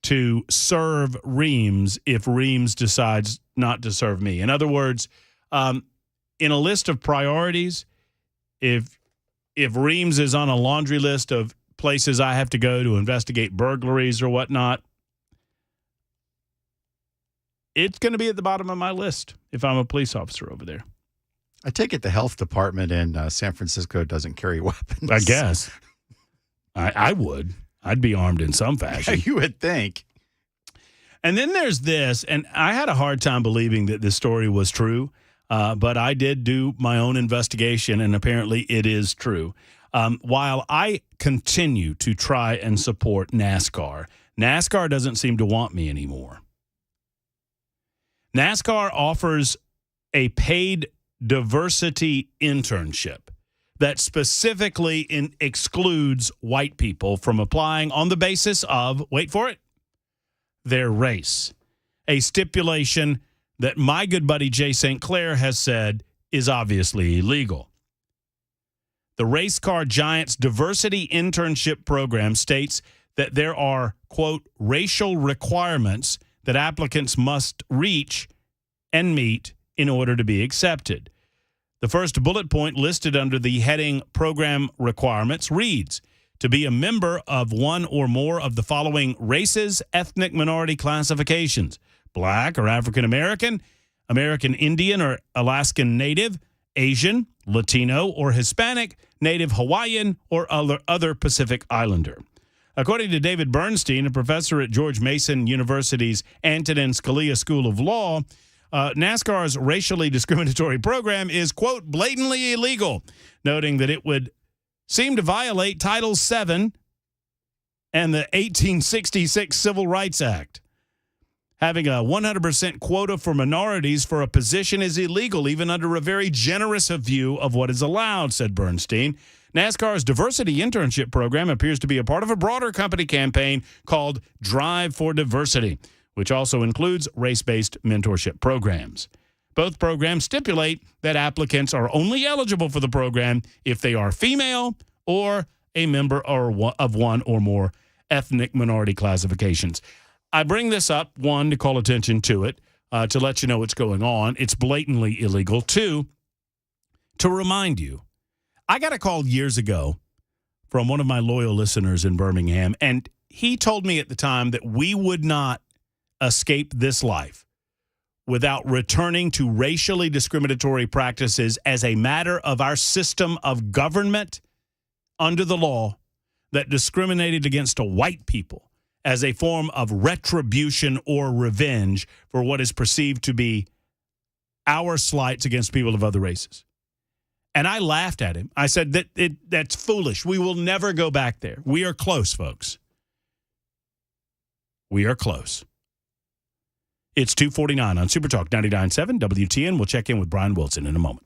to serve Reams if Reams decides not to serve me. In other words, in a list of priorities, if Reams is on a laundry list of places I have to go to investigate burglaries or whatnot, it's going to be at the bottom of my list if I'm a police officer over there. I take it the health department in San Francisco doesn't carry weapons. I guess. I would. I'd be armed in some fashion. You would think. And then there's this, and I had a hard time believing that this story was true, but I did do my own investigation, and apparently it is true. While I continue to try and support NASCAR, NASCAR doesn't seem to want me anymore. NASCAR offers a paid diversity internship that specifically excludes white people from applying on the basis of, wait for it, their race. A stipulation that my good buddy Jay St. Clair has said is obviously illegal. The Race Car Giants Diversity Internship Program states that there are, quote, racial requirements that applicants must reach and meet in order to be accepted. The first bullet point listed under the heading Program Requirements reads, to be a member of one or more of the following races, ethnic minority classifications: Black or African American, American Indian or Alaskan Native, Asian, Latino or Hispanic, Native Hawaiian, or other Pacific Islander. According to David Bernstein, a professor at George Mason University's Antonin Scalia School of Law, NASCAR's racially discriminatory program is, quote, blatantly illegal, noting that it would seem to violate Title VII and the 1866 Civil Rights Act. Having a 100% quota for minorities for a position is illegal, even under a very generous view of what is allowed, said Bernstein. NASCAR's diversity internship program appears to be a part of a broader company campaign called Drive for Diversity, which also includes race-based mentorship programs. Both programs stipulate that applicants are only eligible for the program if they are female or a member of one or more ethnic minority classifications. I bring this up, one, to call attention to it, to let you know what's going on. It's blatantly illegal. Two, to remind you, I got a call years ago from one of my loyal listeners in Birmingham, and he told me at the time that we would not escape this life without returning to racially discriminatory practices as a matter of our system of government under the law that discriminated against white people as a form of retribution or revenge for what is perceived to be our slights against people of other races. And I laughed at him. I said, that's foolish. We will never go back there. We are close, folks. We are close. It's 2:49 on Super Talk 99.7 WTN. We'll check in with Brian Wilson in a moment.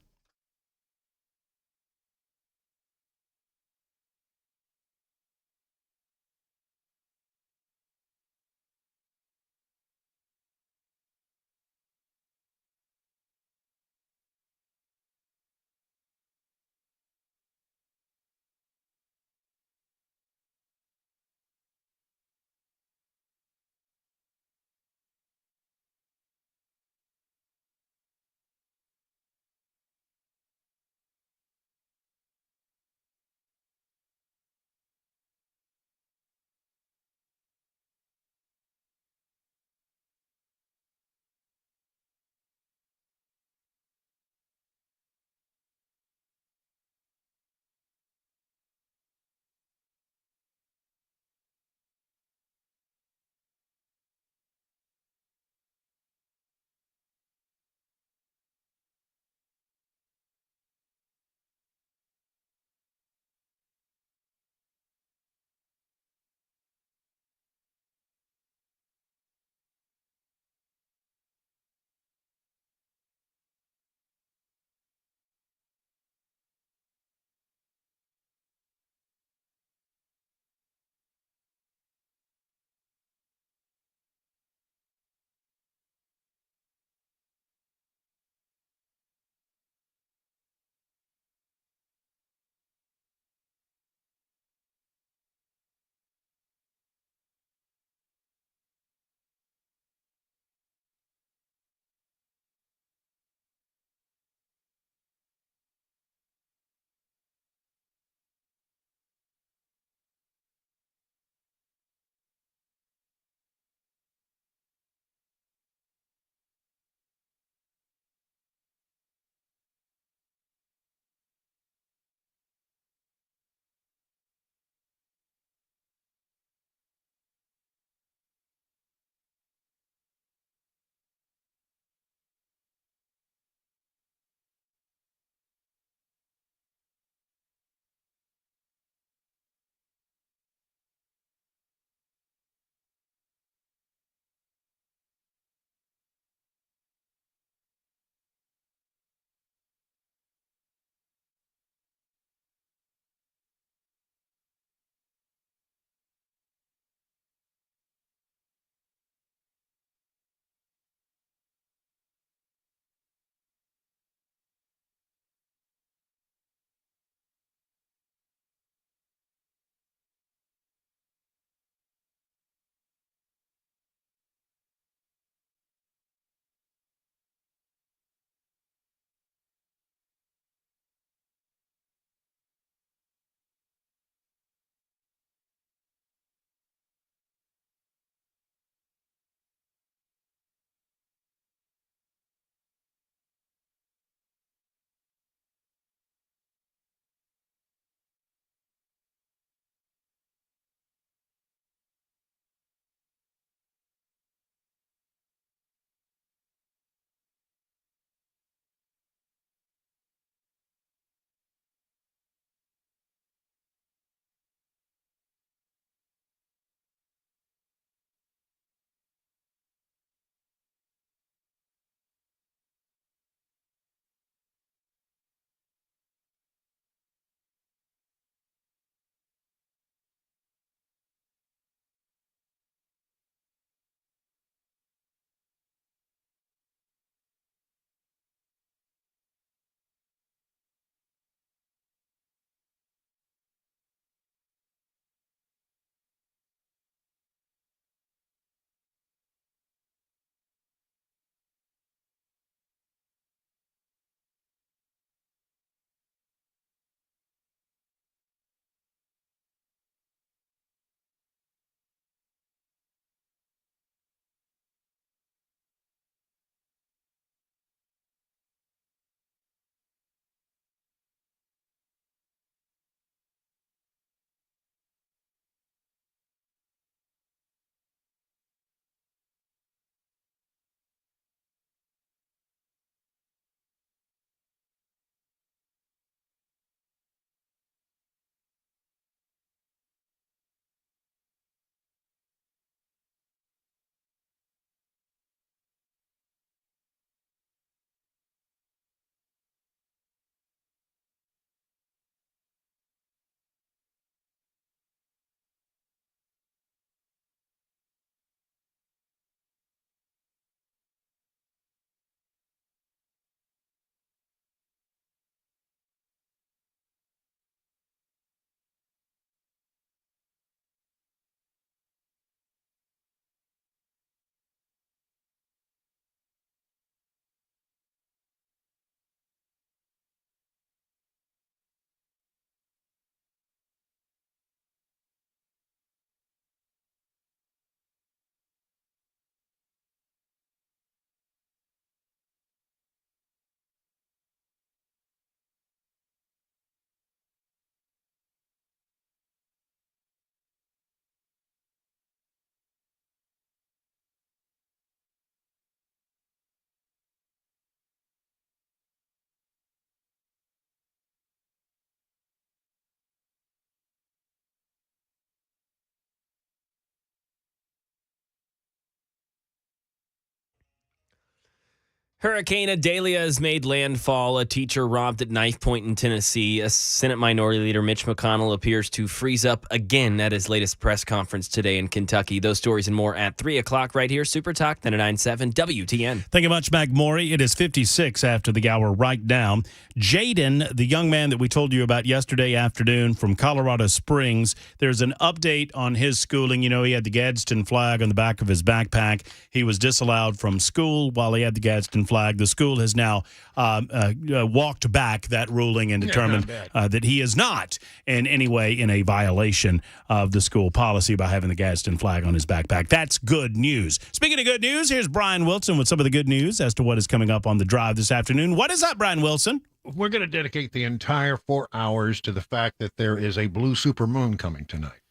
Hurricane Idalia has made landfall. A teacher robbed at knife point in Tennessee. A Senate Minority Leader Mitch McConnell appears to freeze up again at his latest press conference today in Kentucky. Those stories and more at 3 o'clock right here. Super Talk 99.7 WTN. Thank you much, Mac Morey. It is 56 after the hour right now. Jaden, the young man that we told you about yesterday afternoon from Colorado Springs, there's an update on his schooling. You know, he had the Gadsden flag on the back of his backpack. He was disallowed from school while he had the Gadsden flag. The school has now walked back that ruling and determined that he is not in any way in a violation of the school policy by having the Gadsden flag on his backpack. That's good news. Speaking of good news, here's Brian Wilson with some of the good news as to what is coming up on the drive this afternoon. What is up, Brian Wilson? We're going to dedicate the entire 4 hours to the fact that there is a blue supermoon coming tonight.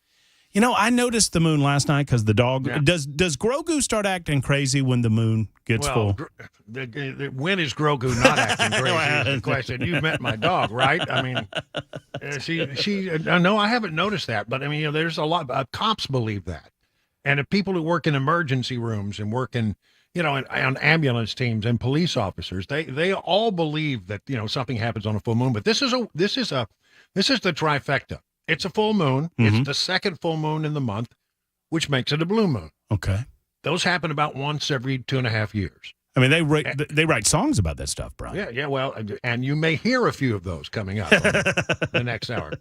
You know, I noticed the moon last night because the dog does Grogu start acting crazy when the moon gets full? When is Grogu not acting crazy? Is the question. You've met my dog, right? I mean, no, I haven't noticed that, but I mean, you know, there's a lot. Cops believe that, and if people who work in emergency rooms and work in, you know, on ambulance teams and police officers, they all believe that, you know, something happens on a full moon. But this is the trifecta. It's a full moon. Mm-hmm. It's the second full moon in the month, which makes it a blue moon. Okay. Those happen about once every 2.5 years. I mean, they write songs about that stuff, Brian. Yeah. Well, and you may hear a few of those coming up the next hour.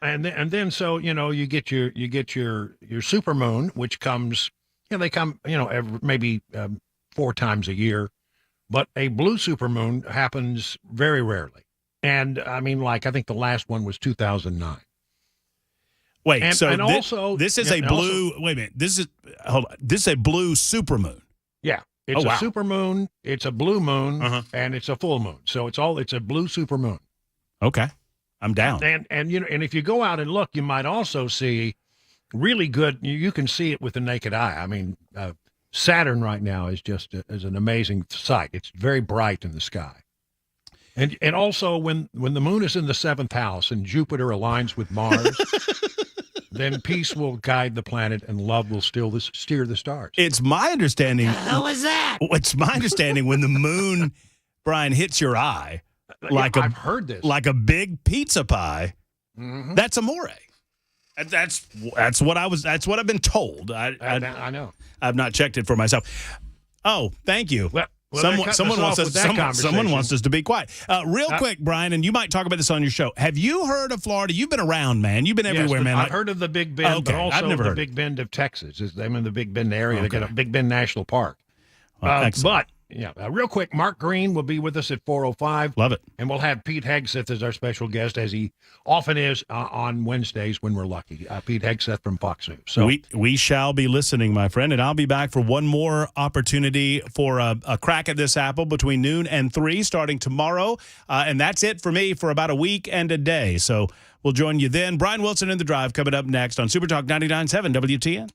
And then so, you know, you get your super moon, which comes, you know, they come, you know, maybe 4 times a year, but a blue super moon happens very rarely. And I mean, like, I think the last one was 2009. Wait, also this is a blue. Wait a minute. This is a blue supermoon. Yeah, it's a supermoon. It's a blue moon, and it's a full moon. So it's a blue supermoon. Okay, I'm down. And you know, and if you go out and look, you might also see really good. You can see it with the naked eye. I mean, Saturn right now is just is an amazing sight. It's very bright in the sky. And also when the moon is in the 7th house and Jupiter aligns with Mars, then peace will guide the planet and love will steer the stars. It's my understanding. What the hell is that? It's my understanding when the moon, Brian, hits your eye, I've heard this, like a big pizza pie. Mm-hmm. That's amore. That's what I've been told. I know. I've not checked it for myself. Oh, thank you. Well, someone wants us to be quiet. Real quick, Brian, and you might talk about this on your show. Have you heard of Florida? You've been around, man. You've been everywhere, man. I've heard of the Big Bend, but also the Big Bend of Texas. I'm in the Big Bend area. Okay. They got a Big Bend National Park. But real quick, Mark Green will be with us at 4:05. Love it. And we'll have Pete Hegseth as our special guest, as he often is on Wednesdays when we're lucky. Pete Hegseth from Fox News. So we shall be listening, my friend, and I'll be back for one more opportunity for a crack at this apple between noon and 3 starting tomorrow. And that's it for me for about a week and a day. So we'll join you then. Brian Wilson in the Drive coming up next on Super Talk 99.7 WTN.